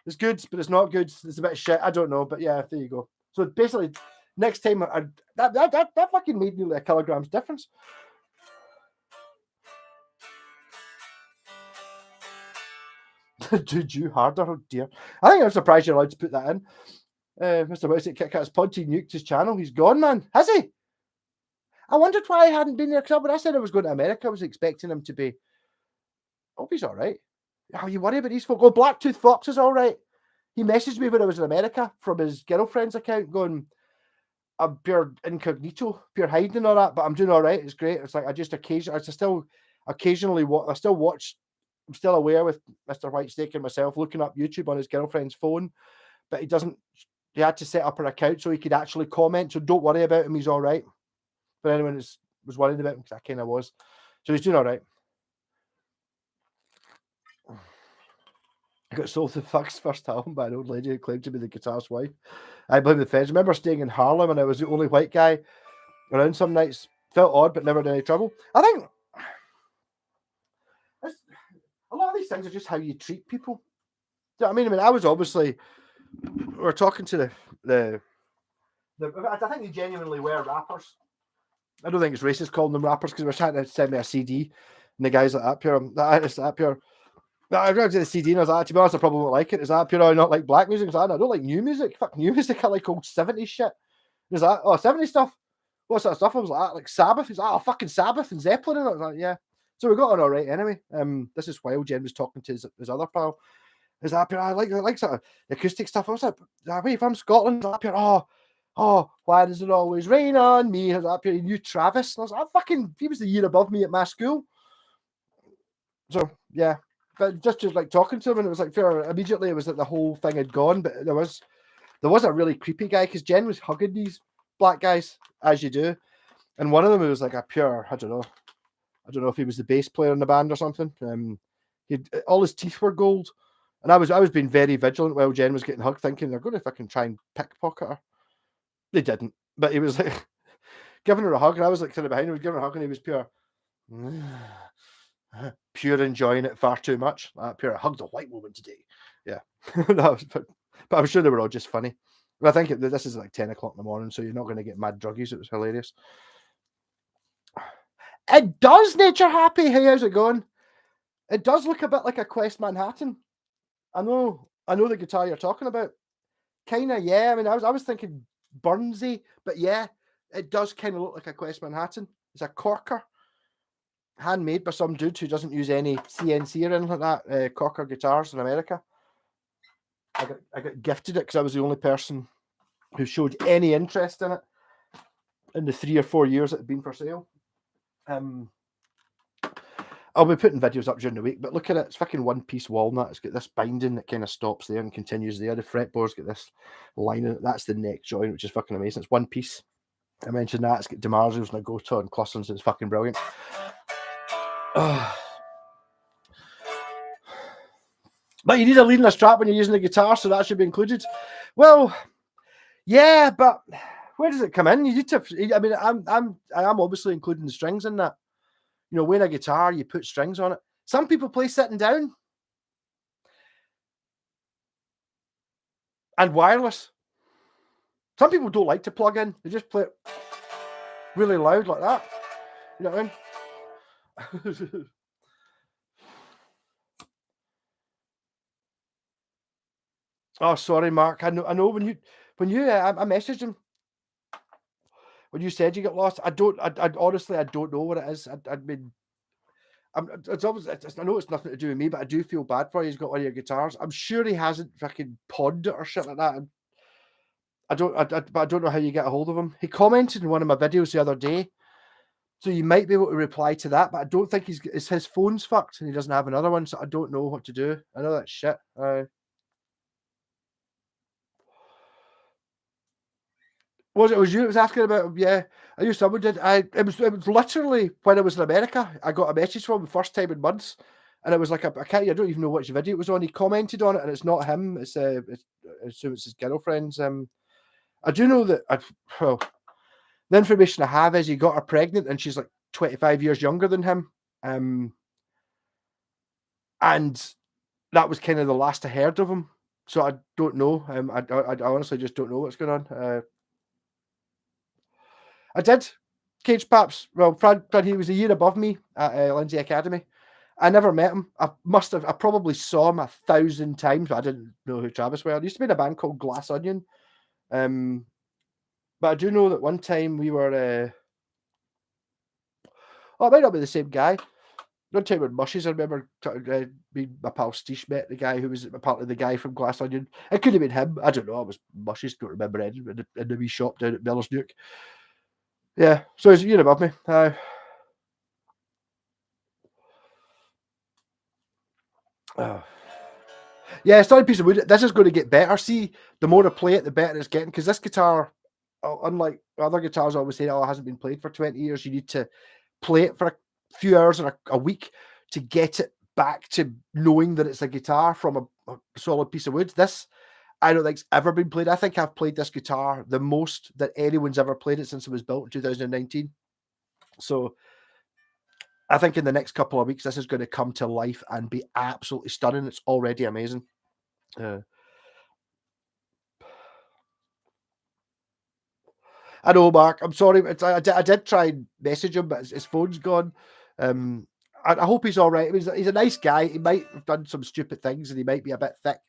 it's good, but it's not good. It's a bit of shit. I don't know, but yeah, there you go. So basically, next time, that fucking made nearly a kilogram's difference. Dude, you harder, oh dear. I think I'm surprised you're allowed to put that in. Mr. Wexit Kit Kat's Podty nuked his channel. He's gone, man. Has he? I wondered why I hadn't been there, because when I said I was going to America, I was expecting him to be. Oh, he's all right. Oh, you worry about these folk? Oh, Blacktooth Fox is all right. He messaged me when I was in America from his girlfriend's account going, I'm pure incognito, pure hiding and all that, but I'm doing all right. It's great. It's like I still occasionally watch. I'm still aware with Mr. Whitesnake and myself looking up YouTube on his girlfriend's phone, but he had to set up her account so he could actually comment. So don't worry about him. He's all right. But anyone was worried about him, because I kind of was. So he's doing all right. I got sold to Fuck's first album by an old lady who claimed to be the guitarist's wife. I blame the feds. I remember staying in Harlem and I was the only white guy around some nights. Felt odd, but never had any trouble. I think a lot of these things are just how you treat people. Do you know what I mean? I was obviously, we were talking to the I think they genuinely were rappers. I don't think it's racist calling them rappers, because they were trying to send me a CD, and the guys like that pure. I read the CD and I was like, to be honest, I probably won't like it. Is that pure? I not like black music? I don't like new music. Fuck new music. I like old 70s shit. Is that 70s stuff? What's that stuff? I was like Sabbath. He's like, fucking Sabbath and Zeppelin. And I was like, yeah. So we got on all right anyway. This is while Jen was talking to his other pal. Is that pure? I like sort of acoustic stuff. I was like, wait, if I'm Scotland, is that pure? Oh, why does it always rain on me? Is that pure? He knew Travis. And I was like, he was the year above me at my school. So yeah. But just like talking to him, and it was like fair. Immediately, it was like the whole thing had gone. But there was a really creepy guy, because Jen was hugging these black guys, as you do, and one of them was like a pure. I don't know if he was the bass player in the band or something. All his teeth were gold, and I was being very vigilant while Jen was getting hugged, thinking they're going to fucking try and pickpocket her. They didn't, but he was like giving her a hug, and I was like sitting behind him, giving her a hug, and he was pure enjoying it far too much. Pure, I hugged a white woman today. Yeah. But I'm sure they were all just funny. But I think this is like 10 o'clock in the morning, so you're not going to get mad druggies. It was hilarious. It does, Nature Happy. Hey, how's it going? It does look a bit like a Quest Manhattan. I know the guitar you're talking about. Kind of, yeah. I mean, I was thinking Burnsy, but yeah, it does kind of look like a Quest Manhattan. It's a corker. Handmade by some dude who doesn't use any CNC or anything like that. Corker guitars in America. I got gifted it because I was the only person who showed any interest in it in the 3 or 4 years it had been for sale. I'll be putting videos up during the week, but look at it. It's fucking one-piece walnut. It's got this binding that kind of stops there and continues there. The fretboard's got this line in it. That's the neck joint, which is fucking amazing. It's one piece. I mentioned that. It's got DiMarzio's, Nagota, and clusters. It's fucking brilliant. But you need a lead and a strap when you're using the guitar, so that should be included. Well, yeah, but where does it come in? You need to. I mean, I am obviously including the strings in that. You know, when a guitar, you put strings on it. Some people play sitting down and wireless. Some people don't like to plug in. They just play it really loud like that. You know what I mean? Oh, sorry, Mark. I know when you I messaged him when you said you got lost. I honestly I don't know what it is. I mean, it's obviously, I know it's nothing to do with me, but I do feel bad for you. He's got one of your guitars. I'm sure he hasn't fucking pawned it or shit like that. But I don't know how you get a hold of him. He commented in one of my videos the other day, so you might be able to reply to that. But I don't think his phone's fucked and he doesn't have another one, so I don't know what to do. I know that's shit. It was you that was asking about? Yeah, I knew someone did. It was literally when I was in America. I got a message from him the first time in months, and it was like I don't even know which video it was on. He commented on it, and it's not him. It's I assume it's his girlfriend's. I do know that. Well, the information I have is he got her pregnant, and she's like 25 years younger than him. And that was kind of the last I heard of him. So I don't know. I honestly just don't know what's going on. I did. Cage Paps. Well, Fran, he was a year above me at Lindsay Academy. I never met him. I probably saw him 1,000 times, but I didn't know who Travis were. There used to be in a band called Glass Onion. But I do know that one time we were. It might not be the same guy. One time with Mushies, I remember my pal Steve met the guy who was apparently the guy from Glass Onion. It could have been him. I don't know. I was Mushies, don't remember it. In the wee shop down at Miller's Nuke. Yeah, so he's a year above me. Yeah, it's not a piece of wood. This is going to get better. See, the more I play it, the better it's getting. Because this guitar, unlike other guitars, I always say, it hasn't been played for 20 years. You need to play it for a few hours or a week to get it back to knowing that it's a guitar from a solid piece of wood. This, I don't think it's ever been played. I think I've played this guitar the most that anyone's ever played it since it was built in 2019. So I think in the next couple of weeks, this is going to come to life and be absolutely stunning. It's already amazing. I know, Mark. I'm sorry. I did try and message him, but his phone's gone. I hope he's all right. He's a nice guy. He might have done some stupid things, and he might be a bit thick,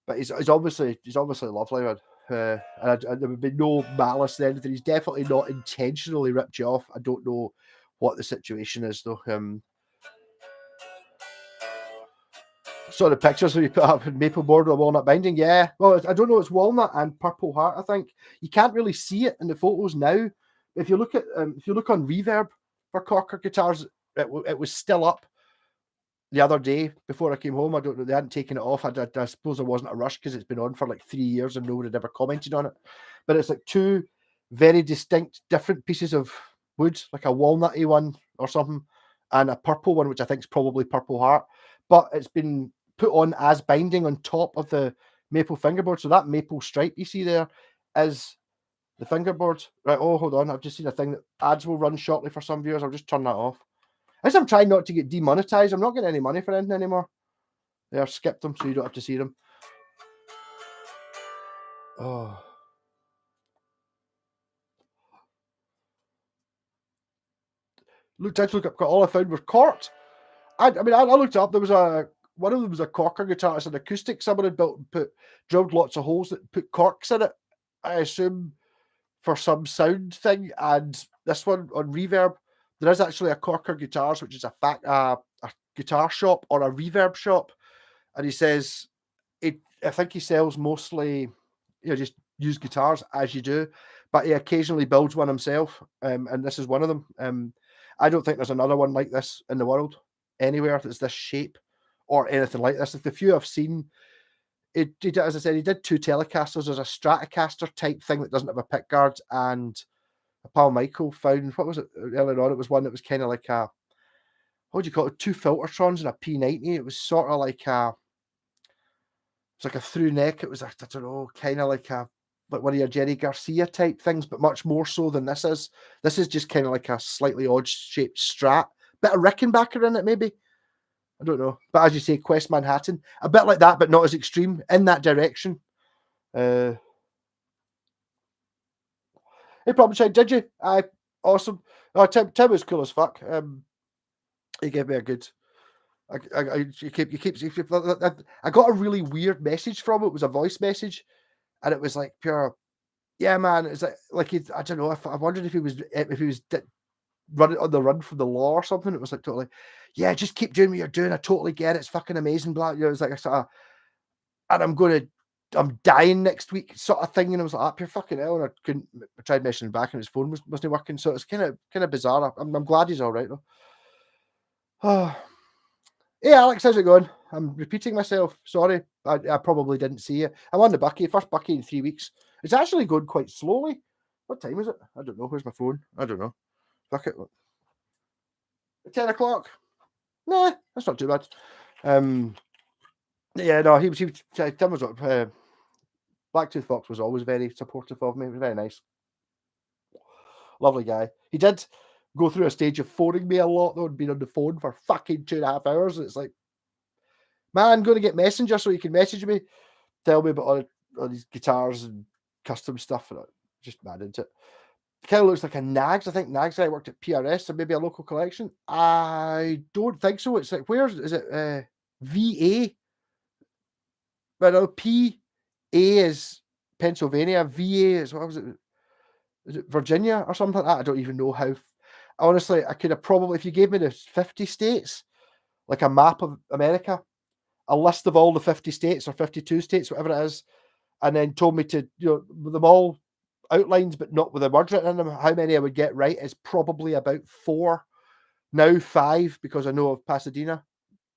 but he's obviously lovely, man. And there would be no malice or anything. He's definitely not intentionally ripped you off. I don't know what the situation is, though. Saw the pictures that you put up in maple board with walnut binding. Yeah, well, I don't know. It's walnut and purple heart. I think you can't really see it in the photos now. If you look on Reverb for Corker guitars, it was still up the other day before I came home. I don't know. They hadn't taken it off. I suppose there wasn't a rush because it's been on for like 3 years and no one had ever commented on it. But it's like two very distinct, different pieces of wood, like a walnutty one or something, and a purple one, which I think is probably purple heart. But it's been put on as binding on top of the maple fingerboard. So that maple stripe you see there is the fingerboard. Right, oh, hold on. I've just seen a thing that ads will run shortly for some viewers. I'll just turn that off. As I'm trying not to get demonetized, I'm not getting any money for anything anymore. I've skipped them so you don't have to see them. Oh. Look up. All I found was corked. I looked up. There was one of them was a Corker guitar. It's an acoustic someone had built and drilled lots of holes that put corks in it. I assume for some sound thing. And this one on Reverb, there is actually a Corker Guitars, which is a guitar shop or a reverb shop. And he says, I think he sells mostly, just used guitars as you do, but he occasionally builds one himself. And this is one of them. I don't think there's another one like this in the world anywhere that's this shape or anything like this. The few I've seen, as I said, he did 2 Telecasters. There's a Stratocaster type thing that doesn't have a pick guard, and a pal Michael found, what was it earlier on? It was one that was kind of like a, what do you call it? 2 Filtertrons and a P90. It was sort of like a, it's like a through neck. It was, I don't know, kind of like one of your Jerry Garcia type things, but much more so than this is. This is just kind of like a slightly odd shaped Strat. Bit of Rickenbacker in it, maybe. I don't know. But as you say, Quest Manhattan, a bit like that, but not as extreme in that direction. Hey, Problem Child, did you? Awesome. Oh, Tim was cool as fuck. He gave me a good. I got a really weird message from it. It was a voice message, and it was like pure. Yeah, man. It's like I don't know. I wondered if he was running on the run from the law or something. It was like totally. Yeah, just keep doing what you're doing. I totally get it. It's fucking amazing. Blah. You know, it was like a sort of, and I'm dying next week, sort of thing. And I was like, you're fucking hell. And I tried messaging back, and his phone wasn't working. So it's kind of bizarre. I'm glad he's all right though. Oh. Hey Alex, how's it going? I'm repeating myself. Sorry, I probably didn't see you. I'm on the bucky, first bucky in 3 weeks. It's actually going quite slowly. What time is it? I don't know. Where's my phone? I don't know. Fuck it. 10 o'clock. Nah, that's not too bad. Yeah, no, Tim was Blacktooth Fox was always very supportive of me. It was very nice. Lovely guy. He did go through a stage of phoning me a lot though, and being on the phone for fucking 2.5 hours. It's like, man, I'm going to get Messenger so you can message me, tell me about all these guitars and custom stuff, and I'm just mad into it. It kind of looks like a Nags. I think Nags guy worked at PRS, or maybe a local collection. I don't think so. It's like, where is it? VA. But no, PA is Pennsylvania. VA is, what was it? Is it Virginia or something like that? I don't even know how. Honestly, I could have probably, if you gave me the 50 states, like a map of America, a list of all the 50 states or 52 states, whatever it is, and then told me to, with them all outlined, but not with the words written in them, how many I would get right is probably about 4. Now 5, because I know of Pasadena.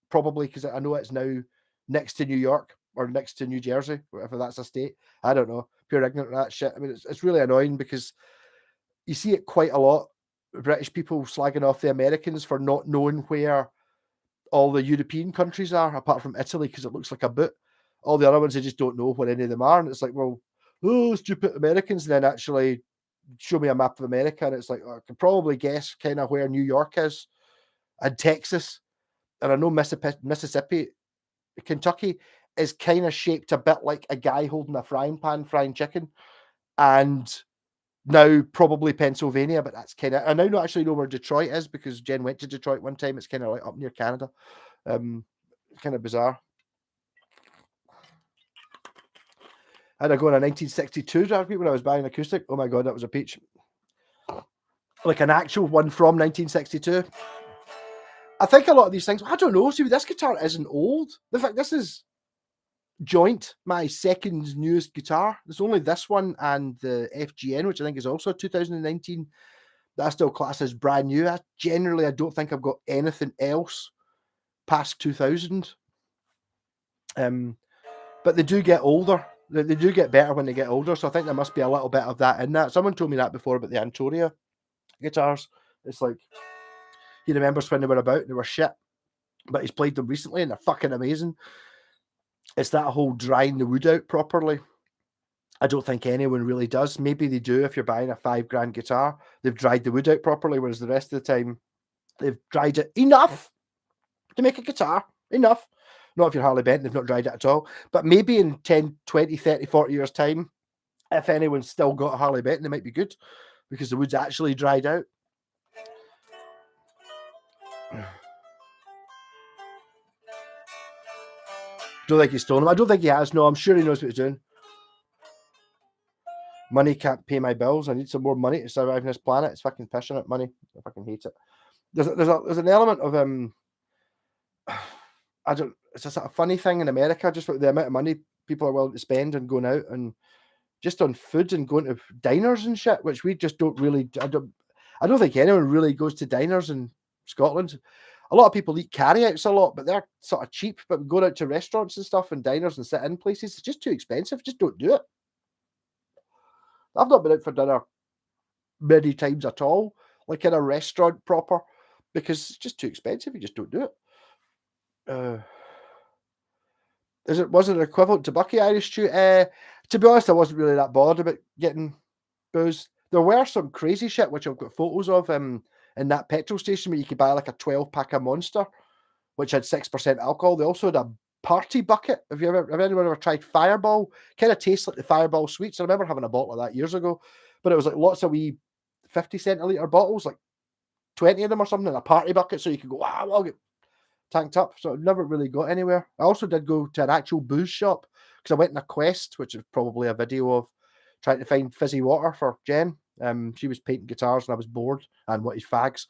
Probably because I know it's now next to New York or next to New Jersey, whatever that's a state. I don't know. Pure ignorant of that shit. I mean, it's really annoying because you see it quite a lot. British people slagging off the Americans for not knowing where all the European countries are, apart from Italy, because it looks like a boot. All the other ones, they just don't know where any of them are. And it's like, well, stupid Americans. And then actually show me a map of America. And it's like, I can probably guess kind of where New York is and Texas. And I know Mississippi, Kentucky is kind of shaped a bit like a guy holding a frying pan frying chicken. And now probably Pennsylvania, but that's kind of, I now not actually know where Detroit is because Jen went to Detroit one time. It's kind of like up near Canada. Kind of bizarre. I had to go on a 1962 drag when I was buying an acoustic. Oh my God, that was a peach. Like an actual one from 1962. I think a lot of these things, I don't know. See, this guitar isn't old. In fact, this is joint my second newest guitar. There's only this one and the FGN, which I think is also 2019. That I still class as brand new. I don't think I've got anything else past 2000. But they do get older. They do get better when they get older. So I think there must be a little bit of that in that. Someone told me that before about the Antoria guitars. It's like, he remembers when they were about, they were shit. But he's played them recently and they're fucking amazing. It's that whole drying the wood out properly. I don't think anyone really does. Maybe they do if you're buying a $5,000 guitar. They've dried the wood out properly, whereas the rest of the time, they've dried it enough to make a guitar. Enough. Not if you're Harley Benton, they've not dried it at all. But maybe in 10, 20, 30, 40 years' time, if anyone's still got a Harley Benton, they might be good because the wood's actually dried out. Don't think he's stolen him. I don't think he has. No, I'm sure he knows what he's doing. Money can't pay my bills. I need some more money to survive on this planet. It's fucking pissing at money. I fucking hate it. There's an element of it's just a funny thing in America, just the amount of money people are willing to spend and going out and just on food and going to diners and shit, which we just don't really. I don't think anyone really goes to diners in Scotland. A lot of people eat carry-outs a lot, but they're sort of cheap. But going out to restaurants and stuff and diners and sit-in places, it's just too expensive. Just don't do it. I've not been out for dinner many times at all, like in a restaurant proper, because it's just too expensive. You just don't do it. Was it equivalent to Bucky Irish stew? To be honest, I wasn't really that bothered about getting booze. There were some crazy shit which I've got photos of in that petrol station where you could buy like a 12-pack of Monster, which had 6% alcohol. They also had a party bucket. Have anyone ever tried Fireball? Kind of tastes like the Fireball sweets. I remember having a bottle of that years ago, but it was like lots of wee 50 centiliter bottles, like 20 of them or something, in a party bucket, so you could go, wow, I'll get tanked up. So I never really got anywhere. I also did go to an actual booze shop because I went in a quest, which is probably a video of trying to find fizzy water for Jen. She was painting guitars and I was bored and wanted fags.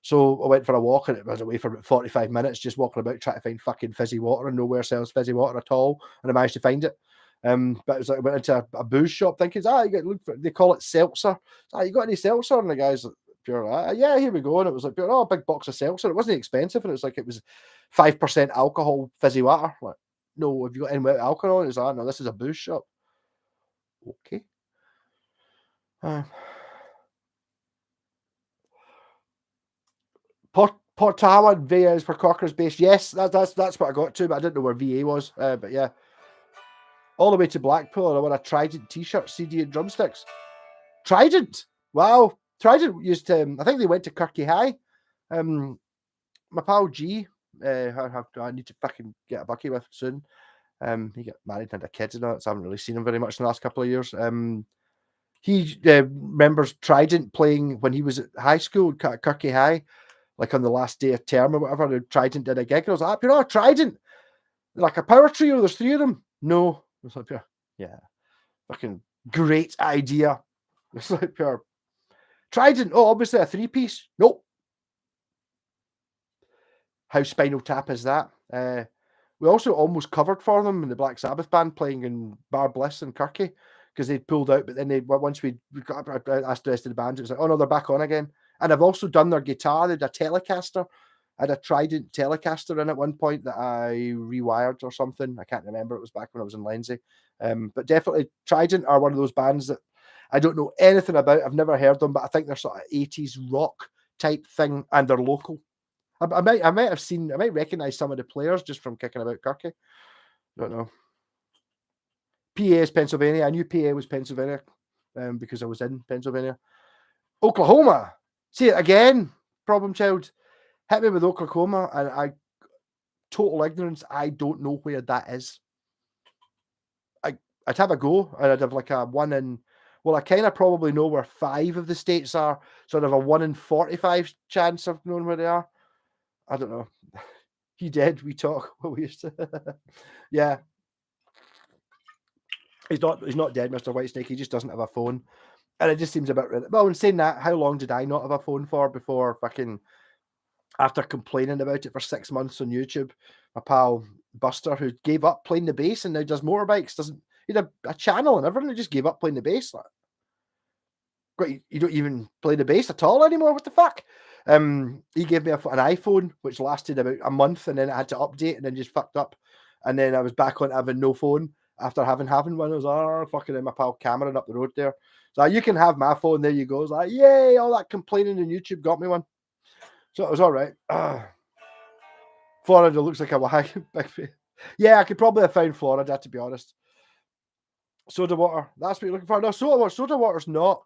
So I went for a walk and it was away for about 45 minutes, just walking about trying to find fucking fizzy water, and nowhere sells fizzy water at all. And I managed to find it. But it was like I went into a booze shop thinking, you got look for, they call it seltzer. You got any seltzer? And the guy's like, pure, yeah, here we go. And it was like, a big box of seltzer. It wasn't expensive, and it was 5% alcohol fizzy water. Like, no, have you got any without alcohol? And it was like, no, this is a booze shop. Okay. Portawa VA is for Corker's base. Yes, that's what I got to, but I didn't know where VA was. But yeah, all the way to Blackpool. I want a Trident T-shirt, CD, and drumsticks. Trident, wow! Trident used to. I think they went to Kirky High. My pal G, I need to fucking get a bucky with soon. He got married and had a kid and all that, so I haven't really seen him very much in the last couple of years. He remembers Trident playing when he was at high school, Kirky High, like on the last day of term or whatever. Trident did a gig. And I was like, Trident, like a power trio. There's 3 of them. No, I was like, yeah, fucking great idea. It's like pure Trident. Oh, obviously a 3-piece. Nope. How Spinal Tap is that? We also almost covered for them in the Black Sabbath band playing in Bar Bliss and Kirky because they pulled out, but then once we got asked the rest of the band, it was like, oh no, they're back on again. And I've also done their guitar. They had a Telecaster. I had a Trident Telecaster in at one point that I rewired or something. I can't remember. It was back when I was in Lindsay. But definitely Trident are one of those bands that I don't know anything about. I've never heard them, but I think they're sort of 80s rock type thing, and they're local. I might recognize some of the players just from kicking about Kirky. Don't know. PA is Pennsylvania. I knew PA was Pennsylvania because I was in Pennsylvania. Oklahoma. See it again, problem child. Hit me with Oklahoma, and total ignorance. I don't know where that is. I'd have a go, and I'd have like a 1 in. Well, I kind of probably know where 5 of the states are, so I'd have a 1 in 45 chance of knowing where they are. I don't know. He did. We talk. We used to. Yeah. He's not dead, Mr. Whitesnake. He just doesn't have a phone. And it just seems a bit. Well, in saying that, how long did I not have a phone for before fucking after complaining about it for 6 months on YouTube? My pal Buster, who gave up playing the bass and now does motorbikes, he had a channel and everything. He just gave up playing the bass. Like, you don't even play the bass at all anymore. What the fuck? He gave me an iPhone, which lasted about a month, and then I had to update, and then just fucked up. And then I was back on having no phone after having one. I was fucking in my pal Cameron up the road there. So you can have my phone. There you go. It's like, yay! All that complaining on YouTube got me one. So it was all right. Florida looks like a wag. Yeah, I could probably have found Florida, to be honest. Soda water. That's what you're looking for. No, soda water's not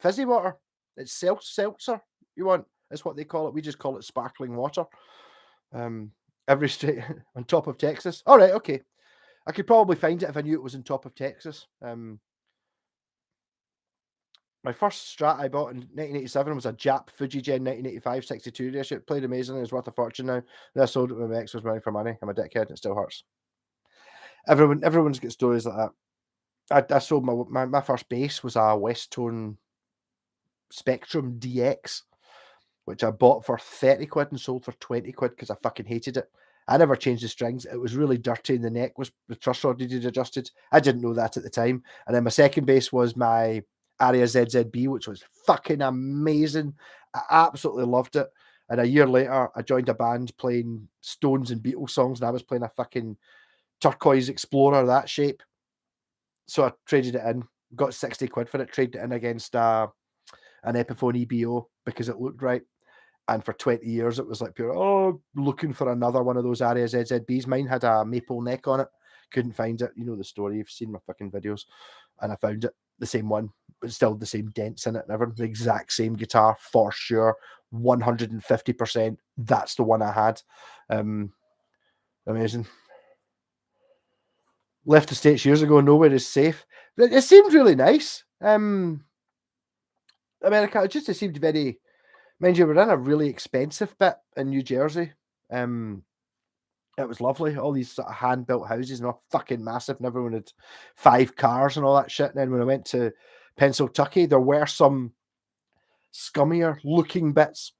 fizzy water. It's seltzer you want. That's what they call it. We just call it sparkling water. Every state on top of Texas. All right, okay. I could probably find it if I knew it was on top of Texas. My first Strat I bought in 1987 was a Jap Fujigen 1985 62 dish. It played amazing. It's worth a fortune now. Then I sold it when my ex was running for money. I'm a dickhead. It still hurts. Everyone's got stories like that. I sold my first bass was a West Tone Spectrum DX, which I bought for 30 quid and sold for 20 quid because I fucking hated it. I never changed the strings. It was really dirty and the neck was the truss rod needed adjusted. I didn't know that at the time. And then my second bass was my Aria ZZB, which was fucking amazing. I absolutely loved it. And a year later, I joined a band playing Stones and Beatles songs, and I was playing a fucking turquoise Explorer that shape. So I traded it in, got 60 quid for it, traded it in against an Epiphone EBO because it looked right. And for 20 years, it was like pure, looking for another one of those Aria ZZBs. Mine had a maple neck on it. Couldn't find it. You know the story. You've seen my fucking videos. And I found it, the same one, but still the same dents in it and everything. The exact same guitar for sure. 150%. That's the one I had. Amazing. Left the States years ago. Nowhere is safe. But it seemed really nice. America, it seemed very... Mind you, we're in a really expensive bit in New Jersey. It was lovely. All these sort of hand-built houses and all fucking massive, and everyone had 5 cars and all that shit. And then when I went to Penciltucky, there were some scummier looking bits,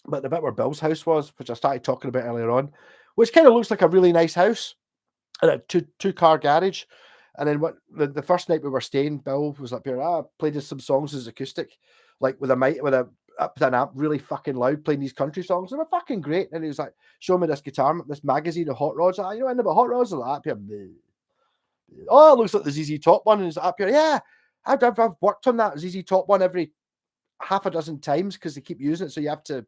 but the bit where Bill's house was, which I started talking about earlier on, which kind of looks like a really nice house, and a two-car garage. And then what the first night we were staying, Bill was up here. Played us some songs as acoustic, like with a mic, with a up an amp, really fucking loud, playing these country songs. They were fucking great. And he was like, "Show me this guitar, this magazine of hot rods." You know, anything about hot rods? I'm like, up here. Oh, it looks like the ZZ Top one. And he's up here. Yeah, I've worked on that ZZ Top one every half a dozen times because they keep using it. So you have to,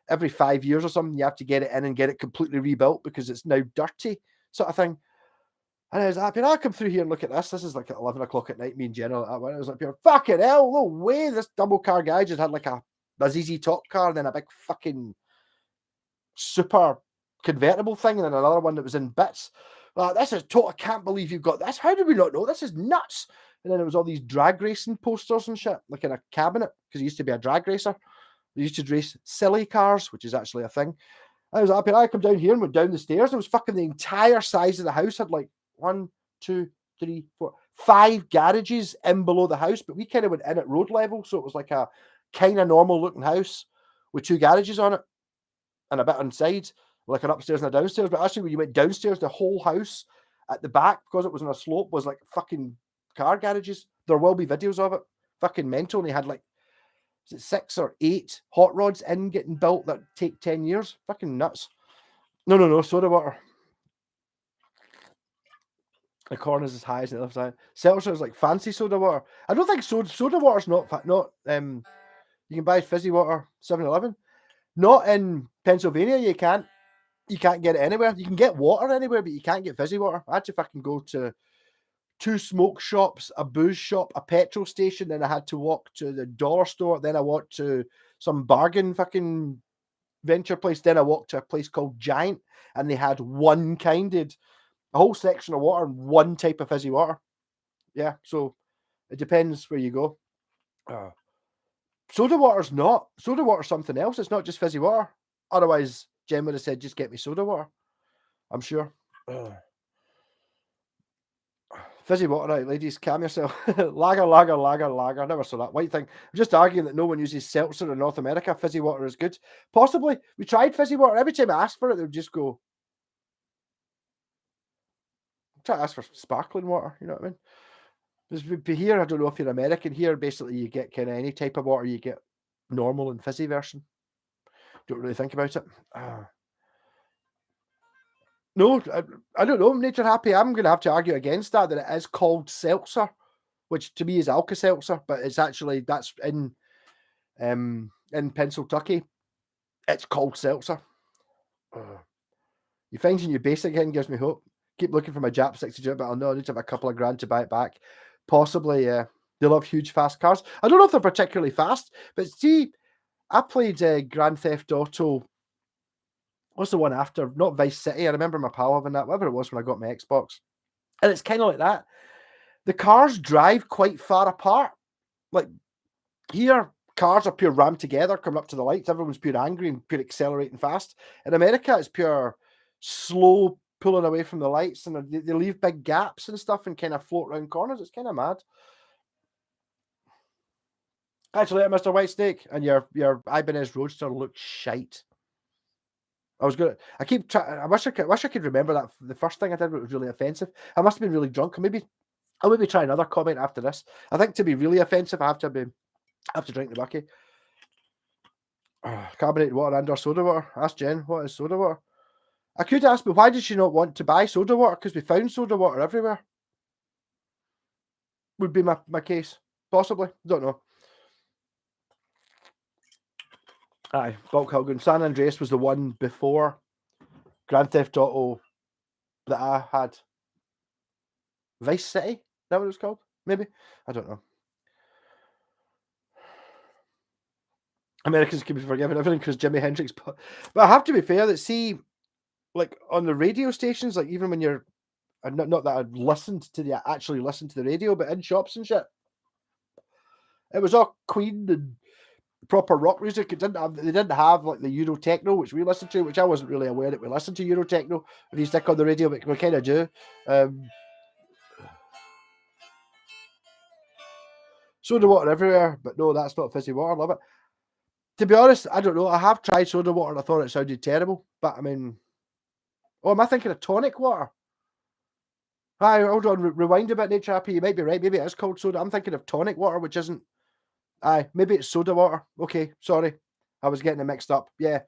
every 5 years or something, you have to get it in and get it completely rebuilt because it's now dirty, sort of thing. And I was happy. I'll come through here and look at this. This is like at 11 o'clock at night, me and Jenna. I was like, fucking hell, no way. This double car guy just had like a ZZ Top car and then a big fucking super convertible thing and then another one that was in bits. This is total. I can't believe you've got this. How did we not know? This is nuts. And then there was all these drag racing posters and shit, like in a cabinet, because he used to be a drag racer. He used to race silly cars, which is actually a thing. I was happy. I come down here and went down the stairs. It was fucking the entire size of the house had like 1, 2, 3, 4, 5 garages in below the house, but we kind of went in at road level, so it was like a kind of normal looking house with 2 garages on it and a bit inside, like an upstairs and a downstairs. But actually, when you went downstairs, the whole house at the back, because it was on a slope, was like fucking car garages. There will be videos of it. Fucking mental. And he had like 6 or 8 hot rods in getting built that take 10 years. Fucking nuts. No, soda water. The corn is as high as the other side. Seltzer is like fancy soda water. I don't think soda water's not you can buy fizzy water 7-Eleven. Not in Pennsylvania, you can't get it anywhere. You can get water anywhere, but you can't get fizzy water. I had to fucking go to 2 smoke shops, a booze shop, a petrol station, then I had to walk to the dollar store, then I walked to some bargain fucking venture place, then I walked to a place called Giant, and they had a whole section of water and one type of fizzy water. Yeah, so it depends where you go. Soda water's not. Soda water's something else. It's not just fizzy water. Otherwise, Jen would have said, just get me soda water. I'm sure. Fizzy water, right, ladies, calm yourself. Lager. I never saw that white thing. I'm just arguing that no one uses seltzer in North America. Fizzy water is good. Possibly. We tried fizzy water. Every time I asked for it, they would just go, try to ask for sparkling water, you know what I mean? Because here, I don't know if you're American, here basically you get kind of any type of water, you get normal and fizzy version. Don't really think about it. No, I don't know. Nature Happy, I'm going to have to argue against that it is called seltzer, which to me is Alka-Seltzer, but it's actually, that's in Penciltucky. It's called seltzer. You finding your base again gives me hope. Keep looking for my Jap 62, but I'll know I need to have a couple of grand to buy it back. Possibly, they love huge fast cars. I don't know if they're particularly fast, but see, I played Grand Theft Auto. What's the one after? Not Vice City. I remember my pal having that, whatever it was when I got my Xbox. And it's kind of like that. The cars drive quite far apart. Like here, cars are pure rammed together, coming up to the lights. Everyone's pure angry and pure accelerating fast. In America, it's pure slow pulling away from the lights, and they leave big gaps and stuff and kind of float around corners. It's kind of mad. Actually, Mr. Whitesnake, and your Ibanez Roadster looks shite. I was good. I keep trying. I wish I could remember that. The first thing I did was really offensive. I must have been really drunk. Maybe I'll maybe try another comment after this. I think to be really offensive, I have to drink the bucky. Carbonated water and or soda water. Ask Jen, what is soda water? I could ask, but why did she not want to buy soda water? Because we found soda water everywhere. Would be my case. Possibly. Don't know. Aye, Bulk Hogan. San Andreas was the one before Grand Theft Auto that I had. Vice City? Is that what it was called? Maybe? I don't know. Americans can be forgiven everything because Jimi Hendrix. But I have to be fair that, see, like on the radio stations, like even when you're, not that I actually listened to the radio, but in shops and shit, it was all Queen and proper rock music. They didn't have like the Euro techno, which we listened to, which I wasn't really aware that we listened to Euro techno if you stick on the radio, but we kind of do. Soda water everywhere, but no, that's not fizzy water. Love it. To be honest, I don't know. I have tried soda water and I thought it sounded terrible, but I mean, oh, am I thinking of tonic water? Hi, hold on, rewind a bit, Nature Happy. You might be right. Maybe it is called soda. I'm thinking of tonic water, which isn't. Aye, maybe it's soda water. Okay, sorry. I was getting it mixed up. Yeah,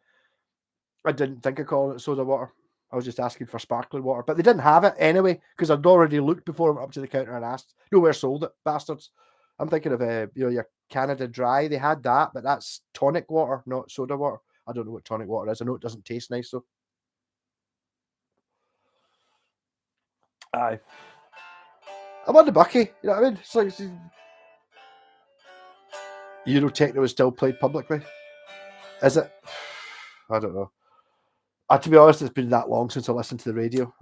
I didn't think of calling it soda water. I was just asking for sparkling water, but they didn't have it anyway because I'd already looked before I went up to the counter and asked. Nowhere sold it, bastards. I'm thinking of your Canada Dry. They had that, but that's tonic water, not soda water. I don't know what tonic water is. I know it doesn't taste nice though. Aye, I'm on the bucky. You know what I mean? It's like Euro techno is still played publicly. Is it? I don't know. To be honest, it's been that long since I listened to the radio.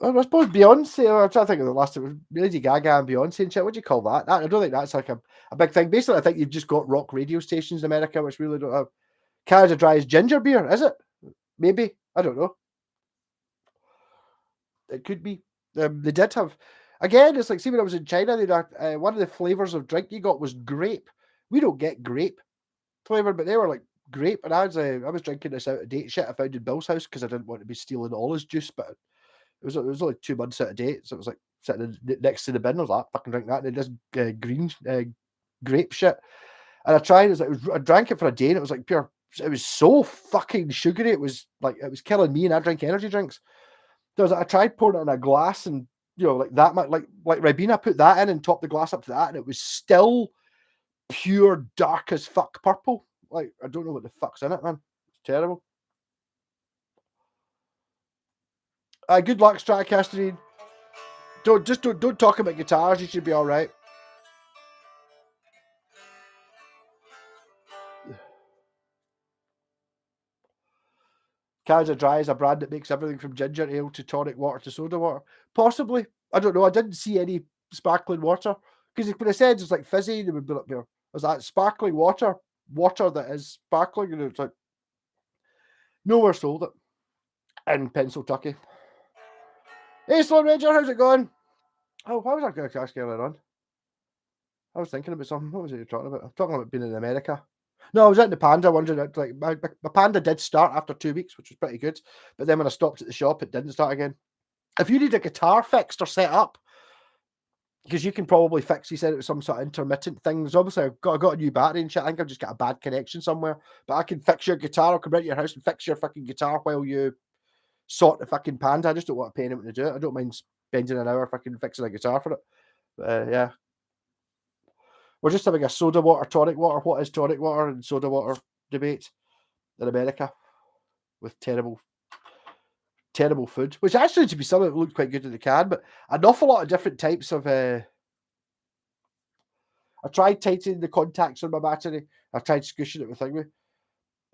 I suppose Beyonce. I'm trying to think of the last. It was Lady Gaga and Beyonce and shit. What do you call that? I don't think that's like a big thing. Basically, I think you've just got rock radio stations in America, which really don't have. Canada Dry is ginger beer, is it? Maybe. I don't know. It could be. They did have. Again, it's like, see, when I was in China, they had, one of the flavors of drink you got was grape. We don't get grape flavor, but they were like grape. And I was drinking this out of date shit I found in Bill's house because I didn't want to be stealing all his juice, but it was only 2 months out of date, so it was like sitting next to the bin. I was like, fucking drink that. And it just green grape shit. And I tried. I drank it for a day, and it was like pure. It was so fucking sugary. It was killing me. And I drink energy drinks. So I tried pouring it in a glass, and like that much, like Ribena, put that in and topped the glass up to that, and it was still pure dark as fuck purple. Like I don't know what the fuck's in it, man. It's terrible. Good luck, Stratocaster. Don't talk about guitars. You should be all right. Canada Dry is a brand that makes everything from ginger ale to tonic water to soda water. Possibly. I don't know. I didn't see any sparkling water because when I said it's like fizzy, they would be like, was that sparkling water that is sparkling? And it's like nowhere sold it in Penciltucky. Hey, Slow Ranger, how's it going? Oh, what was I going to ask you earlier on? I was thinking about something. What was it you're talking about? I'm talking about being in America. No, I was at the Panda wondering, like, my Panda did start after 2 weeks, which was pretty good. But then when I stopped at the shop, it didn't start again. If you need a guitar fixed or set up, because you can probably fix, he said it was some sort of intermittent things. Obviously, I got a new battery and shit. I think I've just got a bad connection somewhere. But I can fix your guitar. I'll come round to your house and fix your fucking guitar while you sort the fucking Panda. I just don't want to pay anyone to do it. I don't mind spending an hour fucking fixing a guitar for it. But, yeah. We're just having a soda water, tonic water. What is tonic water and soda water debate in America with terrible food, which actually, to be something that looked quite good in the can, but an awful lot of different types of. I tried tightening the contacts on my battery. I tried squishing it with thing.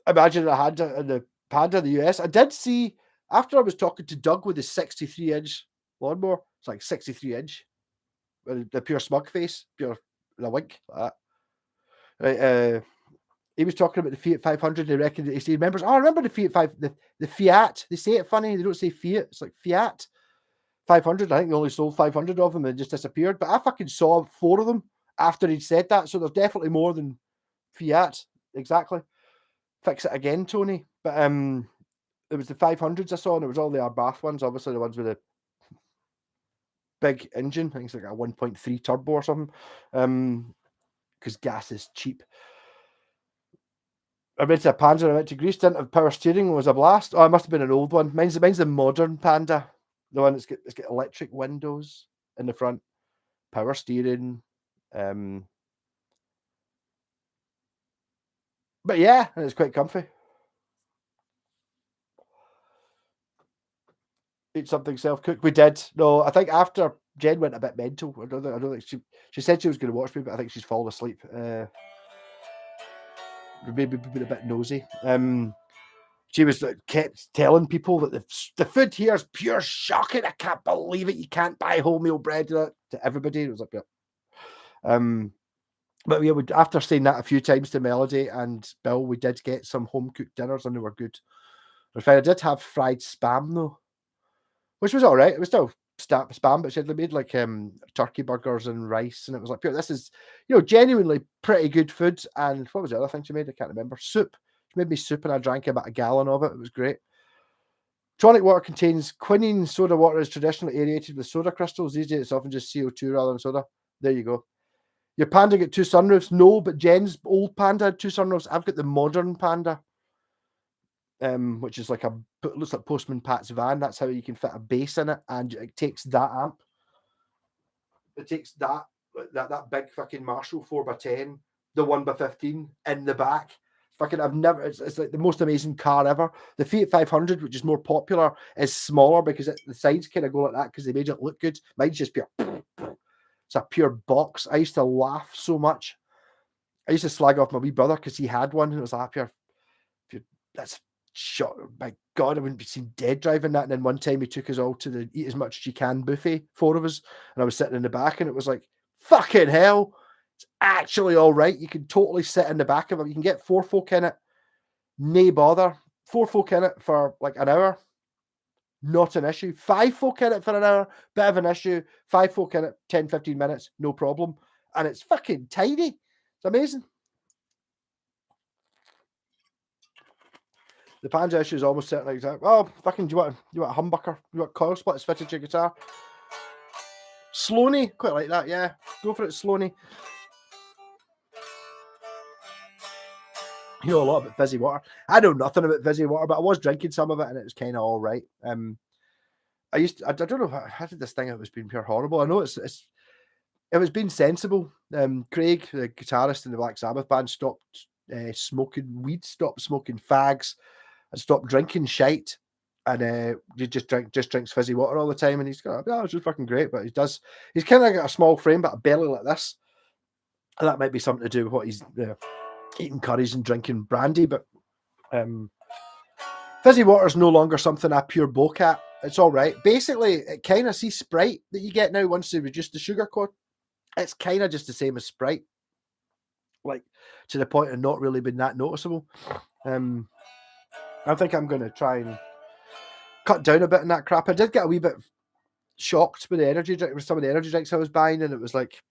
Imagine I had it in the Panda in the US. I did see after I was talking to Doug with his 63-inch lawnmower. It's like 63-inch, with the pure smug face, pure the wink like that. Right, he was talking about the Fiat 500. He reckoned he remembers. Oh, I remember the Fiat 5, the Fiat. They say it funny. They don't say Fiat. It's like Fiat 500. I think they only sold 500 of them and just disappeared. But I fucking saw 4 of them after he'd said that. So there's definitely more than Fiat. Exactly. Fix it again, Tony. But it was the 500s I saw, and it was all the Arbath ones. Obviously, the ones with the big engine. I think it's like a 1.3 turbo or something. Because gas is cheap. I went to a Panzer, I went to Greece, didn't have power steering, it was a blast. Oh, it must have been an old one. Mine's the modern Panda. The one that's got electric windows in the front, power steering. But yeah, and it's quite comfy. Eat something self-cooked. We did. No, I think after Jen went a bit mental. I don't think she said she was going to watch me, but I think she's fallen asleep. Maybe been a bit nosy. She was kept telling people that the food here is pure shocking. I can't believe it. You can't buy wholemeal bread to everybody. It was like, yeah. But yeah, after saying that a few times to Melody and Bill, we did get some home cooked dinners and they were good. I did have fried spam though, which was all right. It was still spam, but she had made like turkey burgers and rice, and it was like, this is genuinely pretty good food. And what was the other thing she made? I can't remember. Soup. She made me soup, and I drank about a gallon of it. It was great. Tonic water contains quinine. Soda water is traditionally aerated with soda crystals. These days, it's often just CO2 rather than soda. There you go. Your Panda got 2 sunroofs? No, but Jen's old Panda had 2 sunroofs. I've got the modern Panda, which is like looks like Postman Pat's van. That's how you can fit a bass in it, and it takes that amp. It takes that big fucking Marshall 4x10, the 1x15 in the back. Fucking, it's like the most amazing car ever. The Fiat 500, which is more popular, is smaller because the sides kind of go like that because they made it look good. Mine's just pure. It's a pure box. I used to laugh so much. I used to slag off my wee brother because he had one, and it was like, that's shot. My God, I wouldn't be seen dead driving that. And then one time he took us all to the eat as much as you can buffet, 4 of us, and I was sitting in the back, and it was like, fucking hell, it's actually all right. You can totally sit in the back of it. You can get 4 folk in it, nay bother. 4 folk in it for like an hour, not an issue. 5 folk in it for an hour, bit of an issue. 5 folk in it, 10, 15 minutes, no problem. And it's fucking tiny. It's amazing. The Panda issue is almost certainly exact. Oh, fucking, do you want a humbucker? You want coil splits fitted to your guitar? Sloaney, quite like that, yeah. Go for it, Sloaney. You know a lot about fizzy water. I know nothing about fizzy water, but I was drinking some of it and it was kind of all right. I don't know how did this thing it was being pure horrible. I know it was being sensible. Craig, the guitarist in the Black Sabbath band, stopped smoking weed, stopped smoking fags, and stopped drinking shite. And he just drinks fizzy water all the time. And he's got, it's just fucking great. But he's kind of got a small frame, but a belly like this. And that might be something to do with what he's eating curries and drinking brandy. But fizzy water is no longer something I pure bulk at. It's all right. Basically, it kind of sees Sprite that you get now once they reduce the sugar code. It's kind of just the same as Sprite, like to the point of not really being that noticeable. I think I'm going to try and cut down a bit on that crap. I did get a wee bit shocked with the energy drink, with some of the energy drinks I was buying, and it was like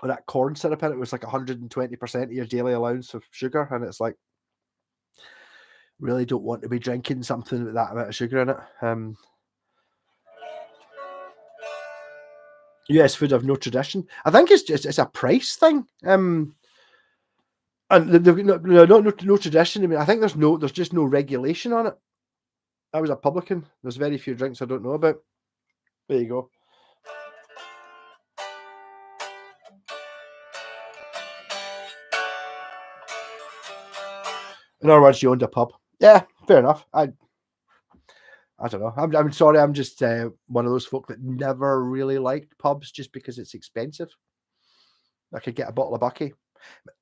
that corn syrup in it was like 120% of your daily allowance of sugar, and it's like, really don't want to be drinking something with that amount of sugar in it. US food have no tradition. I think it's a price thing. And no tradition. I mean, I think there's just no regulation on it. I was a publican. There's very few drinks I don't know about. There you go. In other words, you owned a pub. Yeah, fair enough. I don't know. I'm sorry. I'm just one of those folk that never really liked pubs just because it's expensive. I could get a bottle of Bucky.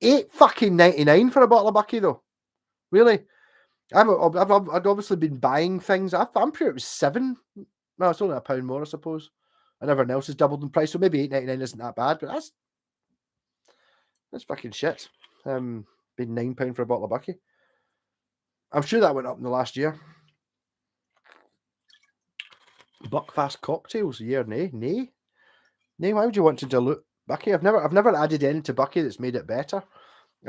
$8.99 for a bottle of Bucky though. Really? I'd obviously been buying things. I'm sure it was $7. No, it's only £1 more, I suppose. And everyone else has doubled in price, so maybe $8.99 isn't that bad, but that's fucking shit. Been £9 for a bottle of Bucky. I'm sure that went up in the last year. Buckfast cocktails, yeah, nay. Why would you want to dilute Bucky? I've never added anything to Bucky that's made it better.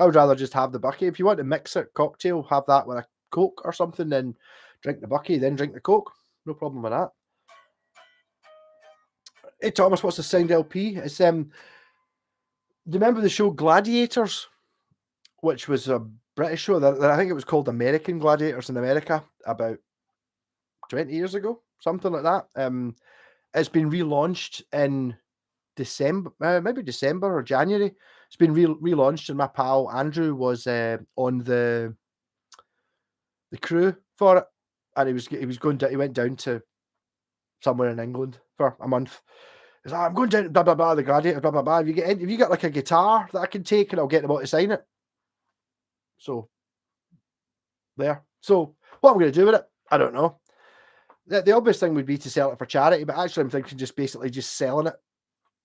I would rather just have the Bucky. If you want to mix it, cocktail, have that with a Coke or something, then drink the Bucky, then drink the Coke. No problem with that. Hey Thomas, what's the signed LP? It's do you remember the show Gladiators, which was a British show? I think it was called American Gladiators in America about 20 years ago, something like that. It's been relaunched in December, maybe December or January. It's been relaunched, and my pal Andrew was on the crew for it, and he was going down. He went down to somewhere in England for a month. He's like, I'm going down, blah blah blah, the Gladiators, blah blah blah. If you got like a guitar that I can take, and I'll get them all to sign it. So there. So what I'm going to do with it, I don't know. The obvious thing would be to sell it for charity, but actually I'm thinking just basically just selling it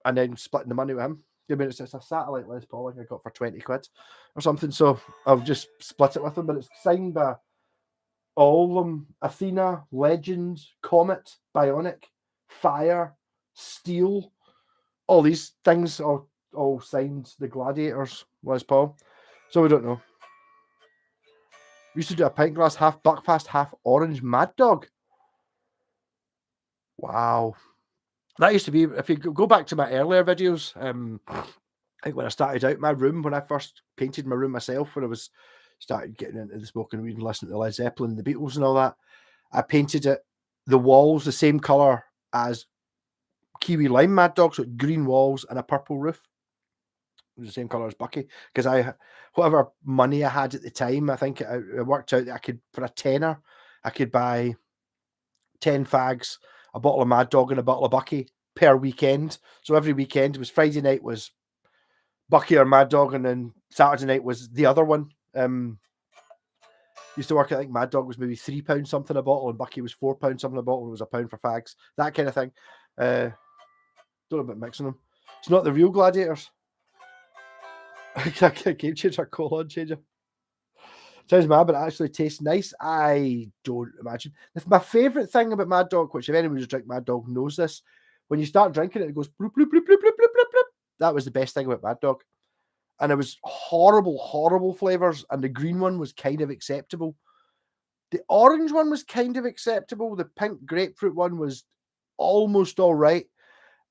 and then splitting the money with him. I mean, it's a satellite Les Paul like I got for 20 quid or something, so I'll just split it with him. But it's signed by all of them: Athena, Legend, Comet, Bionic, Fire, Steel. All these things are all signed the Gladiators Les Paul. So we don't know. We used to do a pint glass, half Buckfast, half Orange Mad Dog. Wow. That used to be, if you go back to my earlier videos, I think when I started out my room, when I first painted my room myself, when I was started getting into the smoking weed and listening to Led Zeppelin and the Beatles and all that, I painted it, the walls the same colour as Kiwi Lime Mad Dog, so green walls and a purple roof. It was the same colour as Bucky, because whatever money I had at the time, I think it worked out that I could, for a tenner, I could buy 10 fags, a bottle of Mad Dog and a bottle of Bucky per weekend. So every weekend was Friday night was Bucky or Mad Dog, and then Saturday night was the other one. Used to work, I think Mad Dog was maybe £3 something a bottle, and Bucky was £4 something a bottle, and it was £1 for fags. That kind of thing. Don't know about mixing them. It's not the real Gladiators. Game changer, colon changer. Sounds mad, but it actually tastes nice. I don't imagine. My favourite thing about Mad Dog, which if anyone who's drank Mad Dog knows this, when you start drinking it, it goes bloop, bloop, bloop, bloop, bloop, bloop, bloop, bloop. That was the best thing about Mad Dog. And it was horrible, horrible flavours, and the green one was kind of acceptable. The orange one was kind of acceptable. The pink grapefruit one was almost all right.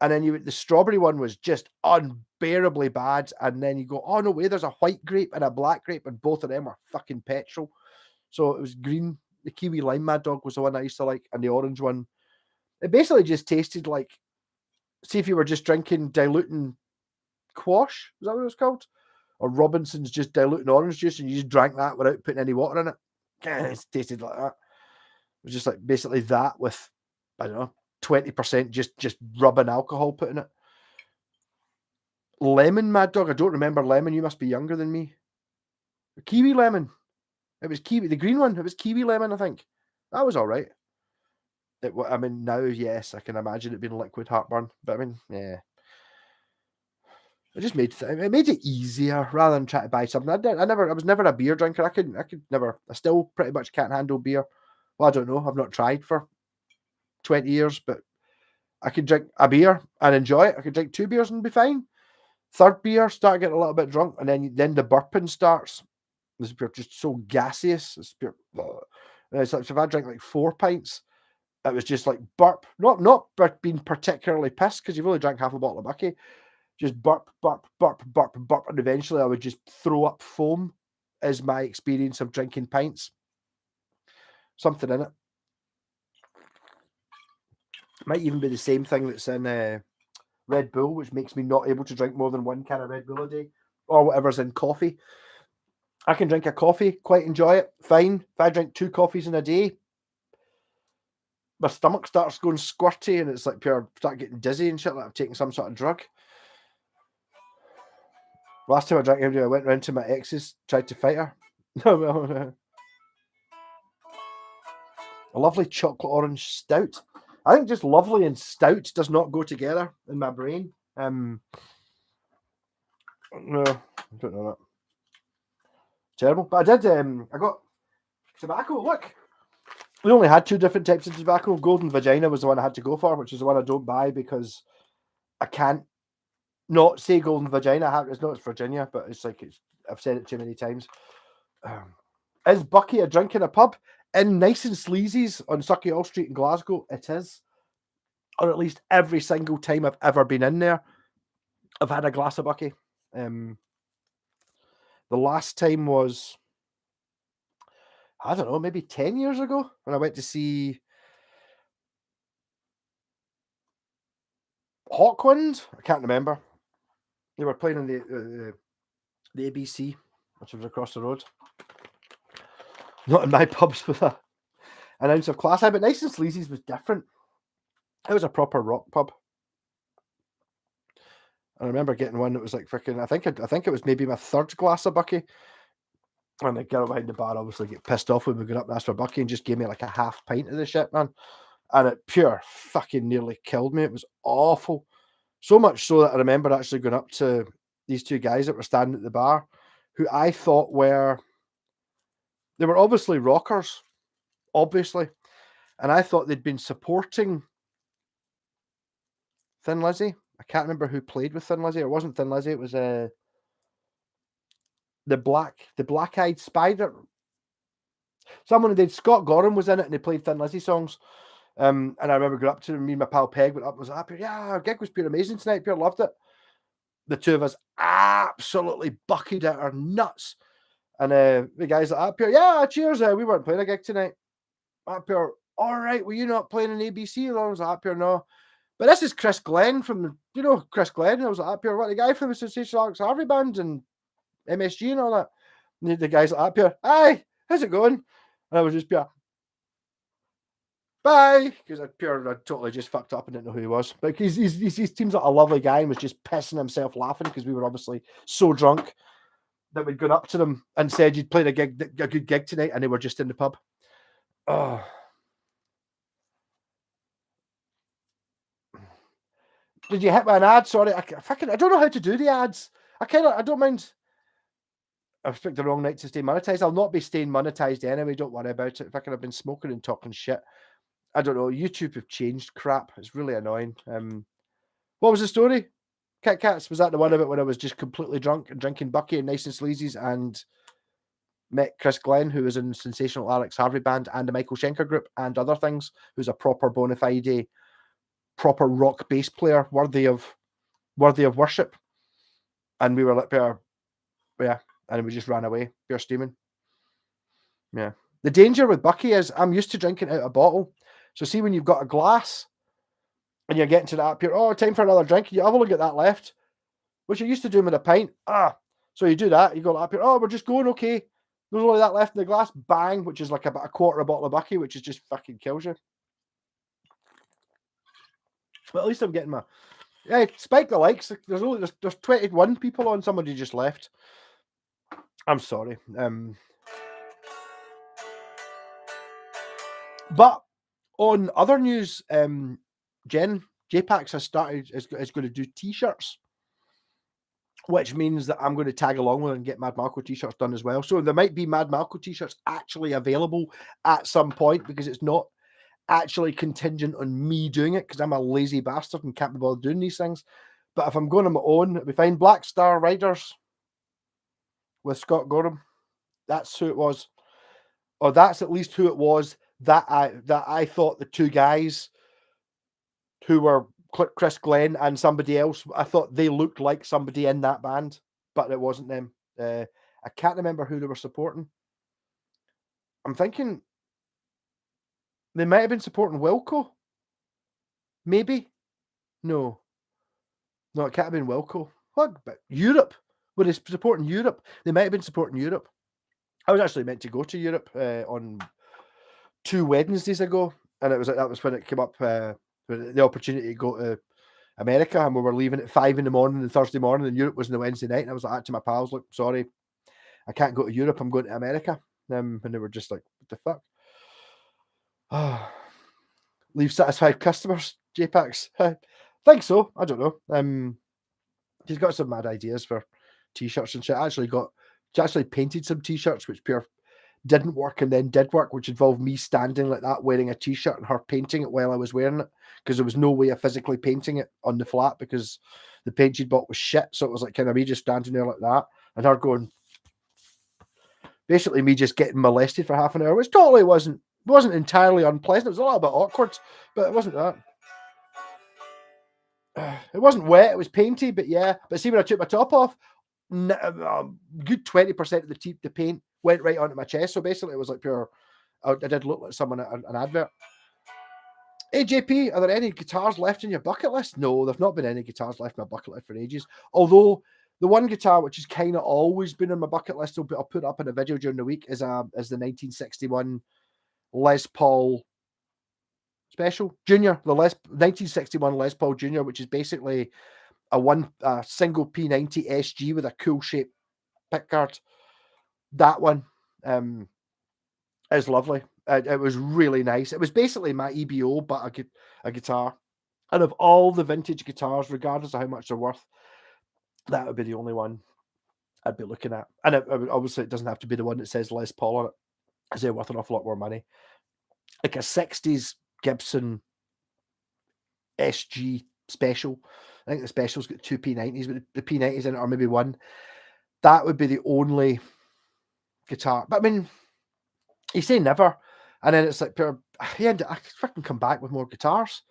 And then the strawberry one was just unbearably bad. And then you go, oh no way, there's a white grape and a black grape, and both of them are fucking petrol. So it was green. The Kiwi Lime Mad Dog was the one I used to like, and the orange one, it basically just tasted like, see if you were just drinking diluting quash, is that what it was called? Or Robinson's just diluting orange juice, and you just drank that without putting any water in it. It tasted like that. It was just like basically that with, I don't know, 20% just rubbing alcohol put in it. Lemon Mad Dog. I don't remember lemon. You must be younger than me. Kiwi lemon. It was kiwi. The green one. It was kiwi lemon, I think. That was all right. I mean, now, yes, I can imagine it being liquid heartburn. But I mean, yeah. It just made it easier rather than trying to buy something. I was never a beer drinker. I could never. I still pretty much can't handle beer. Well, I don't know. I've not tried for 20 years, but I could drink a beer and enjoy it. I could drink 2 beers and be fine. Third beer, start getting a little bit drunk, and then the burping starts. This beer just so gaseous. This beer, it's like, so if I drank like 4 pints, it was just like burp. Not being particularly pissed because you've only drank half a bottle of Bucky. Just burp, burp, burp, burp, burp, and eventually I would just throw up foam. Is my experience of drinking pints. Something in it. Might even be the same thing that's in Red Bull, which makes me not able to drink more than 1 can of Red Bull a day, or whatever's in coffee. I can drink a coffee, quite enjoy it, fine. If I drink 2 coffees in a day, my stomach starts going squirty, and it's like start getting dizzy and shit, like I've taken some sort of drug. Last time I drank every day, I went round to my ex's, tried to fight her. A lovely chocolate orange stout. I think just lovely and stout does not go together in my brain. No, I don't know that. Terrible. But I did, I got tobacco. Look, we only had 2 different types of tobacco. Golden Vagina was the one I had to go for, which is the one I don't buy because I can't not say Golden Vagina. It's not, it's Virginia, but it's like, I've said it too many times. Is Bucky a drink in a pub? In Nice and Sleazy's on Sucky Hall Street in Glasgow, it is. or at least every single time I've ever been in there, I've had a glass of Bucky. The last time was, I don't know, maybe 10 years ago when I went to see Hawkwind. I can't remember. They were playing in the ABC, which was across the road. Not in my pubs with an ounce of class. But Nice and Sleazy's was different. It was a proper rock pub. I remember getting one that was like freaking. I think it was maybe my third glass of Bucky. And the girl behind the bar obviously get pissed off when we got up and asked for Bucky and just gave me like a half pint of the shit, man. And it pure fucking nearly killed me. It was awful. So much so that I remember actually going up to these two guys that were standing at the bar, who I thought they were obviously rockers, obviously. And I thought they'd been supporting Thin Lizzy. I can't remember who played with Thin Lizzy. It wasn't Thin Lizzy. It was the Black-Eyed Spider. Someone who did. Scott Gorham was in it, and they played Thin Lizzy songs. And I remember going up to me and my pal Peg went up and was like, yeah, our gig was pure amazing tonight. Pure loved it. The two of us absolutely buckied at our nuts. And the guys like, pure, yeah, cheers. We weren't playing a gig tonight. Pure, all right, were you not playing an ABC? I was like, pure, no. But this is Chris Glenn from, Chris Glenn. I was like, pure, what, the guy from the Sensational Alex Harvey band and MSG and all that. And the guys like, pure, hi, how's it going? And I was just pure, bye, because I totally just fucked up and didn't know who he was. But he seems like a lovely guy and was just pissing himself laughing because we were obviously so drunk that we'd gone up to them and said you'd played a good gig tonight, and they were just in the pub. Oh. Did you hit with an ad? Sorry, I don't know how to do the ads. I don't mind. I've picked the wrong night to stay monetized. I'll not be staying monetized anyway. Don't worry about it. I've been smoking and talking shit. I don't know. YouTube have changed crap. It's really annoying. What was the story? Kit Kats, was that the one about when I was just completely drunk and drinking Bucky and Nice and Sleazy's and met Chris Glenn, who was in Sensational Alex Harvey band and the Michael Schenker group and other things, who's a proper bona fide, proper rock bass player, worthy of worship. And we were like, yeah, and we just ran away, pure steaming. Yeah. The danger with Bucky is I'm used to drinking out a bottle. So see when you've got a glass and you're getting to that pure, time for another drink, you have a look at that left, which you're used to doing with a pint. So you do that, you go like, we're just going, okay. There's only that left in the glass, bang, which is like about a quarter of a bottle of Bucky, which is just fucking kills you. But at least I'm getting spike the likes. There's 21 people on, somebody just left. I'm sorry. But on other news, JPAX is going to do t-shirts, which means that I'm going to tag along with it and get Mad Malco t-shirts done as well. So there might be Mad Malco t-shirts actually available at some point, because it's not actually contingent on me doing it, because I'm a lazy bastard and can't be bothered doing these things. But if I'm going on my own, it'll be fine. Black Star Riders with Scott Gorham. That's who it was. Or that's at least who it was that I thought the two guys who were Chris Glenn and somebody else, I thought they looked like somebody in that band, but it wasn't them. I can't remember who they were supporting. I'm thinking they might have been supporting Wilco. Maybe. No, it can't have been Wilco. What? But Europe. Were they supporting Europe? They might have been supporting Europe. I was actually meant to go to Europe on 2 Wednesdays ago, and that was when it came up, the opportunity to go to America, and we were leaving at 5 a.m. on Thursday morning, and Europe was on the Wednesday night, and I was like to my pals, look, sorry, I can't go to Europe, I'm going to America. And they were just like, what the fuck? Leave satisfied customers, JPAX. I think so. I don't know. He's got some mad ideas for t-shirts and shit. She actually painted some t-shirts which pure didn't work and then did work, which involved me standing like that wearing a t-shirt and her painting it while I was wearing it, because there was no way of physically painting it on the flat because the paint she'd bought was shit. So it was like kind of me just standing there like that and her going, basically me just getting molested for half an hour, which totally wasn't entirely unpleasant. It was a little bit awkward, but it wasn't that. it wasn't wet, it was painty, but yeah. But see, when I took my top off, good 20% of the paint went right onto my chest. So basically, it was like pure. I did look like someone at an advert. Hey JP, are there any guitars left in your bucket list? No, there've not been any guitars left in my bucket list for ages. Although the one guitar which has kind of always been on my bucket list, I'll put up in a video during the week, is the 1961 Les Paul Special Junior, the 1961 Les Paul Junior, which is basically a single P90 SG with a cool shape pickguard. That one is lovely. It was really nice. It was basically my EBO, but a guitar. And of all the vintage guitars, regardless of how much they're worth, that would be the only one I'd be looking at. And obviously, it doesn't have to be the one that says Les Paul on it, because they're worth an awful lot more money. Like a 60s Gibson SG Special. I think the Special's got two P90s, but the P90s in it, or maybe one. That would be the only guitar. But I mean, you say never, and then it's like, yeah, I fucking come back with more guitars.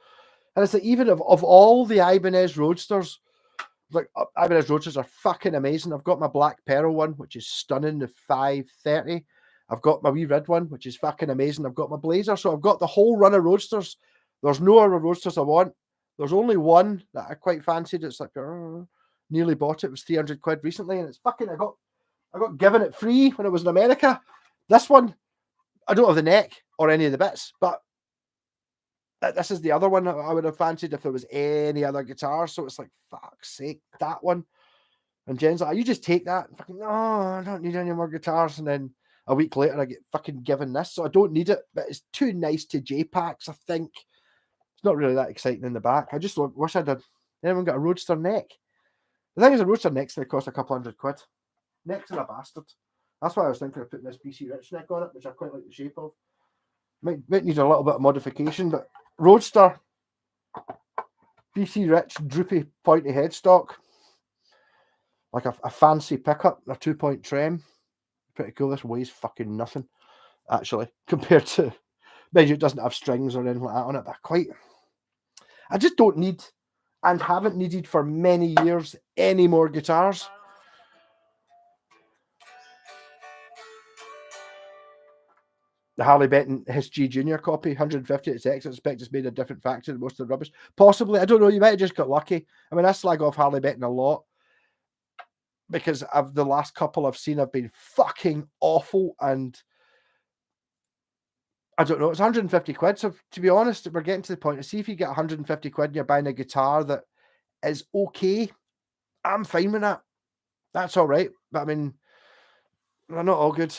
And it's like, even of all the Ibanez Roadsters, like Ibanez Roadsters are fucking amazing. I've got my Black Pearl one, which is stunning, the 530. I've got my wee red one, which is fucking amazing. I've got my Blazer, so I've got the whole run of Roadsters. There's no other Roadsters I want. There's only one that I quite fancied. It's like, nearly bought it. It was 300 quid recently, and it's fucking, I got given it free when I was in America. This one, I don't have the neck or any of the bits, but this is the other one that I would have fancied if there was any other guitar. So it's like, fuck's sake, that one. And Jen's like, you just take that. And fucking, no, I don't need any more guitars. And then a week later, I get fucking given this. So I don't need it, but it's too nice to J-Packs, I think. It's not really that exciting in the back. I just wish I'd had anyone got a Roadster neck. The thing is, a Roadster neck's going to cost a couple £100. Necks are a bastard. That's why I was thinking of putting this BC Rich neck on it, which I quite like the shape of. Might need a little bit of modification, but Roadster, BC Rich, droopy, pointy headstock, like a fancy pickup, a 2-point trem. Pretty cool. This weighs fucking nothing, actually, compared to, maybe it doesn't have strings or anything like that on it, but I just don't need, and haven't needed for many years, any more guitars. The Harley Benton HG Junior copy, 150 at X. I expect it's made a different factory than most of the rubbish. Possibly. I don't know. You might have just got lucky. I mean, I slag off Harley Benton a lot because of the last couple I've seen have been fucking awful. And I don't know. It's 150 quid. So to be honest, we're getting to the point to see if you get 150 quid and you're buying a guitar that is okay. I'm fine with that. That's all right. But I mean, they're not all good.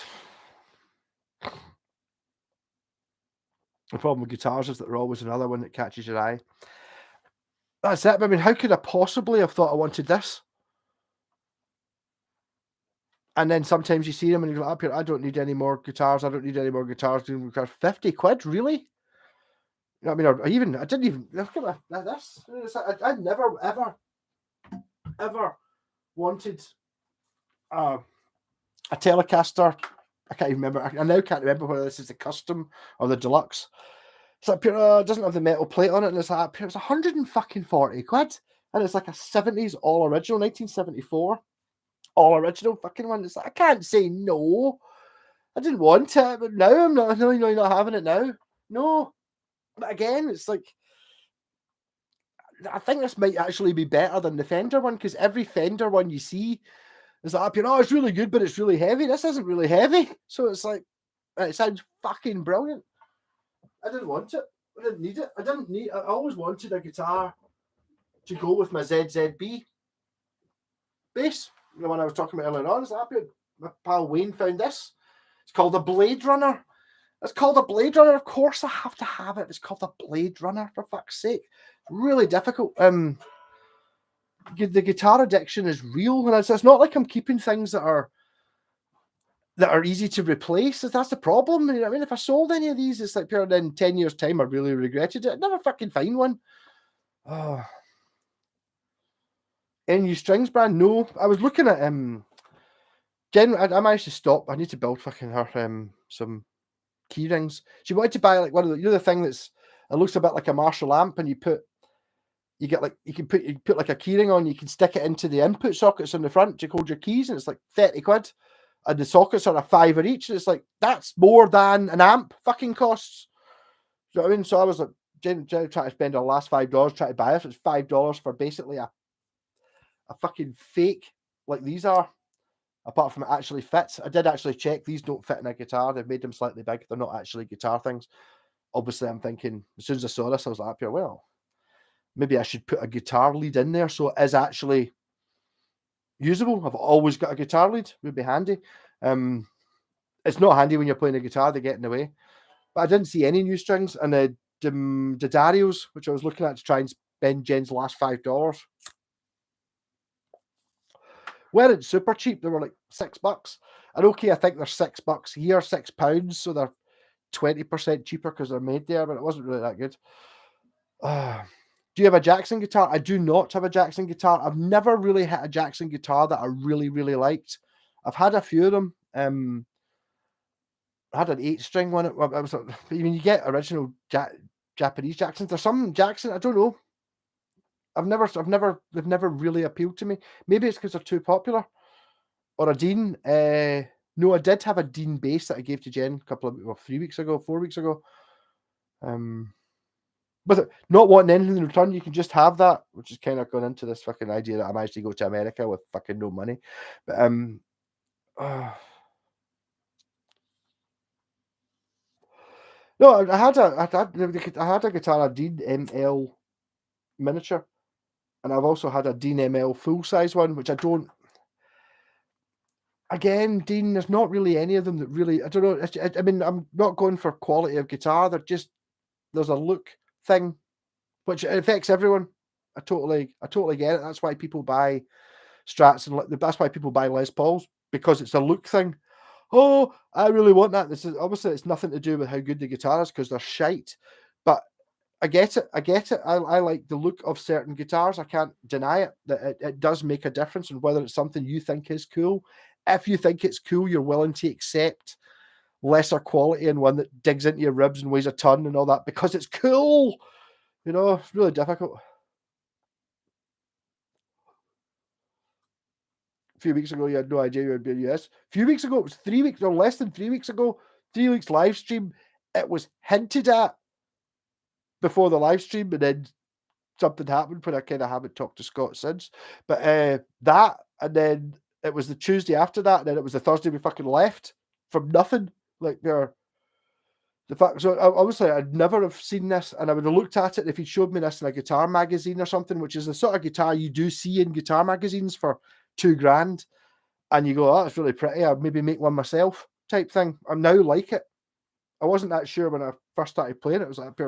The problem with guitars is that they're always another one that catches your eye. That's it. I mean, how could I possibly have thought I wanted this? And then sometimes you see them and you go, up here, I don't need any more guitars. I don't need any more guitars. 50 quid, really? You know what I mean? I didn't even look at this. I never, ever wanted a Telecaster. I can't even remember. I now can't remember whether this is the custom or the deluxe. It's like, it doesn't have the metal plate on it, and it's like, it's 140 quid, and it's like a 70s all original, 1974 all original fucking one. It's like, I can't say no. I didn't want it, but now I'm not. No, you're not having it now. No, but again, it's like, I think this might actually be better than the Fender one, because every Fender one you see is like, it's really good, but it's really heavy. This isn't really heavy, so it's like, it sounds fucking brilliant. I didn't want it. I didn't need it. I always wanted a guitar to go with my ZZB bass. The one I was talking about earlier on. Is that my pal Wayne found this. It's called a Blade Runner. It's called a Blade Runner. Of course I have to have it. It's called a Blade Runner, for fuck's sake. Really difficult. The guitar addiction is real, and it's not like I'm keeping things that are easy to replace. That's the problem. You know what I mean? If I sold any of these, it's like, in 10 years' time, I really regretted it. I'd never fucking find one. Oh. NU Strings brand? No. I was looking at Jen. I managed to stop. I need to build fucking her some key rings. She wanted to buy like one of the, the thing it looks a bit like a Marshall amp, and you put you get like you put like a keyring on, you can stick it into the input sockets on the front to hold your keys, and it's like 30 quid. And the sockets are a £5 each. And it's like, that's more than an amp fucking costs. Do you know what I mean? So I was like, Jen trying to spend our last $5 trying to buy it. So it's $5 for basically a fucking fake like these are, apart from it actually fits. I did actually check, these don't fit in a guitar. They've made them slightly big. They're not actually guitar things. Obviously, I'm thinking, as soon as I saw this, I was like, well, maybe I should put a guitar lead in there so it is actually usable. I've always got a guitar lead. Would be handy. It's not handy when you're playing a guitar, they get in the way. But I didn't see any new strings. And the Darios, which I was looking at to try and spend Jen's last $5, weren't super cheap. They were like $6. And okay, I think they're $6 here, £6, so they're 20% cheaper because they're made there, but it wasn't really that good. Do you have a Jackson guitar? I do not have a Jackson guitar. I've never really hit a Jackson guitar that I really, really liked. I've had a few of them. I had an 8-string one. I mean, you get original Japanese Jacksons. There's some Jackson, I don't know. They've never really appealed to me. Maybe it's because they're too popular. Or a Dean. No, I did have a Dean bass that I gave to Jen 4 weeks ago. But not wanting anything in return, you can just have that, which is kind of gone into this fucking idea that I managed to go to America with fucking no money. But no, I had a guitar, a Dean ML miniature, and I've also had a Dean ML full size one, which I don't. Again, Dean, there's not really any of them that really. I don't know. I mean, I'm not going for quality of guitar. There's a look thing, which affects everyone. I totally get it. That's why people buy Strats and that's why people buy Les Pauls, because it's a look thing. Oh, I really want that. This is obviously it's nothing to do with how good the guitar is because they're shite. But I get it. I like the look of certain guitars. I can't deny it. That it does make a difference, and whether it's something you think is cool. If you think it's cool, you're willing to accept lesser quality and one that digs into your ribs and weighs a ton and all that because it's cool. You know, it's really difficult. A few weeks ago, you had no idea you would be in the US. A few weeks ago, it was 3 weeks or less than 3 weeks ago. 3 weeks live stream. It was hinted at before the live stream, and then something happened when I kind of haven't talked to Scott since. But that, and then it was the Tuesday after that, and then it was the Thursday we fucking left from nothing. Like the fact, so obviously I'd never have seen this, and I would have looked at it if he'd showed me this in a guitar magazine or something, which is the sort of guitar you do see in guitar magazines for $2,000, and you go, "Oh, that's really pretty. I'd maybe make one myself," type thing. I now like it. I wasn't that sure when I first started playing it. It was like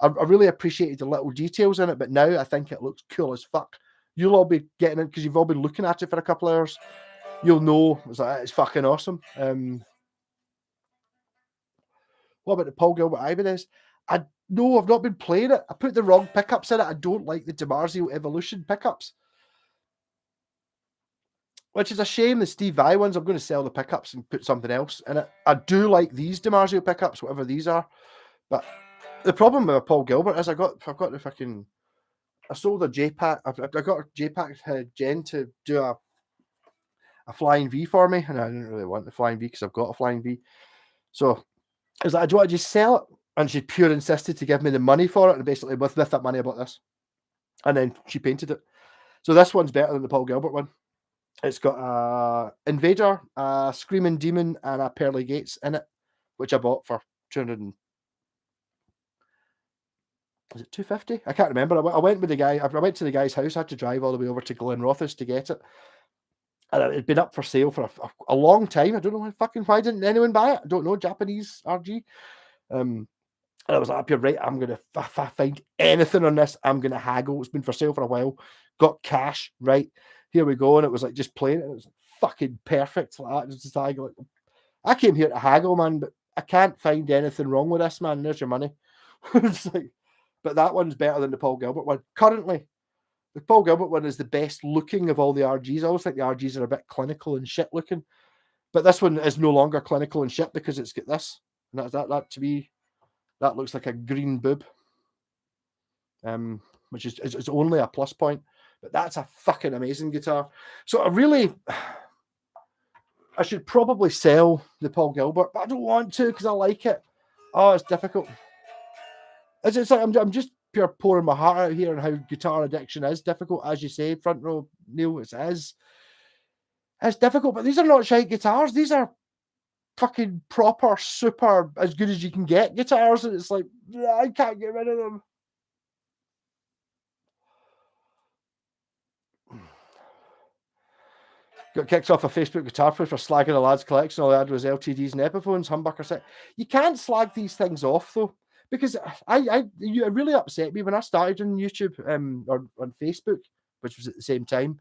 I really appreciated the little details in it, but now I think it looks cool as fuck. You'll all be getting it because you've all been looking at it for a couple of hours. You'll know it's fucking awesome. What about the Paul Gilbert Ibanez? I've not been playing it. I put the wrong pickups in it. I don't like the DiMarzio Evolution pickups, which is a shame. The Steve Vai ones, I'm going to sell the pickups and put something else in it. I do like these DiMarzio pickups, whatever these are, but the problem with Paul Gilbert is I've got the fucking. I sold a JPAC. I got a JPAC Jen to do a flying V for me, and I didn't really want the flying V because I've got a flying V. So I was like, do you want to just sell it? And she pure insisted to give me the money for it, and basically with that money I bought this, and then she painted it. So this one's better than the Paul Gilbert one. It's got a Invader, a Screaming Demon, and a Pearly Gates in it, which I bought for 200. Was it 250? I can't remember. I went with the guy. I went to the guy's house. I had to drive all the way over to Glenrothes to get it, and it had been up for sale for a long time. I don't know why didn't anyone buy it? I don't know. Japanese RG. And I was like, you're right. I'm gonna if I find anything on this, I'm gonna haggle. It's been for sale for a while. Got cash, right? Here we go. And it was like just playing it. It was fucking perfect. Like that. Just haggle. I came here to haggle, man, but I can't find anything wrong with this, man. There's your money. It's like, but that one's better than the Paul Gilbert one. Currently, the Paul Gilbert one is the best looking of all the RGs. I always think the RGs are a bit clinical and shit looking, but this one is no longer clinical and shit because it's got this. And that to me, that looks like a green boob. which is only a plus point. But that's a fucking amazing guitar. So I should probably sell the Paul Gilbert, but I don't want to because I like it. Oh, it's difficult. It's like I'm just pure pouring my heart out here on how guitar addiction is difficult, as you say, front row, Neil. It is. It's difficult, but these are not shite guitars. These are fucking proper, super, as good as you can get guitars, and it's like I can't get rid of them. Got kicked off a Facebook guitar proof for slagging a lad's collection. All I had was LTDs and Epiphones. Humbucker set. You can't slag these things off though, because it really upset me when I started on YouTube or on Facebook, which was at the same time.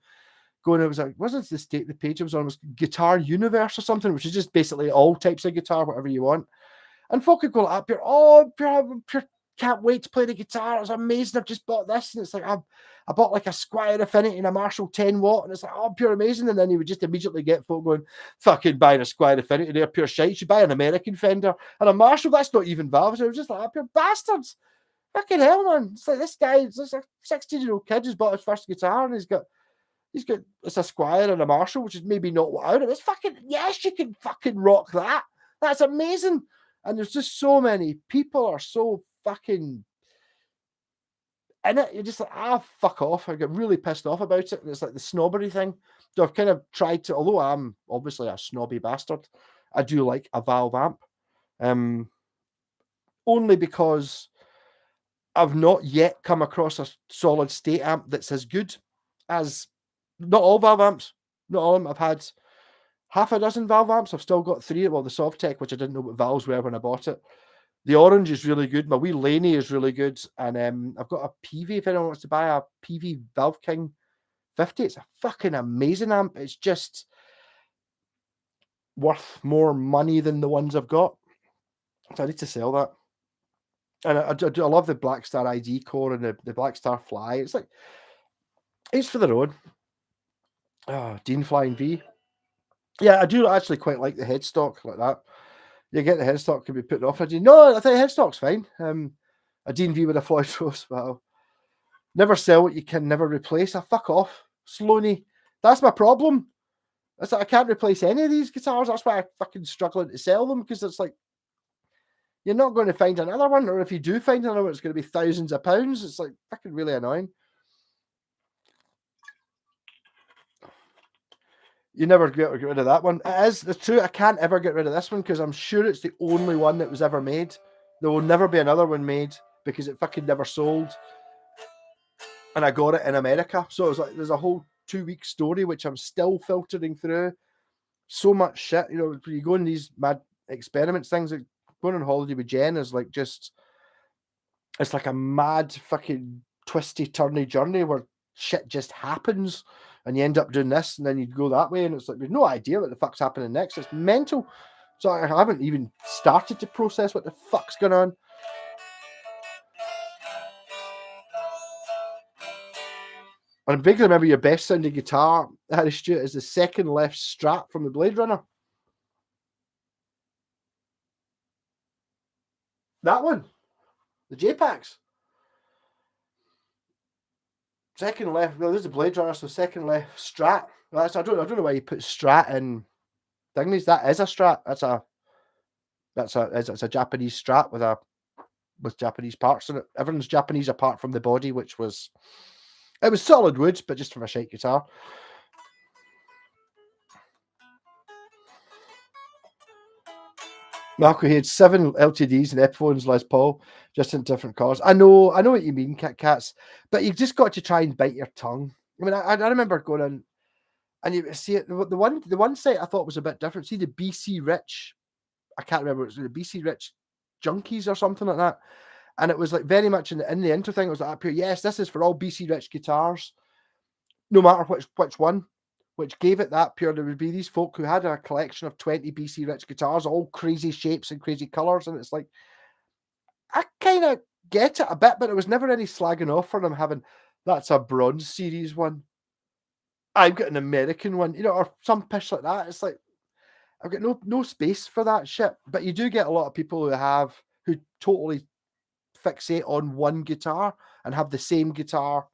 Going, it was like, wasn't the page I was on was Guitar Universe or something, which is just basically all types of guitar, whatever you want. And folk could go up here, pure can't wait to play the guitar. It's amazing. I've just bought this. And it's like, I bought like a Squier Affinity and a Marshall 10 watt. And it's like, oh, pure amazing. And then you would just immediately get folk going, fucking buying a Squier Affinity. They're pure shite. You should buy an American Fender. And a Marshall, that's not even valves. So it was just like, oh, pure bastards. Fucking hell, man. It's like this guy, it's a 16-year-old kid who's bought his first guitar and he's got it's a Squier and a Marshall, which is maybe not what out of it's fucking, yes, you can fucking rock that. That's amazing. And there's just so many people are so fucking in it. You're just like, fuck off. I get really pissed off about it. And it's like the snobbery thing. So I've kind of tried to, although I'm obviously a snobby bastard, I do like a valve amp. Only because I've not yet come across a solid state amp that's as good as not all valve amps. Not all of them. I've had half a dozen valve amps. I've still got 3. Well, the Sovtech, which I didn't know what valves were when I bought it. The Orange is really good. My wee Laney is really good. And I've got a PV, if anyone wants to buy a PV Valve King 50. It's a fucking amazing amp. It's just worth more money than the ones I've got. So I need to sell that. And I love the Black Star ID core and the Black Star Fly. It's like, it's for their own. Oh, Dean Flying V. Yeah, I do actually quite like the headstock like that. You get the headstock can be put off. No, I think headstock's fine. A Dean V with a Floyd Rose. Well, never sell what you can never replace. Fuck off, Sloaney. That's my problem. That's like, I can't replace any of these guitars. That's why I'm fucking struggling to sell them, because it's like you're not going to find another one, or if you do find another one, it's going to be thousands of pounds. It's like fucking really annoying. You never get rid of that one. It's true. I can't ever get rid of this one because I'm sure it's the only one that was ever made. There will never be another one made because it fucking never sold. And I got it in America. So it was like, there's a whole 2-week story, which I'm still filtering through. So much shit. You know, when you go on these mad experiments, things like going on holiday with Jen is like just, it's like a mad fucking twisty, turny journey where shit just happens. And you end up doing this, and then you go that way, and it's like there's no idea what the fuck's happening next. It's mental. So I haven't even started to process what the fuck's going on. And I vaguely remember your best sounding guitar, Harry Stewart, is the second left Strat from the Blade Runner. That one, the JPEGs. Second left. Well, there's a Blade Runner, so second left Strat. I don't know why you put Strat in thingies. That is a Strat. It's a Japanese Strat with Japanese parts in it. Everything's Japanese apart from the body, which was solid wood, but just from a shite guitar. Marco, he had 7 LTDs and Epiphones Les Paul, just in different colours. I know what you mean, Kit Kats, but you've just got to try and bite your tongue. I mean, I remember going in, and you see it. The one site I thought was a bit different. See the BC Rich, I can't remember. It was the BC Rich Junkies or something like that, and it was like very much in the intro thing. It was like up here. Yes, this is for all BC Rich guitars, no matter which one. Which gave it that pure. There would be these folk who had a collection of 20 BC Rich guitars, all crazy shapes and crazy colours, and it's like, I kind of get it a bit, but it was never any slagging off for them having, that's a Bronze Series one. I've got an American one, you know, or some pish like that. It's like, I've got no space for that shit. But you do get a lot of people who totally fixate on one guitar and have the same guitar,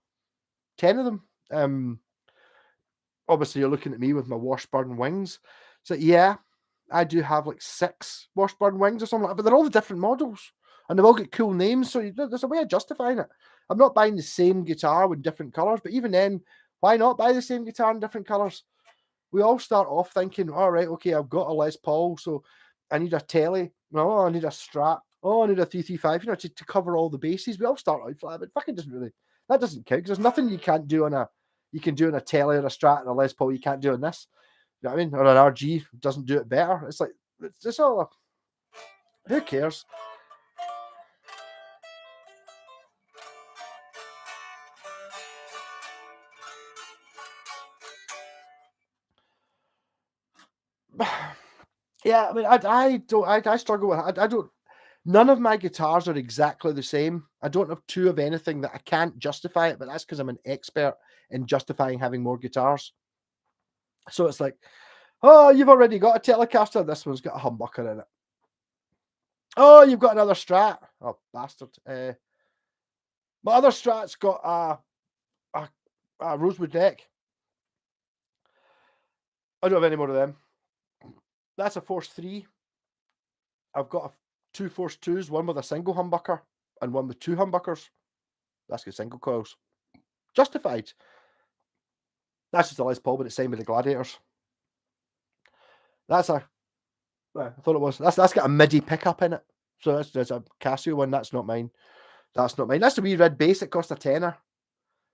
10 of them. Obviously, you're looking at me with my Washburn wings. So, yeah, I do have like 6 Washburn wings or something like that, but they're all the different models and they've all got cool names. So, there's a way of justifying it. I'm not buying the same guitar with different colors, but even then, why not buy the same guitar in different colors? We all start off thinking, all right, okay, I've got a Les Paul, so I need a telly. No, I need a Strat. Oh, I need a 335, to cover all the bases. We all start out flat, but fucking that doesn't count because there's nothing you can do on a telly or a Strat and a Les Paul you can't do on this. You know what I mean? Or an RG doesn't do it better. It's like, it's all, who cares? Yeah, I mean, I struggle with I don't. None of my guitars are exactly the same. I don't have 2 of anything that I can't justify it, but that's because I'm an expert in justifying having more guitars. So it's like, oh, you've already got a Telecaster. This one's got a humbucker in it. Oh, you've got another Strat. Oh, bastard. My other Strat's got a rosewood neck. I don't have any more of them. That's a Force 3. I've got 2 Force 2s, one with a single humbucker and one with 2 humbuckers. That's got single coils. Justified. That's just a Les Paul, but it's same with the Gladiators. That's a, I thought it was. That's got a MIDI pickup in it. So there's a Casio one. That's not mine. That's not mine. That's the wee red bass. It cost a tenner,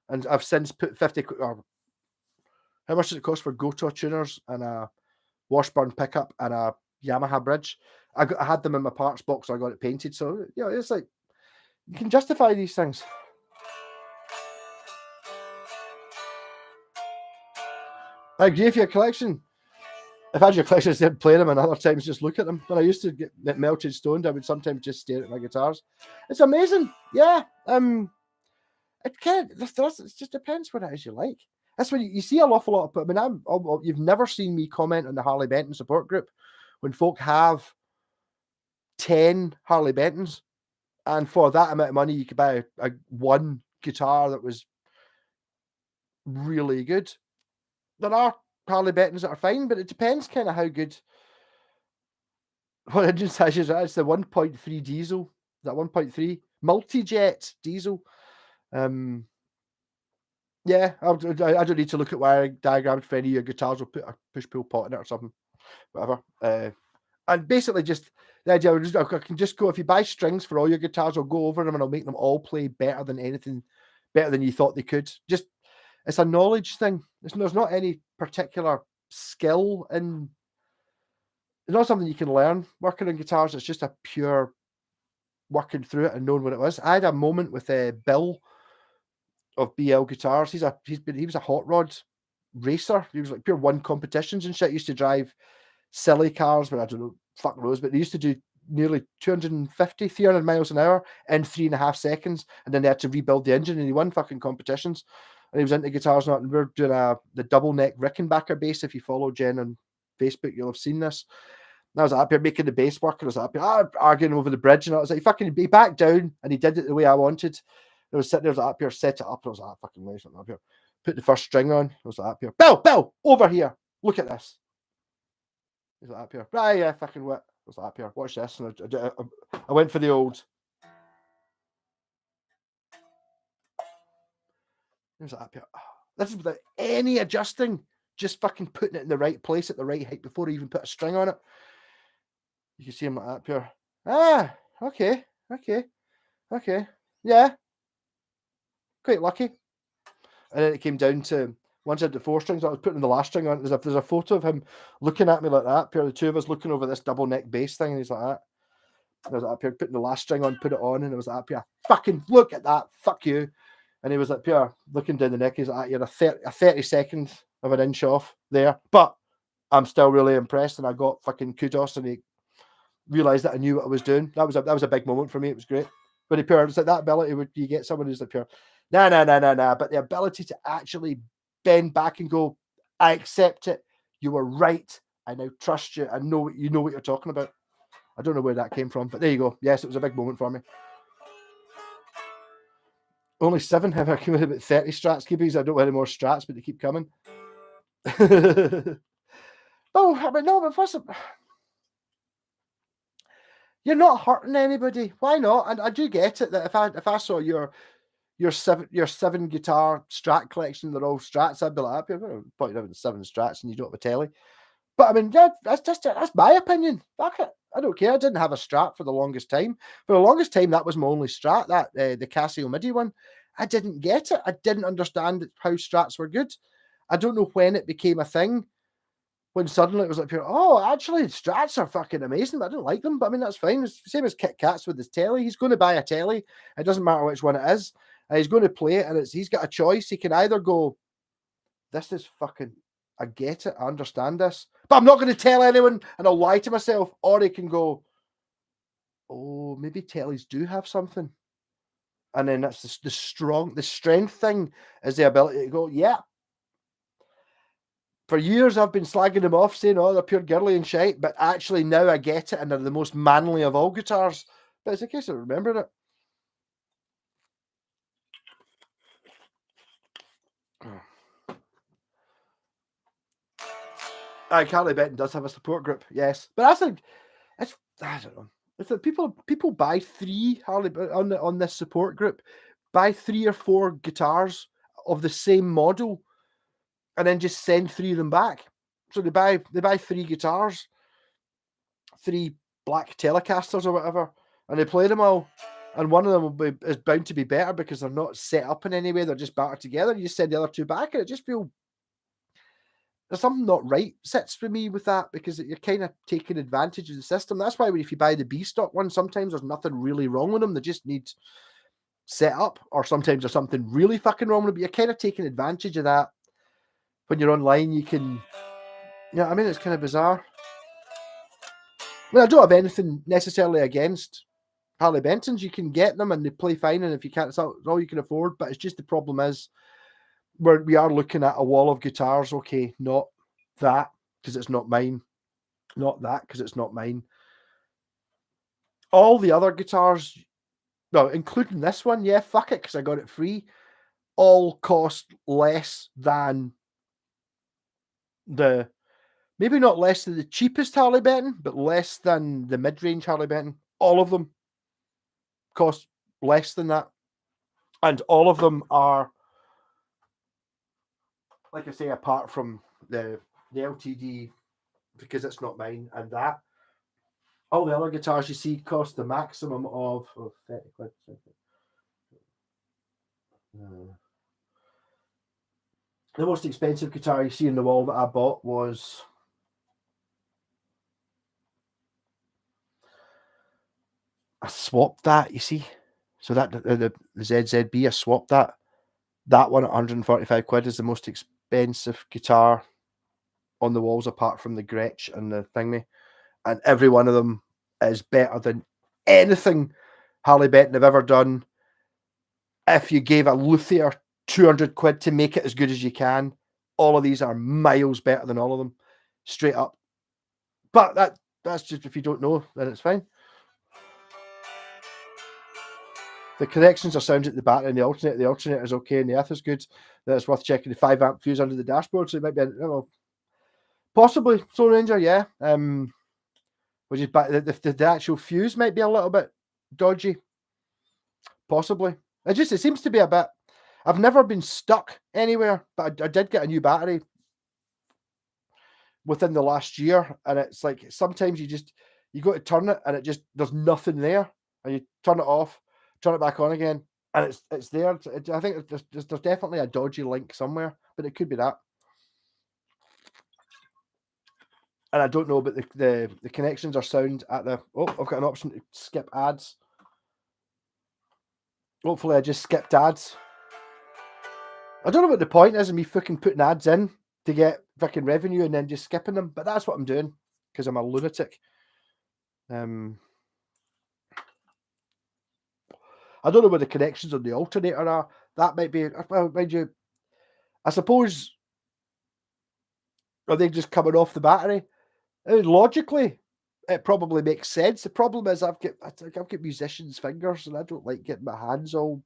and I've since put 50. Or how much does it cost for Goto tuners and a Washburn pickup and a Yamaha bridge? I had them in my parts box. So I got it painted. So it's like you can justify these things. I agree with your collection. If I had your collection, instead of playing them, and other times just look at them. When I used to get melted stoned, I would sometimes just stare at my guitars. It's amazing. Yeah. It just depends what it is you like. That's when you see an awful lot of. I mean, you've never seen me comment on the Harley Benton support group when folk have 10 Harley Bentons, and for that amount of money, you could buy a one guitar that was really good. There are Harley Bentons that are fine, but it depends kind of how good. What engine size is that? It's the 1.3 diesel. Is that 1.3 multi-jet diesel? Yeah, I don't need to look at wiring diagrams for any of your guitars. We'll put a push-pull pot in it or something, whatever. And basically just the idea, I can just go, if you buy strings for all your guitars, I'll go over them and I'll make them all play better than you thought they could. Just, it's a knowledge thing. There's not any particular skill in, it's not something you can learn working on guitars. It's just a pure working through it and knowing what it was. I had a moment with Bill of BL Guitars. He was a hot rod racer. He was like pure one competitions and shit. He used to drive silly cars, but I don't know, fuck knows, but they used to do nearly 250, 300 miles an hour in 3.5 seconds, and then they had to rebuild the engine, and he won fucking competitions. And he was into guitars and we're doing the double neck Rickenbacker bass. If you follow Jen on Facebook, you'll have seen this. And I was up here making the bass work, and I was up here arguing over the bridge, and I was like, fucking be back down, and he did it the way I wanted. I was sitting there, I was up here, set it up, and I was like, fucking nice, up here. Put the first string on, I was like, up here. Bill, over here. Look at this. He's like, up here. Right, yeah, fucking what? I was like, up here. Watch this. And I went for the old. He was like, up here. This is without any adjusting, just fucking putting it in the right place at the right height before he even put a string on it. You can see him like up here. Okay. Yeah. Quite lucky. And then it came down to, once I had the 4 strings, I was putting the last string on. There's a photo of him looking at me like that. The two of us looking over this double neck bass thing, and he's like that. And I was up here putting the last string on, put it on, and I was up here, fucking look at that, fuck you. And he was like, pure looking down the neck. He's like, you're a 30-second of an inch off there, but I'm still really impressed, and I got fucking kudos, and he realised that I knew what I was doing. That was a big moment for me. It was great. But he pure, it's like that ability. Would you get someone who's like pure, nah. But the ability to actually bend back and go, I accept it. You were right. I now trust you. I know you know what you're talking about. I don't know where that came from, but there you go. Yes, it was a big moment for me. Only 7 have I come in about 30 strats keepies. I don't want any more strats, but they keep coming. Oh, I mean, no, but what's the... You're not hurting anybody. Why not? And I do get it that if I saw your seven guitar strat collection, they're all strats, I'd be like, point having 7 strats and you don't have a telly. But I mean, that's my opinion. Fuck it. I don't care. I didn't have a strat for the longest time. For the longest time, that was my only strat, that the Casio MIDI one. I didn't get it. I didn't understand how strats were good. I don't know when it became a thing. When suddenly it was like, oh, actually, strats are fucking amazing, but I didn't like them. But I mean, that's fine. It's the same as Kit Kat's with his telly. He's going to buy a telly. It doesn't matter which one it is. He's going to play it, and he's got a choice. He can either go, this is fucking, I get it, I understand this, but I'm not going to tell anyone, and I'll lie to myself. Or he can go, oh, maybe tellies do have something. And then that's the strength thing is the ability to go, yeah. For years, I've been slagging them off, saying, oh, they're pure girly and shite, but actually now I get it, and they're the most manly of all guitars. But it's a case of remembering it. Carly Benton does have a support group, yes. But I don't know. It's like people buy 3 Harley on this support group, buy 3 or 4 guitars of the same model, and then just send 3 of them back. So they buy 3 guitars, 3 black Telecasters or whatever, and they play them all. And one of them is bound to be better because they're not set up in any way; they're just battered together. You just send the other 2 back, and it just feels there's something not right sits for me with that, because you're kind of taking advantage of the system. That's why if you buy the B stock one, sometimes there's nothing really wrong with them. They just need set up, or sometimes there's something really fucking wrong with them. But you're kind of taking advantage of that when you're online. You can, yeah, I mean, it's kind of bizarre. I mean, I don't have anything necessarily against Harley Bensons. You can get them and they play fine, and if you can't, it's all you can afford. But it's just the problem is we are looking at a wall of guitars. Okay, not that because it's not mine. Not that because it's not mine. All the other guitars, well, including this one, yeah, fuck it, because I got it free, all cost less than maybe not less than the cheapest Harley Benton, but less than the mid-range Harley Benton. All of them cost less than that. And all of them are, like I say, apart from the LTD, because it's not mine, and that, all the other guitars you see cost the maximum of 30 quid. The most expensive guitar you see in the wall that I bought was I swapped that, you see. So that the ZZB, I swapped that. That one at 145 quid is the most expensive guitar on the walls, apart from the Gretsch and the thingy. And every one of them is better than anything Harley Benton have ever done. If you gave a luthier 200 quid to make it as good as you can, all of these are miles better than all of them. Straight up. But that's just, if you don't know, then it's fine. The connections are sound at the battery and the alternator. The alternator is okay and the earth is good. Then it's worth checking the 5 amp fuse under the dashboard. So it might be, possibly Soul Ranger, yeah. Which is the actual fuse might be a little bit dodgy. Possibly. It seems to be a bit. I've never been stuck anywhere, but I did get a new battery within the last year, and it's like sometimes you go to turn it and it just, there's nothing there, and you turn it off, turn it back on again, and it's there. I think there's definitely a dodgy link somewhere, but it could be that. And I don't know, but the connections are sound at the. Oh, I've got an option to skip ads. Hopefully, I just skipped ads. I don't know what the point is of me fucking putting ads in to get fucking revenue and then just skipping them, but that's what I'm doing because I'm a lunatic. I don't know where the connections on the alternator are. That might be, well, mind you, I suppose, are they just coming off the battery? I mean, logically, it probably makes sense. The problem is I've got musicians' fingers and I don't like getting my hands all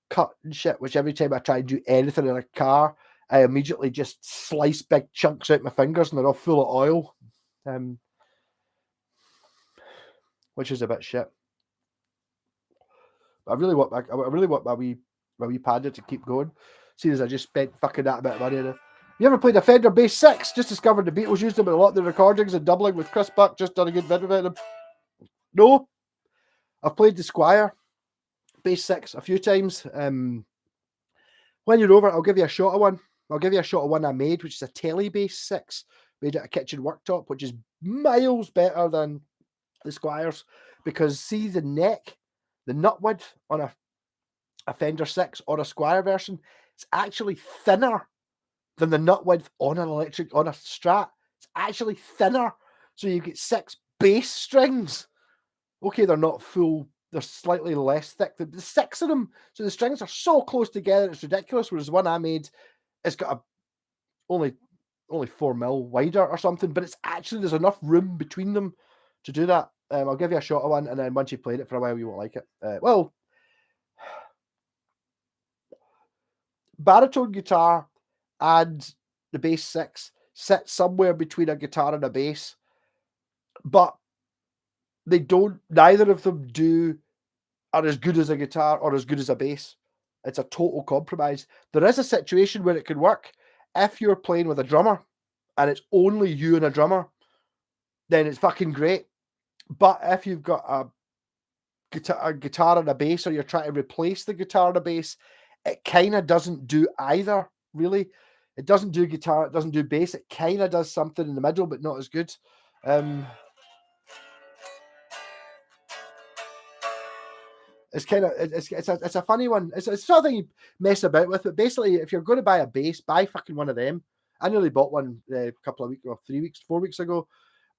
cut and shit, which every time I try and do anything in a car, I immediately just slice big chunks out my fingers and they're all full of oil, which is a bit shit. I really want my wee Panda to keep going. Seeing as I just spent fucking that bit of money on it. You ever played a Fender Bass 6? Just discovered the Beatles used them in a lot of the recordings and doubling with Chris Buck. Just done a good video about them. No, I've played the Squire Bass 6 a few times. When you're over, I'll give you a shot of one. I'll give you a shot of one I made, which is a Telly Bass 6. Made at a kitchen worktop, which is miles better than the Squires. Because see the neck, the nut width on a Fender 6 or a Squire version, it's actually thinner than the nut width on an electric, on a Strat. It's actually thinner. So you get 6 bass strings. Okay, they're not full, they're slightly less thick. The 6 of them, so the strings are so close together, it's ridiculous. Whereas the one I made, it's got only 4mm wider or something, but it's actually, there's enough room between them to do that. I'll give you a shot of one, and then once you've played it for a while, you won't like it. Well, baritone guitar and the bass 6 sit somewhere between a guitar and a bass, but they don't, neither of them are as good as a guitar or as good as a bass. It's a total compromise. There is a situation where it can work if you're playing with a drummer and it's only you and a drummer, then it's fucking great. But if you've got a guitar and a bass, or you're trying to replace the guitar and a bass, it kind of doesn't do either, really. It doesn't do guitar, it doesn't do bass. It kind of does something in the middle, but not as good. It's kind of it's a funny one. It's something you mess about with. But basically, if you're going to buy a bass, buy fucking one of them. I nearly bought one a couple of weeks, or 4 weeks ago,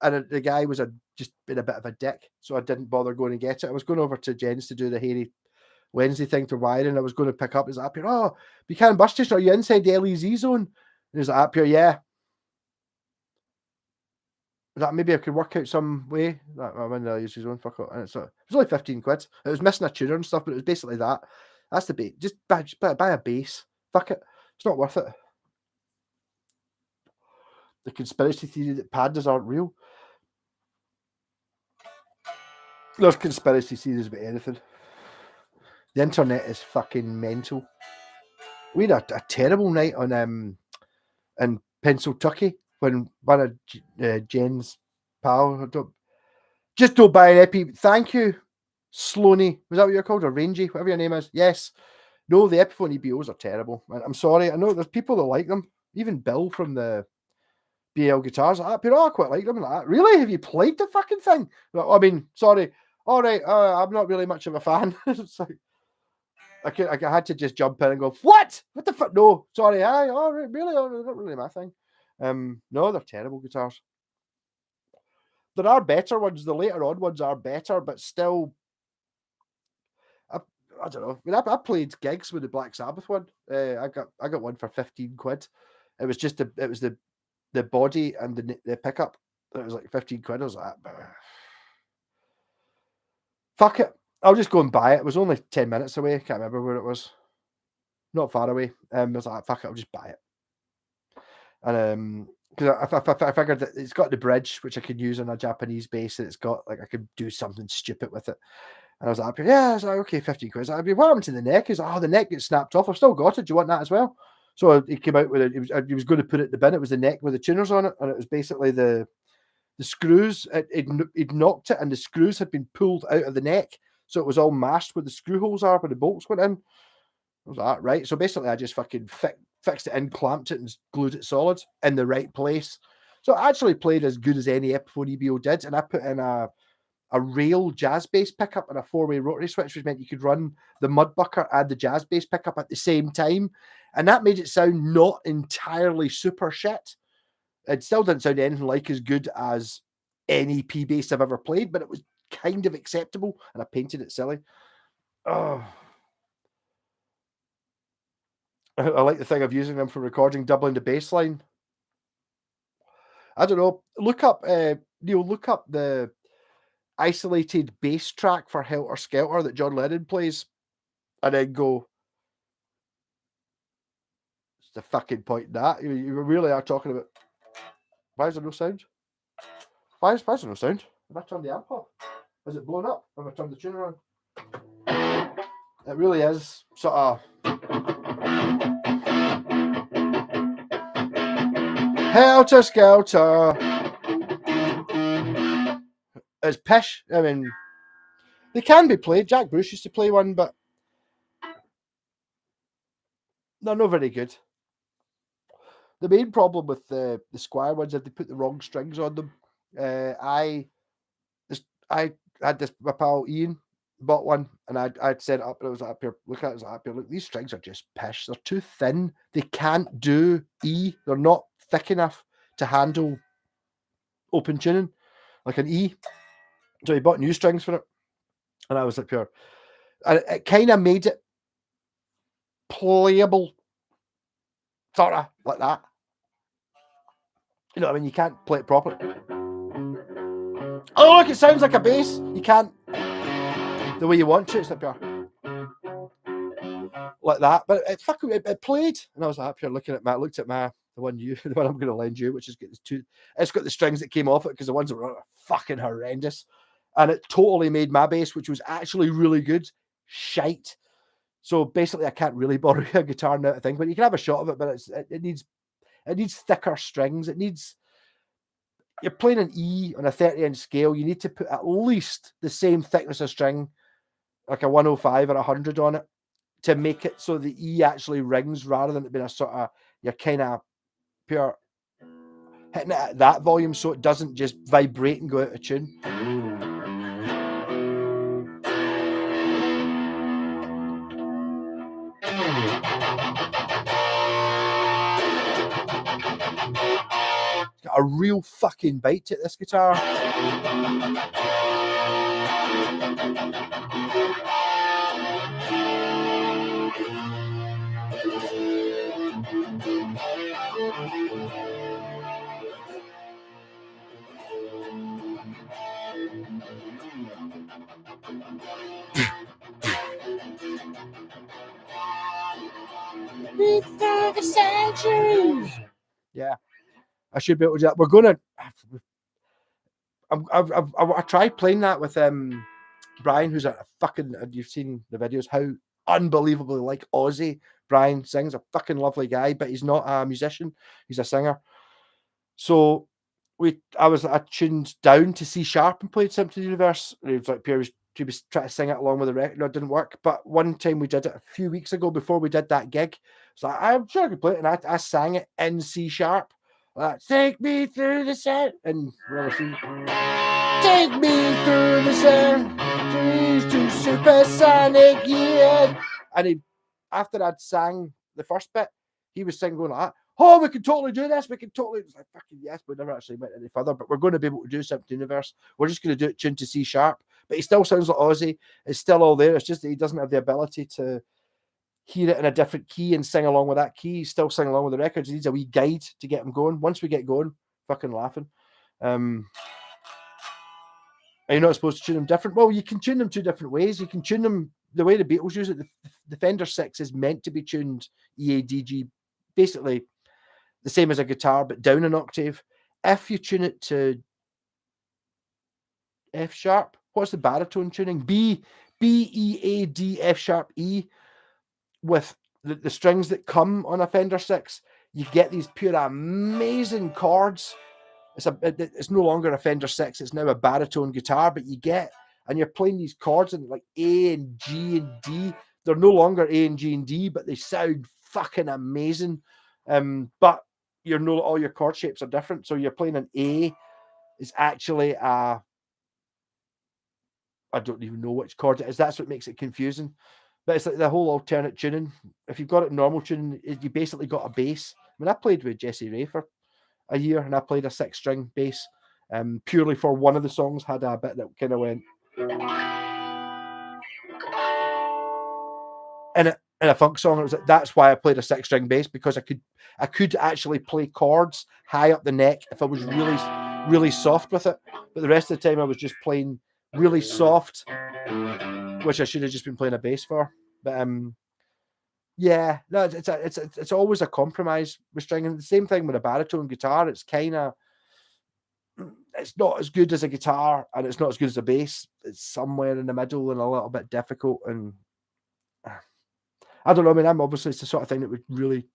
and the guy was just been a bit of a dick, so I didn't bother going and get it. I was going over to Jen's to do the Hairy Wednesday thing for wiring. I was going to pick up his up here. Oh, Buchanan bus station. Are you inside the LEZ zone? And he's like, up here, yeah. That maybe I could work out some way. I'm in the LEZ zone. Fuck it. And it was only 15 quid. It was missing a tuner and stuff, but it was basically that. That's the bait. Just buy a bass. Fuck it. It's not worth it. The conspiracy theory that pandas aren't real. There's conspiracy theories about anything. The internet is fucking mental. We had a terrible night on in Penciltucky when one of Jen's pal just don't buy an epi. Thank you, Sloaney. Was that what you're called, or Rangy, whatever your name is? Yes. No, the Epiphone EBOs are terrible. I'm sorry. I know there's people that like them. Even Bill from the BL Guitars, I quite like them. Like, really? Have you played the fucking thing? I mean, sorry. All right, I'm not really much of a fan. It's like, I had to just jump in and go, what? What the fuck? No, sorry. All right, really? Oh, not really my thing. No, they're terrible guitars. There are better ones. The later on ones are better, but still, I don't know. I mean, I played gigs with the Black Sabbath one. I got one for 15 quid. It was just the body and the pickup. It was like 15 quid. I was like, fuck it. I'll just go and buy it. It was only 10 minutes away. I can't remember where it was. Not far away. I was like, fuck it, I'll just buy it. And because I figured that it's got the bridge, which I could use on a Japanese bass, and it's got, like, I could do something stupid with it. And I was like, yeah, I was like, okay, 15 quid. I'd be, what happened to the neck? He's like, oh, the neck gets snapped off. I've still got it. Do you want that as well? So he came out with it. He was going to put it in the bin. It was the neck with the tuners on it, and it was basically the screws. He'd knocked it, and the screws had been pulled out of the neck, so it was all mashed where the screw holes are, where the bolts went in. I was like, right. So basically, I just fucking fixed it in, clamped it, and glued it solid in the right place. So I actually played as good as any Epiphone EBO did, and I put in a rail jazz bass pickup and a 4-way rotary switch, which meant you could run the Mudbucker and the jazz bass pickup at the same time. And that made it sound not entirely super shit. It still didn't sound anything like as good as any P bass I've ever played, but it was kind of acceptable, and I painted it silly. Oh. I like the thing of using them for recording, doubling the bass line. I don't know. Look up, Neil, look up the isolated bass track for Helter Skelter that John Lennon plays, and then go, the fucking point in that. You really are talking about. Why is there no sound? Why is there no sound? Have I turned the amp off? Has it blown up? Have I turned the tuner on? It really is sort of helter skelter. It's pish. I mean, they can be played. Jack Bruce used to play one, but they're not very good. The main problem with the Squire ones is they put the wrong strings on them. I had this, my pal Ian bought one, and I'd set it up, and I was up here, look at it, I was up here, look, these strings are just pish. They're too thin. They can't do E. They're not thick enough to handle open tuning like an E. So he bought new strings for it, and I was up here, and it kind of made it playable, sort of like that. You know what I mean? You can't play it properly. Oh, look, it sounds like a bass. You can't the way you want to. It's up here like that, but it played, and I was up here looking at the one the one I'm going to lend you, which is got the two. It's got the strings that came off it because the ones that were fucking horrendous, and it totally made my bass, which was actually really good, shite. So basically, I can't really borrow a guitar now, I think, but you can have a shot of it. But it needs thicker strings. You're playing an E on a 30-inch scale. You need to put at least the same thickness of string, like a 105 or 100 on it, to make it so the E actually rings rather than it being a sort of, you're kind of pure hitting it at that volume so it doesn't just vibrate and go out of tune. It's got a real fucking bite to it, this guitar. Through the centuries. Yeah, I should be able to do that. We're gonna. I tried playing that with Brian, who's a fucking. You've seen the videos how unbelievably like Ozzy Brian sings. A fucking lovely guy, but he's not a musician. He's a singer. So I tuned down to C sharp and played Symptom Universe. It was like he was trying to sing it along with the record. It didn't work. But one time we did it a few weeks ago before we did that gig. So I'm sure I could play it, and I sang it in C sharp. Take me through the set, and take me through the centuries to supersonic years. And after I'd sang the first bit, he was singing going like that. Oh, we can totally do this. We can totally. It's like, fucking yes, we never actually went any further, but we're going to be able to do Symptom Universe. We're just going to do it tuned to C sharp, but he still sounds like Ozzy. It's still all there. It's just that he doesn't have the ability to hear it in a different key and sing along with that key. He's still singing along with the records. He needs a wee guide to get him going. Once we get going, fucking laughing. Are you not supposed to tune them different? Well, you can tune them two different ways. You can tune them the way the Beatles use it. The Fender 6 is meant to be tuned EADG, basically the same as a guitar, but down an octave. If you tune it to F sharp, what's the baritone tuning? B, E, A, D, F sharp, E. With the strings that come on a Fender 6, you get these pure amazing chords. It's no longer a Fender 6, it's now a baritone guitar, but and you're playing these chords in like A and G and D. They're no longer A and G and D, but they sound fucking amazing. But all your chord shapes are different. So you're playing an A is actually I don't even know which chord it is. That's what makes it confusing. But it's like the whole alternate tuning. If you've got it normal tuning, you basically got a bass. I mean, I played with Jesse Ray for a year, and I played a 6-string bass, purely for one of the songs. Had a bit that kind of went in a funk song. It was like, that's why I played a 6-string bass, because I could actually play chords high up the neck if I was really, really soft with it. But the rest of the time, I was just playing really soft, which I should have just been playing a bass for. But Yeah, no, it's always a compromise with stringing. The same thing with a baritone guitar. It's kind of, it's not as good as a guitar, and it's not as good as a bass. It's somewhere in the middle and a little bit difficult. And I don't know. I mean, I'm obviously it's the sort of thing that would really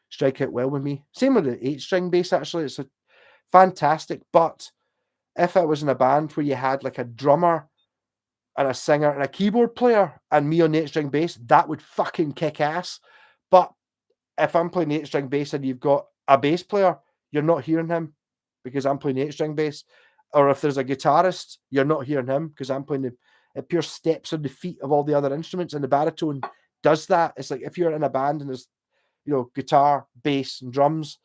strike out well with me. Same with the 8-string bass. Actually, it's a fantastic. But if I was in a band where you had like a drummer and a singer and a keyboard player and me on the 8-string bass, that would fucking kick ass. But if I'm playing the 8-string bass and you've got a bass player, you're not hearing him because I'm playing the 8-string bass. Or if there's a guitarist, you're not hearing him because I'm playing it pure steps on the feet of all the other instruments. And the baritone does that. It's like if you're in a band and there's, guitar, bass, and drums,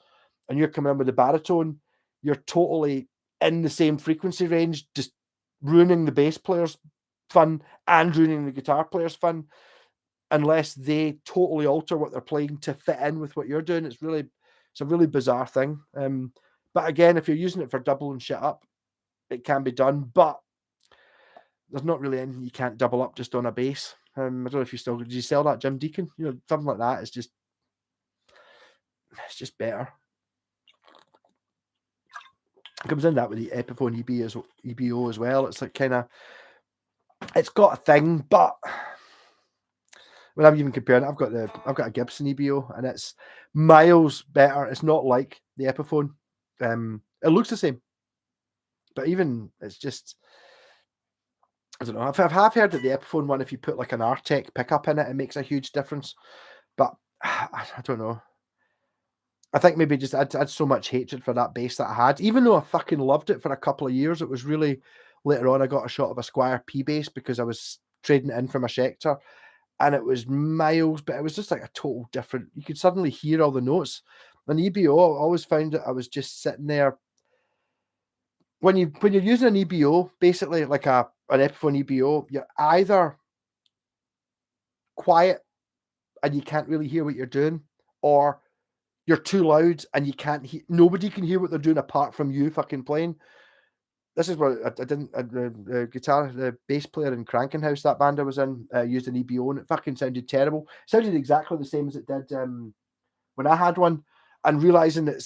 and you're coming in with the baritone, you're totally in the same frequency range, just ruining the bass player's fun and ruining the guitar player's fun, unless they totally alter what they're playing to fit in with what you're doing. It's a really bizarre thing. But again, if you're using it for doubling shit up, it can be done. But there's not really anything you can't double up just on a bass. I don't know if did you sell that Jim Deacon? Something like that. It's just better. It comes in that with the Epiphone EBO as well. It's like it's got a thing, but when I'm even comparing it, I've got a Gibson EBO and it's miles better. It's not like the Epiphone. It looks the same, but even it's just, I don't know. I've heard that the Epiphone one, if you put like an Artec pickup in it, it makes a huge difference. But I don't know. I think maybe just I had so much hatred for that bass that I had, even though I fucking loved it for a couple of years. It was really later on I got a shot of a Squier P bass because I was trading it in from a Schecter, and it was miles, but it was just like a total different. You could suddenly hear all the notes. On EBO, I always found that I was just sitting there. When you're using an EBO, basically like an Epiphone EBO, you're either quiet and you can't really hear what you're doing, or you're too loud and you can't hear. Nobody can hear what they're doing apart from you fucking playing. This is what I didn't. The bass player in Cranking House, that band I was in, used an EBO and it fucking sounded terrible. It sounded exactly the same as it did when I had one. And realizing that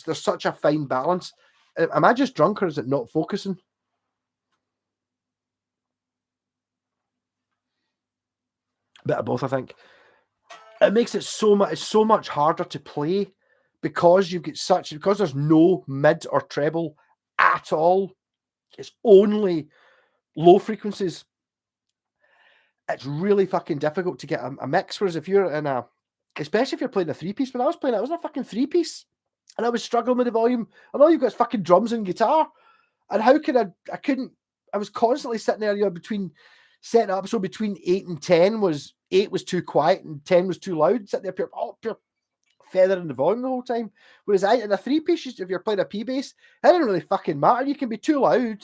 there's such a fine balance. Am I just drunk or is it not focusing? Bit of both, I think. It makes it so much harder to play because because there's no mid or treble at all. It's only low frequencies. It's really fucking difficult to get a mix. Whereas if you're especially if you're playing a 3-piece, when I was in a fucking 3-piece and I was struggling with the volume, and all you've got is fucking drums and guitar. And how could I was constantly sitting there, between setting up. So between 8 and 10 was 8 was too quiet and 10 was too loud. Sitting there pure feathering the volume the whole time. Whereas in a 3-piece, if you're playing a P bass, it doesn't really fucking matter. You can be too loud,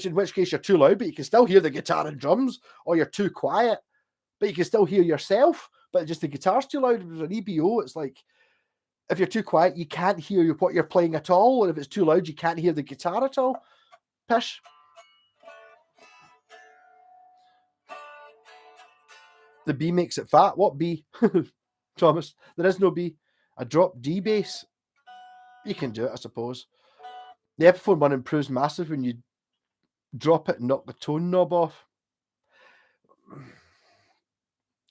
in which case you're too loud, but you can still hear the guitar and drums, or you're too quiet, but you can still hear yourself, but just the guitar's too loud. With an EBO, it's like, if you're too quiet, you can't hear what you're playing at all, and if it's too loud, you can't hear the guitar at all. Pish. The B makes it fat. What B? Thomas, there is no B. A drop D bass. You can do it, I suppose. The Epiphone one improves massive when you drop it and knock the tone knob off.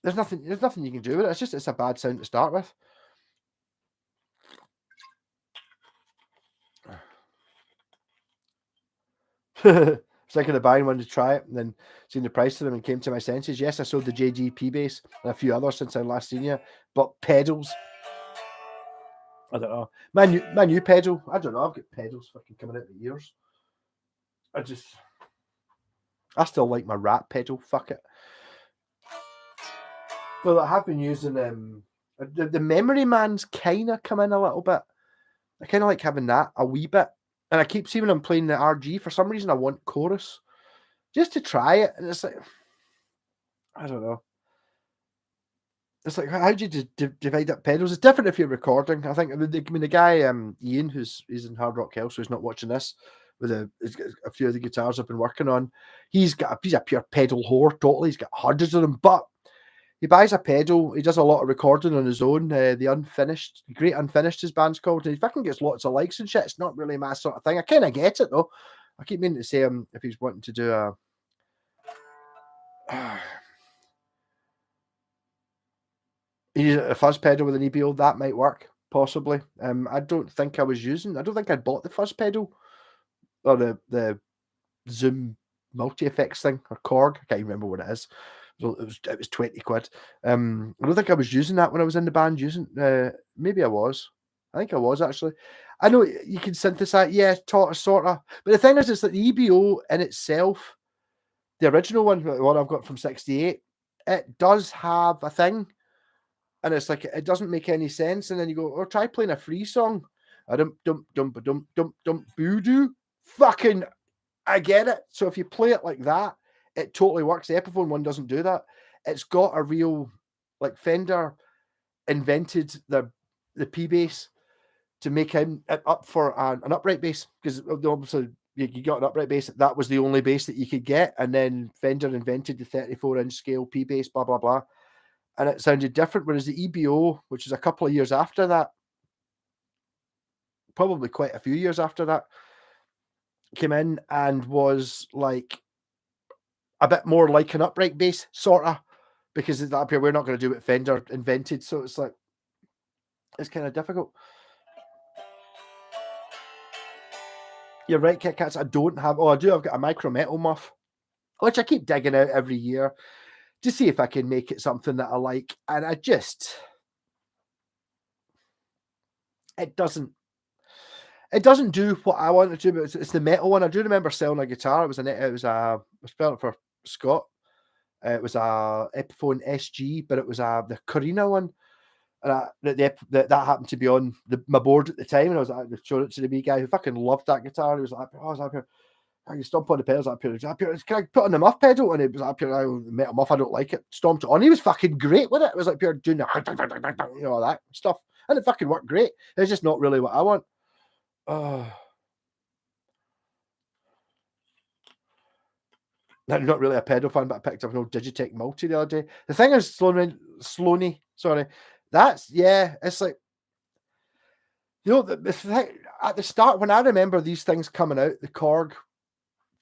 There's nothing you can do with it. It's a bad sound to start with. Thinking of buying one to try it, and then seeing the price of them and came to my senses. Yes, I sold the JGP bass and a few others since I last seen you, but pedals, I don't know. My new pedal, I don't know. I've got pedals fucking coming out the ears. I still like my rat pedal. Fuck it. Well, I have been using the Memory Man's kind of come in a little bit. I kind of like having that a wee bit. And I keep seeing when I'm playing the RG, for some reason I want chorus just to try it. And it's like, I don't know. It's like, how do you divide up pedals? It's different if you're recording. I think, the guy, Ian, he's in Hard Rock Hell, so he's not watching this, he's got a few of the guitars I've been working on. He's a pure pedal whore, totally. He's got hundreds of them. But He buys a pedal. He does a lot of recording on his own. The Unfinished, Great Unfinished, his band's called. And he fucking gets lots of likes and shit. It's not really my sort of thing. I kind of get it though. I keep meaning to say if he's wanting to do a. A fuzz pedal with an EBO that might work possibly. I don't think I think I'd bought the fuzz pedal or the Zoom multi effects thing or Korg. I can't remember what it is. It was 20 quid. I don't think I was using that when I was in the band. Maybe I was. I think I was actually. I know you can synthesize, yeah, sort of. But the thing is that the EBO in itself, the original one, the one I've got from '68, it does have a thing. And it's like it doesn't make any sense. And then you go, "Oh, try playing a free song." Boo-doo. Fucking, I get it. So if you play it like that, it totally works. The Epiphone one doesn't do that. It's got a real, like Fender invented the P bass to make him up for an upright bass, because obviously you got an upright bass. That was the only bass that you could get, and then Fender invented the 34-inch scale P bass, blah blah blah. And it sounded different. Whereas the EBO, which is a couple of years after that, probably quite a few years after that, came in and was like a bit more like an upright bass, sort of, because it's up here, we're not going to do what Fender invented. So it's like, it's kind of difficult. You're right, Kit Kats. I don't have, I've got a micro metal muff, which I keep digging out every year to see if I can make it something that I like. And it doesn't do what I want it to, but it's the metal one. I do remember selling a guitar. I was spelling it for Scott. It was a Epiphone SG, but it was the Corina one. And that happened to be on my board at the time, and I was showing it to the wee guy who fucking loved that guitar. He was like, "Oh, I was up here. I can stomp on the pedals up here. Can I put on the muff pedal?" And it was up here. The metal muff, I don't like it. Stomped it on. He was fucking great with it. It was like pure doing the all that stuff, and it fucking worked great. It's just not really what I want. Not really a pedal fan, but I picked up an old Digitech Multi the other day. The thing is, Sloaney, sorry, it's like, the thing, at the start, when I remember these things coming out, the Korg,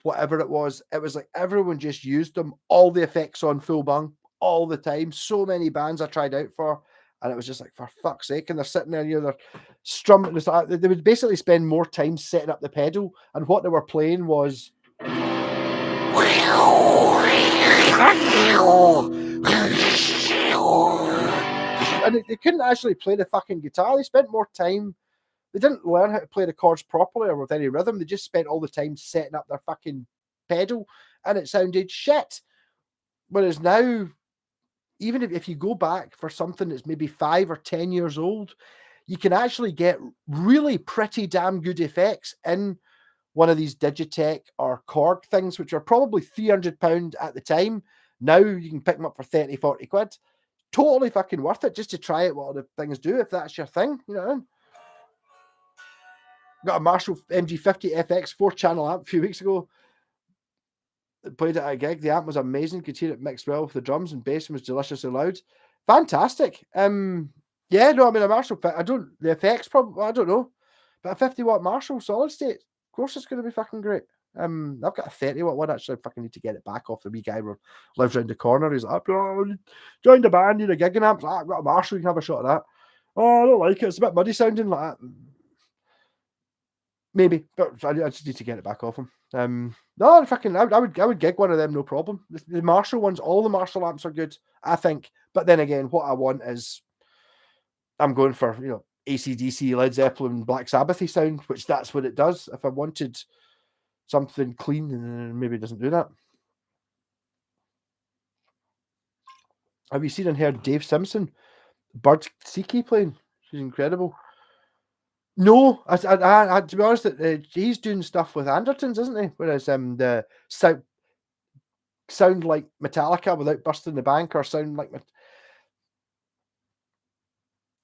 whatever it was like everyone just used them, all the effects on full bung, all the time. So many bands I tried out for, and it was just like, for fuck's sake, and they're sitting there, they're strumming. They would basically spend more time setting up the pedal, and what they were playing was and they couldn't actually play the fucking guitar. They spent more time. They didn't learn how to play the chords properly or with any rhythm. They just spent all the time setting up their fucking pedal, and it sounded shit. Whereas now, even if you go back for something that's maybe 5 or 10 years old, you can actually get really pretty damn good effects in one of these Digitech or Korg things, which are probably £300 at the time. Now you can pick them up for 30, 40 quid. Totally fucking worth it just to try it, what the things do, if that's your thing, you know. Got a Marshall MG50 FX 4-channel amp a few weeks ago. Played it at a gig. The amp was amazing. Could hear it mixed well with the drums, and bass was deliciously loud. Fantastic. A Marshall, the effects probably, I don't know. But a 50-watt Marshall solid state, of course it's going to be fucking great. I've got a 30-watt one. Actually, I fucking need to get it back off the wee guy who lives around the corner. He's like, joined a band, need a gigging amp. I've got a Marshall, you can have a shot of that. Oh, I don't like it. It's a bit muddy sounding like that. Maybe, but I just need to get it back off him. No, fucking, I would gig one of them, no problem. The Marshall ones, all the Marshall amps are good, I think. But then again, what I want is, I'm going for, AC/DC, Led Zeppelin, Black Sabbathy sound, which that's what it does. If I wanted something clean, maybe it doesn't do that. Have you seen and heard Dave Simpson, Bird Seeky playing? She's incredible. No, I to be honest, he's doing stuff with Andertons, isn't he? Whereas the sound like Metallica without busting the bank, or sound like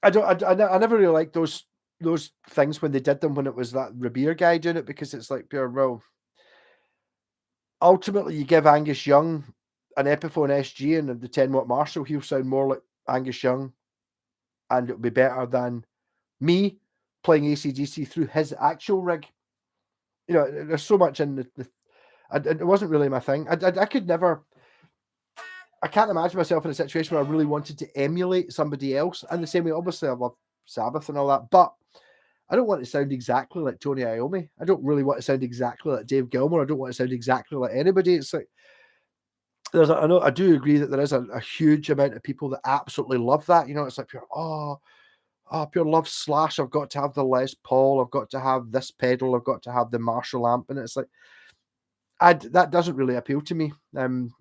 I never really liked those things when they did them, when it was that Revere guy doing it, because it's like pure, well, ultimately you give Angus Young an Epiphone SG and the 10-watt Marshall, he'll sound more like Angus Young, and it'll be better than me playing AC/DC through his actual rig. You know, there's so much in it wasn't really my thing. I could never. I can't imagine myself in a situation where I really wanted to emulate somebody else. And the same way, obviously, I love Sabbath and all that, but I don't want to sound exactly like Tony Iommi. I don't really want to sound exactly like Dave Gilmour. I don't want to sound exactly like anybody. It's like I do agree that there is a huge amount of people that absolutely love that. You know, it's like pure love slash. I've got to have the Les Paul. I've got to have this pedal. I've got to have the Marshall amp, and it's like that doesn't really appeal to me.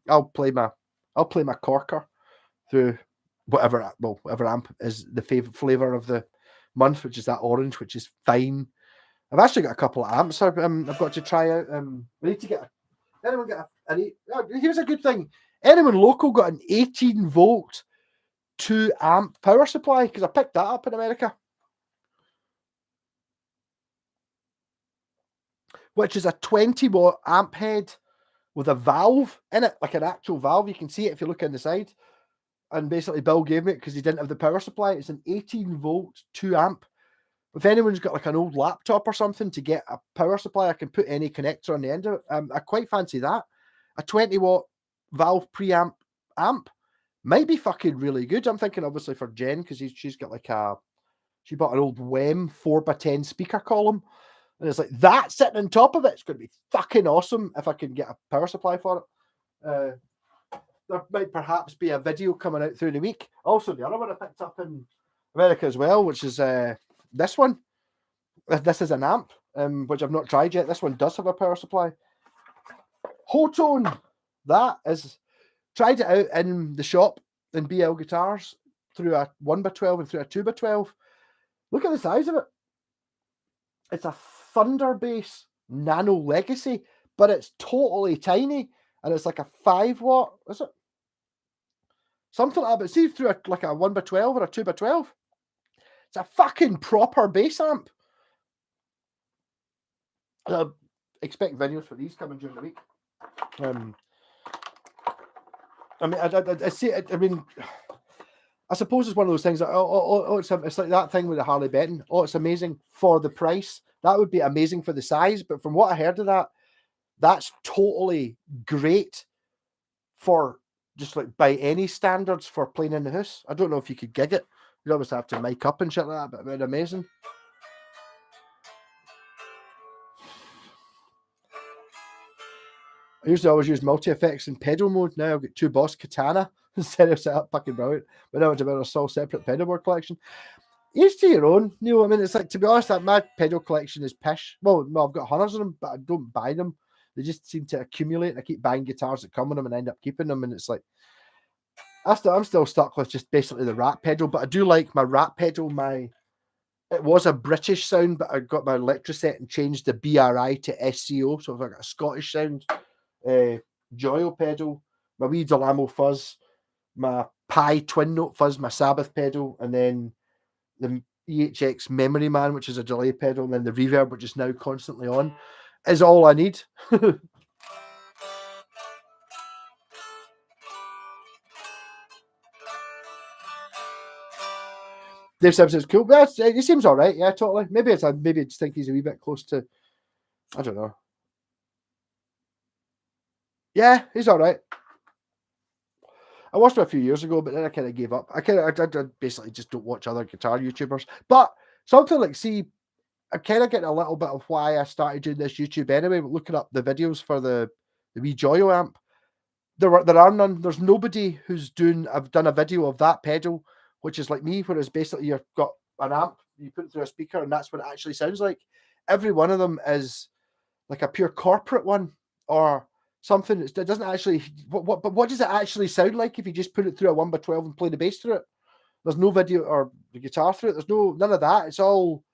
I'll play my corker through whatever amp is the favorite flavor of the month, which is that orange, which is fine. I've actually got a couple of amps I've got to try out. We need to get here's a good thing. Anyone local got an 18-volt 2-amp power supply? Because I picked that up in America, which is a 20-watt amp head with a valve in it, like an actual valve. You can see it if you look on the side. And basically, Bill gave me it because he didn't have the power supply. It's an 18-volt 2-amp. If anyone's got like an old laptop or something to get a power supply, I can put any connector on the end of it. I quite fancy that. A 20-watt valve preamp amp might be fucking really good. I'm thinking obviously for Jen, because she's got like she bought an old WEM 4x10 speaker column. And it's like that sitting on top of it. It's going to be fucking awesome if I can get a power supply for it. There might perhaps be a video coming out through the week. Also, the other one I picked up in America as well, which is this one. This is an amp, which I've not tried yet. This one does have a power supply. Hotone, that is, tried it out in the shop in BL Guitars through a 1x12 and through a 2x12. Look at the size of it. It's a Thunder Bass Nano Legacy, but it's totally tiny. And it's like a 5-watt, is it? Something like that. But see through like a 1x12 or a 2x12. It's a fucking proper bass amp. I expect videos for these coming during the week. I suppose it's one of those things that it's like that thing with the Harley Benton. Oh, it's amazing for the price. That would be amazing for the size. But from what I heard of that, that's totally great for just like by any standards for playing in the house. I don't know if you could gig it. You'd obviously have to mic up and shit like that, but it'd be amazing. I usually always use multi-effects in pedal mode. Now I've got 2 Boss Katana instead of set up fucking brilliant. But now it's about a sole separate pedal board collection. Each to your own, Neil. I mean, it's like, to be honest, that my pedal collection is pish. Well, no, I've got hundreds of them, but I don't buy them. They just seem to accumulate, and I keep buying guitars that come with them and end up keeping them. And it's like, I'm still stuck with just basically the Rat pedal, but I do like my Rat pedal. It was a British sound, but I got my Electroset and changed the BRI to SCO, so I've got a Scottish sound. Joyo pedal, my wee Delamo fuzz, my Pi twin note fuzz, my Sabbath pedal, and then the EHX Memory Man, which is a delay pedal, and then the reverb, which is now constantly on, is all I need. Dave Sims is cool. He seems all right. Yeah, totally. Maybe I just think he's a wee bit close to, I don't know. Yeah, he's all right. I watched him a few years ago, but then I kind of gave up. I basically just don't watch other guitar YouTubers. But something like, see, I'm kind of getting a little bit of why I started doing this YouTube anyway, but looking up the videos for the wee Joyo amp. There are none. There's nobody I've done a video of that pedal, which is like me, whereas basically you've got an amp, you put it through a speaker, and that's what it actually sounds like. Every one of them is like a pure corporate one, or something that doesn't actually. What does it actually sound like if you just put it through a 1x12 and play the bass through it? There's no video or the guitar through it. There's none of that. It's all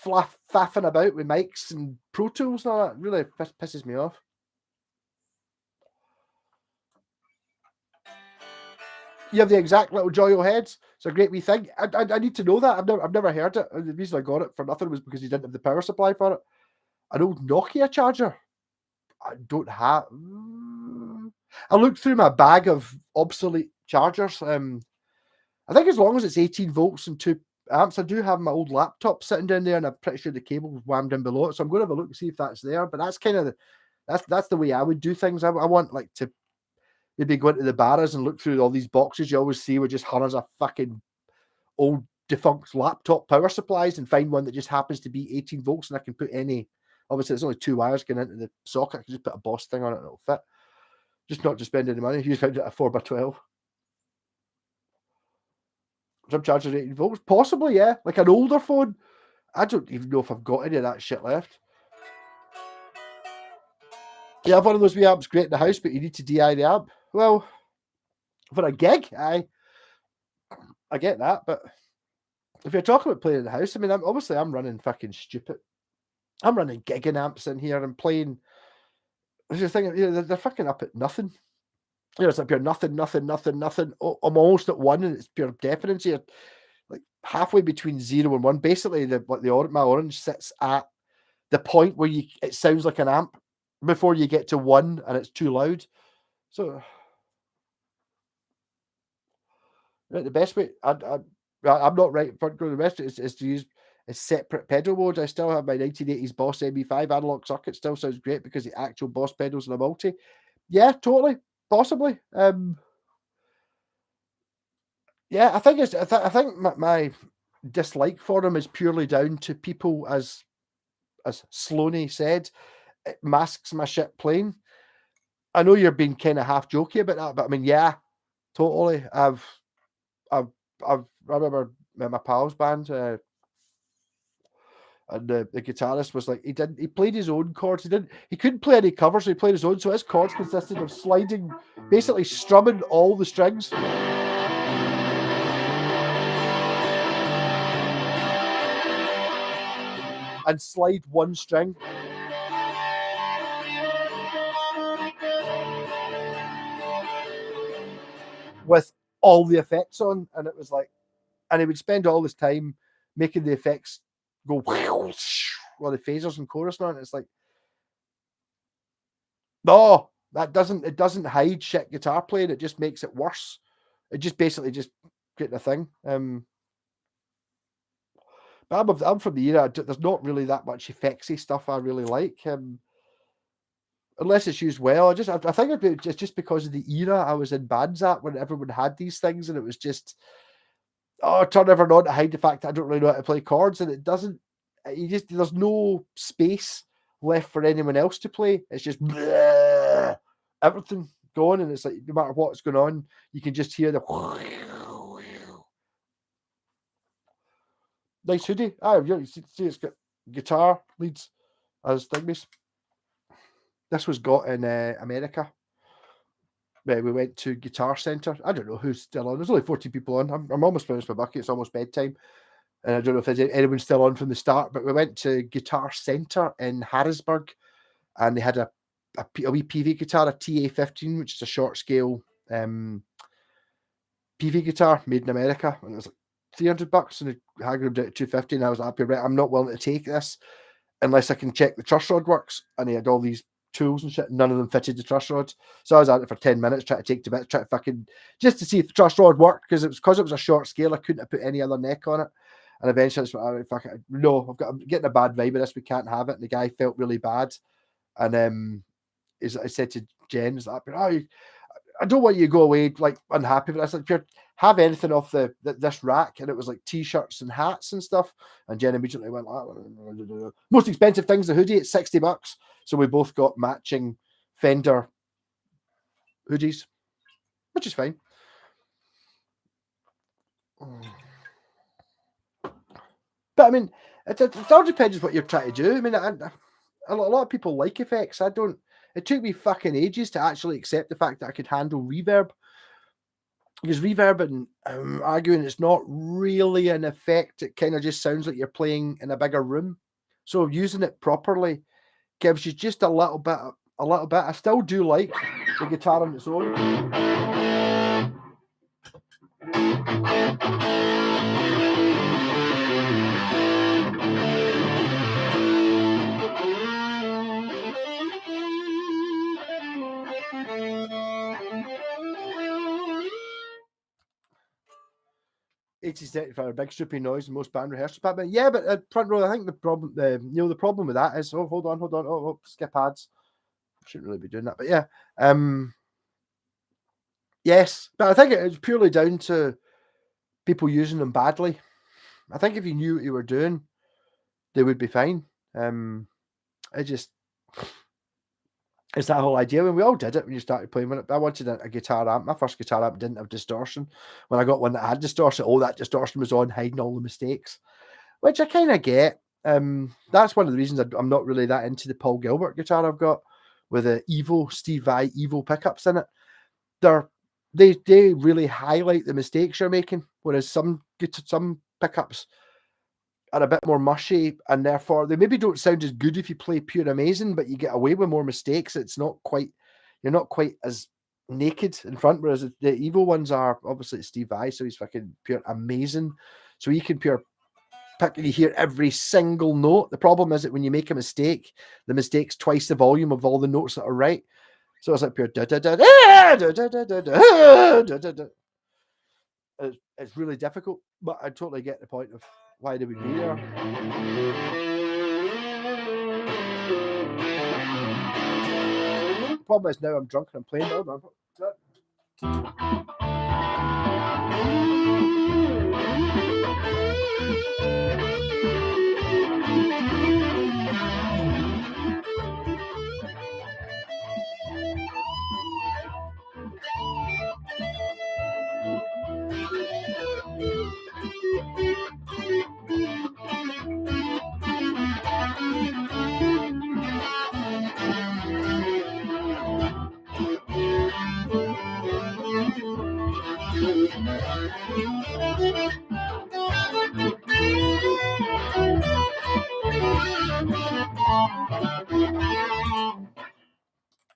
faffing about with mics and Pro Tools and all that. It really pisses me off. You have the exact little Joyo heads. It's a great wee thing. I need to know that. I've never heard it. The reason I got it for nothing was because he didn't have the power supply for it. An old Nokia charger. I don't have. I looked through my bag of obsolete chargers. I think as long as it's 18 volts and 2 amps, I do have my old laptop sitting down there, and I'm pretty sure the cable was whammed in below it. So I'm going to have a look and see if that's there. But that's kind of that's the way I would do things. I want like to maybe go into the bars and look through all these boxes you always see with just hundreds of fucking old defunct laptop power supplies and find one that just happens to be 18 volts, and I can put any. Obviously, there's only 2 wires going into the socket. I can just put a Boss thing on it and it'll fit. Just not to spend any money. You found it a 4x12. Some chargers 18 volts, possibly, yeah. Like an older phone. I don't even know if I've got any of that shit left. You have one of those wee amps great in the house, but you need to DI the amp. Well, for a gig, I get that, but if you're talking about playing in the house, I mean, I'm running fucking stupid. I'm running gigging amps in here and playing. There's the thing, they're fucking up at nothing. It's like pure nothing. Oh, I'm almost at 1, and it's pure deafenance here. Like halfway between 0 and 1. Basically, my orange sits at the point where it sounds like an amp before you get to 1, and it's too loud. So the best way, I'm not right. The best is to use a separate pedal mode. I still have my 1980s Boss ME5 analog circuit. Still sounds great because the actual Boss pedals are a multi. Yeah, totally, possibly. Yeah, I think I think my dislike for them is purely down to people, as Sloaney said, it masks my shit playing. I know you're being kind of half jokey about that, but I mean, yeah, totally. I remember my pal's band, and the guitarist was like, he played his own chords. He couldn't play any covers, so he played his own. So his chords consisted of sliding, basically strumming all the strings. And slide one string. With all the effects on, and it was like, and he would spend all this time making the effects go while the phasers and chorus on. It's like, no, it doesn't hide shit guitar playing. It just makes it worse. It just basically just creating a thing. But I'm from the era. There's not really that much effectsy stuff I really like. Unless it's used well. I think it's just because of the era I was in bands at, when everyone had these things, and it was just, turn everyone on to hide the fact that I don't really know how to play chords, and it doesn't. There's no space left for anyone else to play. It's just bleh, everything going, and it's like no matter what's going on, you can just hear the nice hoodie. You see it's got guitar leads as thingies. This was got in America. We went to Guitar Center. I don't know who's still on. There's only 14 people on. I'm almost finished my bucket. It's almost bedtime. And I don't know if there's anyone still on from the start, but we went to Guitar Center in Harrisburg, and they had a wee PV guitar, a TA15, which is a short scale PV guitar made in America. And it was like $300, and it haggled it at $250. And I was happy, right? I'm not willing to take this unless I can check the truss rod works. And he had all these tools and shit. None of them fitted the truss rods. So I was at it for 10 minutes trying to take the bits, trying to fucking just to see if the truss rod worked, because it was a short scale. I couldn't have put any other neck on it. And eventually I just went, fuck it. No, I'm getting a bad vibe of this. We can't have it. And the guy felt really bad. And I said to Jen, I don't want you to go away like unhappy, but I said, have anything off this rack, and it was like t-shirts and hats and stuff. And Jen immediately went, most expensive thing's the hoodie. It's $60. So we both got matching Fender hoodies, which is fine. But I mean, it all depends on what you're trying to do. I mean, a lot of people like effects. I don't. It took me fucking ages to actually accept the fact that I could handle reverb. Because reverb and arguing it's not really an effect. It kind of just sounds like you're playing in a bigger room. So using it properly gives you just a little bit. I still do like the guitar on its own. 80 for a big soupy noise and most band rehearsal. But yeah, but front row, I think the problem, the problem with that is, hold on, skip ads. Shouldn't really be doing that, but yeah, yes, but I think it's purely down to people using them badly. I think if you knew what you were doing, they would be fine. It's that whole idea when we all did it when you started playing with it. I wanted a guitar amp. My first guitar amp didn't have distortion. When I got one that had distortion, that distortion was on, hiding all the mistakes, which I kind of get. That's one of the reasons I'm not really that into the Paul Gilbert guitar I've got with the Steve Vai Evo pickups in it. They really highlight the mistakes you're making, whereas some pickups are a bit more mushy, and therefore they maybe don't sound as good if you play pure amazing, but you get away with more mistakes. You're not quite as naked in front, whereas the Evo ones are, obviously it's Steve Vai, so he's fucking pure amazing. So he can pure pick, you hear every single note. The problem is that when you make a mistake, the mistake's twice the volume of all the notes that are right. So it's like pure da da da da da da da da da da da. It's really difficult, but I totally get the point of why they would be there. The problem is now I'm drunk and I'm playing. Hold on.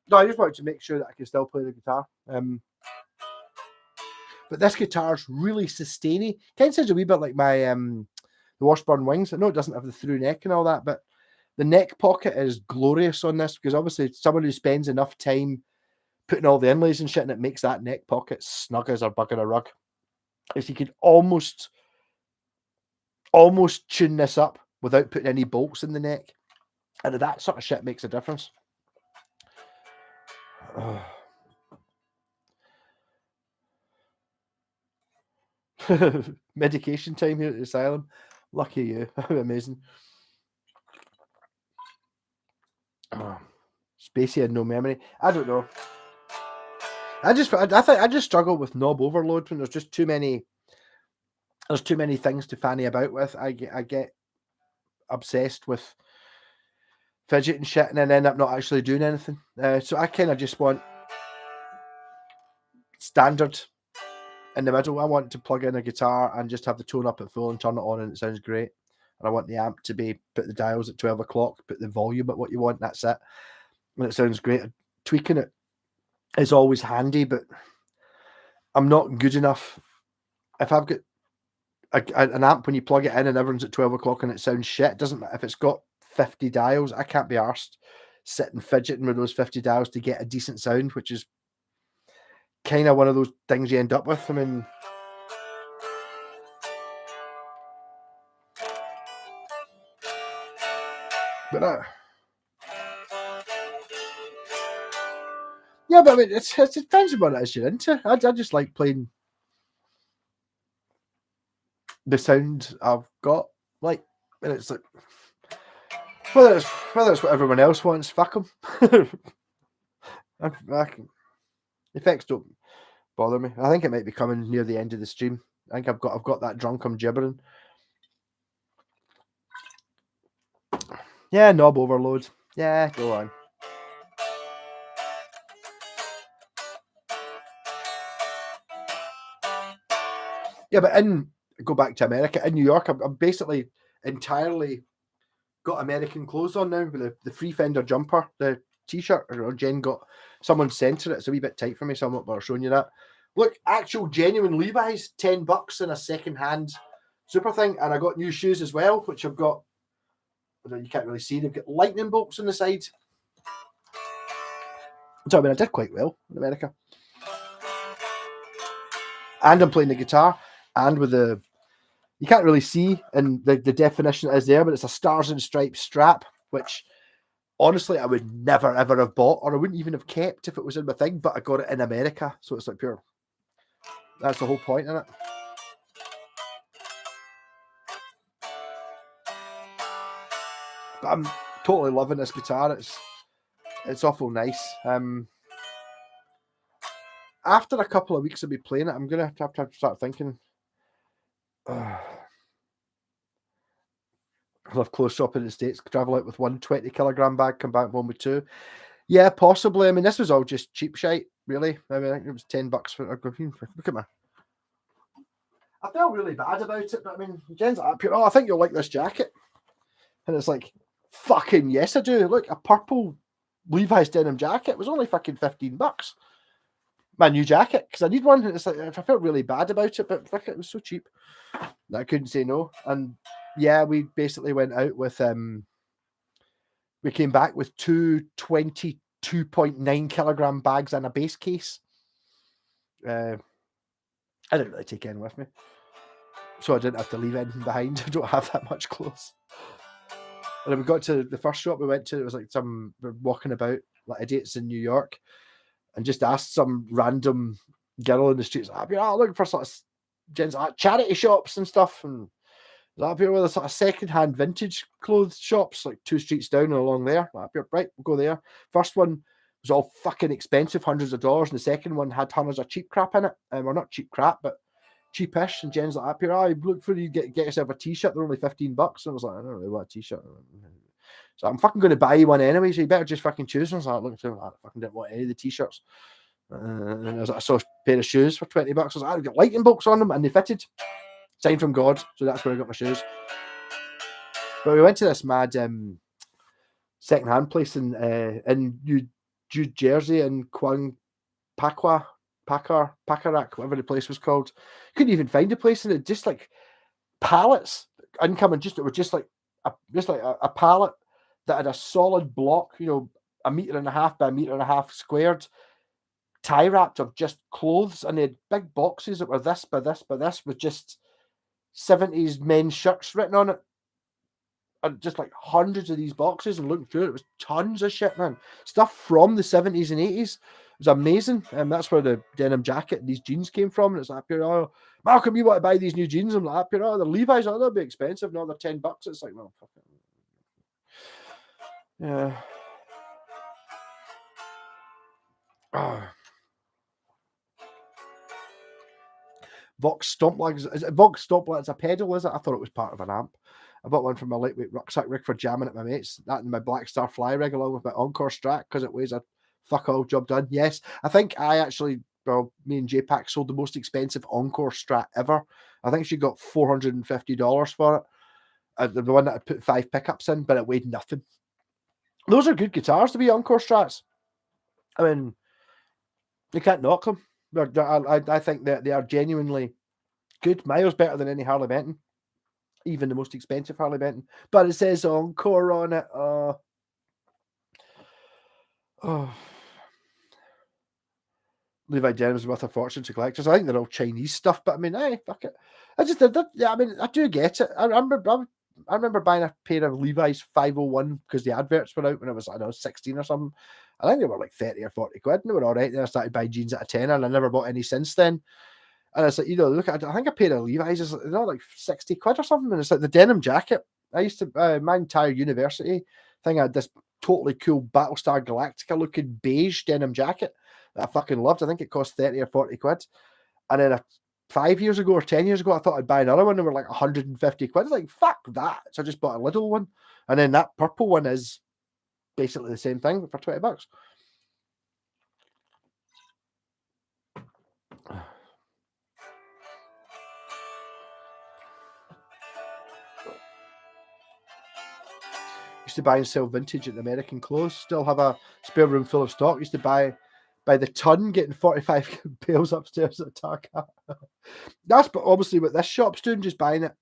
No, I just wanted to make sure that I can still play the guitar. But this guitar's really sustainy. Kind of sounds a wee bit like my the Washburn Wings. I know it doesn't have the through neck and all that, but the neck pocket is glorious on this because obviously someone who spends enough time putting all the inlays and shit in it makes that neck pocket snug as a bug in a rug. If you could almost tune this up without putting any bolts in the neck, and that sort of shit makes a difference. Medication time here at the asylum. Lucky you. Amazing. Spacey had no memory. I don't know. I think I just struggle with knob overload when there's just too many. There's too many things to fanny about with. I get obsessed with fidget and shit, and then end up not actually doing anything. So I kind of just want standard in the middle. I want to plug in a guitar and just have the tone up at full and turn it on, and it sounds great. And I want the amp to be put the dials at 12 o'clock, put the volume at what you want. That's it, and it sounds great. Tweaking it is always handy, but I'm not good enough. If I've got an amp when you plug it in and everyone's at 12 o'clock and it sounds shit, it doesn't matter if it's got 50 dials. I can't be arsed sitting fidgeting with those 50 dials to get a decent sound, which is kind of one of those things you end up with. I mean, but yeah, but I mean, it depends on what it is you're into. I just like playing the sound I've got, like, and it's like whether it's what everyone else wants, fuck them. Effects don't bother me. I think it might be coming near the end of the stream. I think I've got that drunk I'm gibbering. Yeah, knob overload. Yeah, go on. Yeah, but go back to America. In New York, I'm basically entirely got American clothes on now with the free fender jumper, the t-shirt. Or Jen got someone sent it. It's a wee bit tight for me, so I'm not showing you that. Look, actual genuine Levi's, $10 in a second-hand super thing, and I got new shoes as well, which I've got. You can't really see. They've got lightning bolts on the side. So I mean, I did quite well in America, and I'm playing the guitar, and with the you can't really see, and the definition is there, but it's a Stars and Stripes strap, which honestly I would never ever have bought, or I wouldn't even have kept if it was in my thing, but I got it in America, so it's like pure. That's the whole point in it. But I'm totally loving this guitar. It's awful nice. After a couple of weeks of me playing it, I'm gonna have to start thinking. I'll have clothes shop in the States, travel out with 1 20-kilogram bag, come back home with 2. Yeah, possibly. I mean, this was all just cheap shite, really. I mean, I think it was $10 for. Look at my. I felt really bad about it, but I mean, Jen's like, oh, I think you'll like this jacket. And it's like, fucking yes, I do. Look, a purple Levi's denim jacket. It was only fucking $15. My new jacket, because I need one. And it's like, I felt really bad about it, but fuck it, was so cheap that I couldn't say no. And yeah, we basically went out with, we came back with 2 22.9-kilogram bags and a base case. I didn't really take any with me, so I didn't have to leave anything behind. I don't have that much clothes. And then we got to the first shop we went to. It was like we're walking about like idiots in New York, and just asked some random girl in the streets, "I'm looking for sort of charity shops and stuff." And up here with a sort of second-hand vintage clothes shops, like 2 streets down and along there. Up here, right, we'll go there. First one was all fucking expensive, hundreds of dollars, and the second one had hundreds of cheap crap in it. Well, not cheap crap, but cheapish. And Jen's like, up here, look for you, get yourself a t-shirt. They're only $15. And I was like, I don't really want a t-shirt. So I'm fucking going to buy you one anyway, so you better just fucking choose one. So I looked at him, I fucking didn't want any of the t-shirts. And I was like, I saw a pair of shoes for $20. I was like, I've got lightning bolts on them, and they fitted. Sign from God. So that's where I got my shoes. But we went to this mad second-hand place in New Jersey, in Packard, whatever the place was called. Couldn't even find a place, and it just like pallets incoming. It was just like a pallet that had a solid block, 1.5 meters by 1.5 meters squared, tie wrapped of just clothes, and they had big boxes that were this by this by this with just 70s men's shirts written on it. And just like hundreds of these boxes, and looking through it, it was tons of shit, man. Stuff from the 70s and 80s. It was amazing. And that's where the denim jacket and these jeans came from. And it's like, oh, Malcolm, you want to buy these new jeans? I'm like, oh, the Levi's, they'll be expensive. No, they're $10. It's like, well, fuck it. Yeah. Oh. Vox Stomp-Lags. Is it Vox Stomp-Lags? It's a pedal, is it? I thought it was part of an amp. I bought one for my lightweight rucksack rig for jamming at my mates. That and my Black Star fly rig along with my Encore Strat because it weighs a fuck all, job done. Yes, I think me and JPack sold the most expensive Encore Strat ever. I think she got $450 for it. The one that I put 5 pickups in, but it weighed nothing. Those are good guitars to be Encore Strats. I mean, you can't knock them. I think that they are genuinely good. Miles better than any Harley Benton. Even the most expensive Harley Benton, but it says Encore on it. Levi Jennings worth a fortune to collectors. I think they're all Chinese stuff, but I mean, hey, fuck it. I mean, I do get it. I remember buying a pair of Levi's 501 because the adverts were out when I was, 16 or something. I think they were like 30 or 40 quid, and they were all right. Then I started buying jeans at a tenner, and I never bought any since then. And it's like, look at, I think a pair of Levi's is like 60 quid or something. And it's like the denim jacket. I used to, my entire university thing, I had this totally cool Battlestar Galactica looking beige denim jacket that I fucking loved. I think it cost 30 or 40 quid. And then 5 years ago or 10 years ago, I thought I'd buy another one. They were like 150 quid. It's like, fuck that. So I just bought a little one. And then that purple one is basically the same thing for $20. Used to buy and sell vintage at the American Clothes. Still have a spare room full of stock. Used to buy by the ton, getting 45 bales upstairs at Tarka. That's obviously what this shop's doing, just buying it.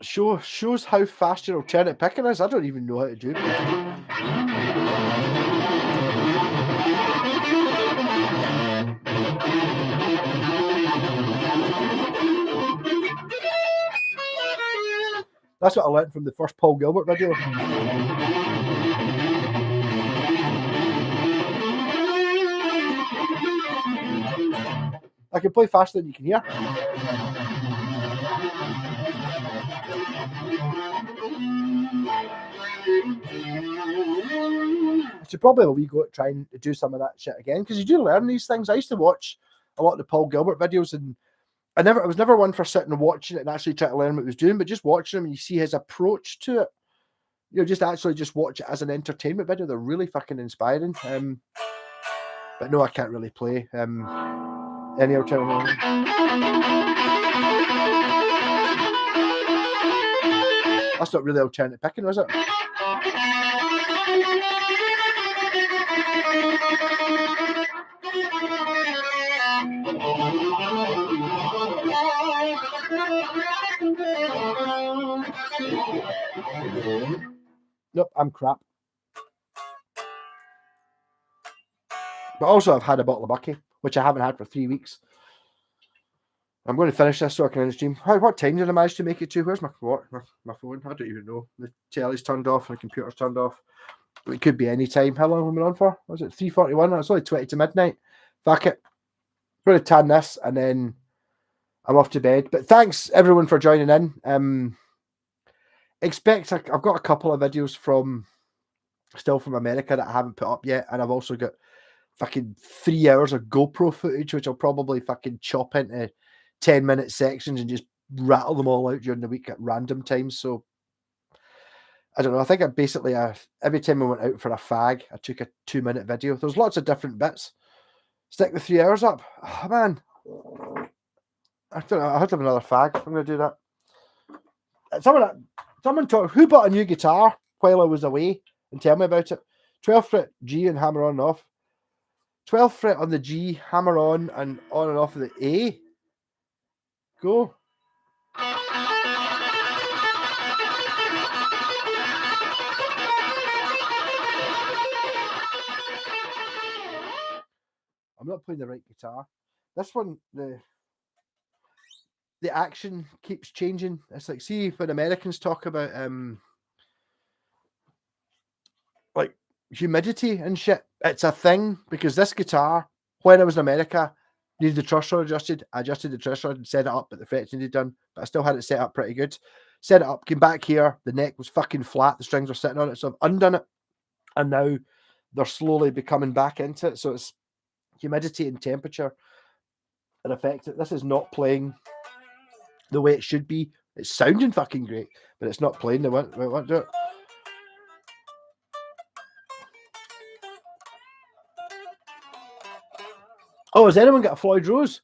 Shows how fast your alternate picking is. I don't even know how to do it. That's what I learned from the first Paul Gilbert video. I can play faster than you can hear. I should probably go try and do some of that shit again, because you do learn these things. I used to watch a lot of the Paul Gilbert videos, and I was never one for sitting and watching it and actually trying to learn what he was doing, but just watching him and you see his approach to it. You know, just watch it as an entertainment video. They're really fucking inspiring. But no, I can't really play any alternative. That's not really alternate picking, was it? Nope, I'm crap. But also, I've had a bottle of Bucky, which I haven't had for 3 weeks. I'm going to finish this so I can end the stream. What time did I manage to make it to? Where's my phone? I don't even know. The telly's turned off, the computer's turned off. It could be any time. How long have we been on for? Was it 3:41? It's only 20 to midnight. Fuck it. I'm going to tan this and then I'm off to bed. But thanks everyone for joining in. I've got a couple of videos from America that I haven't put up yet, and I've also got fucking 3 hours of GoPro footage, which I'll probably fucking chop into 10-minute sections and just rattle them all out during the week at random times. So I don't know. I think I basically every time I went out for a fag, I took a 2-minute video. There's lots of different bits. Stick the 3 hours up. Oh, man. I don't know. I have to have another fag. I'm going to do that. Someone talk. Who bought a new guitar while I was away and tell me about it? 12th fret G and hammer on and off. 12th fret on the G, hammer on and off of the A. Go. I'm not playing the right guitar. This one, the action keeps changing. It's like, see, when Americans talk about like humidity and shit, it's a thing, because this guitar, when I was in America, needed the truss rod adjusted. I adjusted the truss rod and set it up, but the frets needed done. But I still had it set up pretty good. Set it up, came back here, the neck was fucking flat, the strings were sitting on it, so I've undone it, and now they're slowly becoming back into it. So it's humidity and temperature that affect it. This is not playing the way it should be. It's sounding fucking great, but it's not playing the way I want to do it. Oh, has anyone got a Floyd Rose?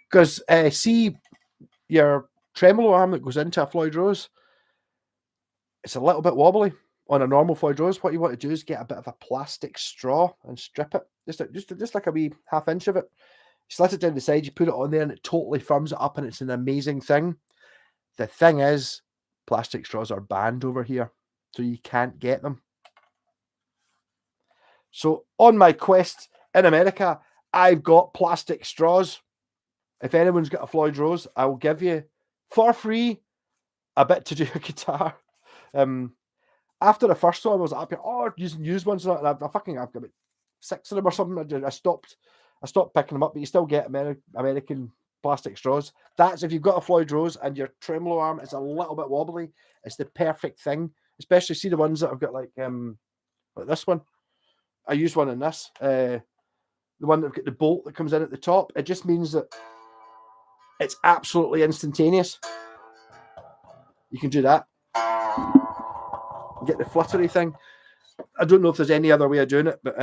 Because see your tremolo arm that goes into a Floyd Rose, it's a little bit wobbly on a normal Floyd Rose. What you want to do is get a bit of a plastic straw and strip it, just like a wee half-inch of it. You slit it down the side, you put it on there, and it totally firms it up, and it's an amazing thing. The thing is, plastic straws are banned over here, so you can't get them. So on my quest in America, I've got plastic straws. If anyone's got a Floyd Rose, I will give you for free a bit to do a guitar. After the first one, I was up here, using used ones. I've got about 6 of them or something. I stopped picking them up, but you still get American plastic straws. That's if you've got a Floyd Rose and your tremolo arm is a little bit wobbly. It's the perfect thing. Especially see the ones that I've got like this one. I use one in this. The one that's got the bolt that comes in at the top. It just means that it's absolutely instantaneous. You can do that. Get the fluttery thing. I don't know if there's any other way of doing it, but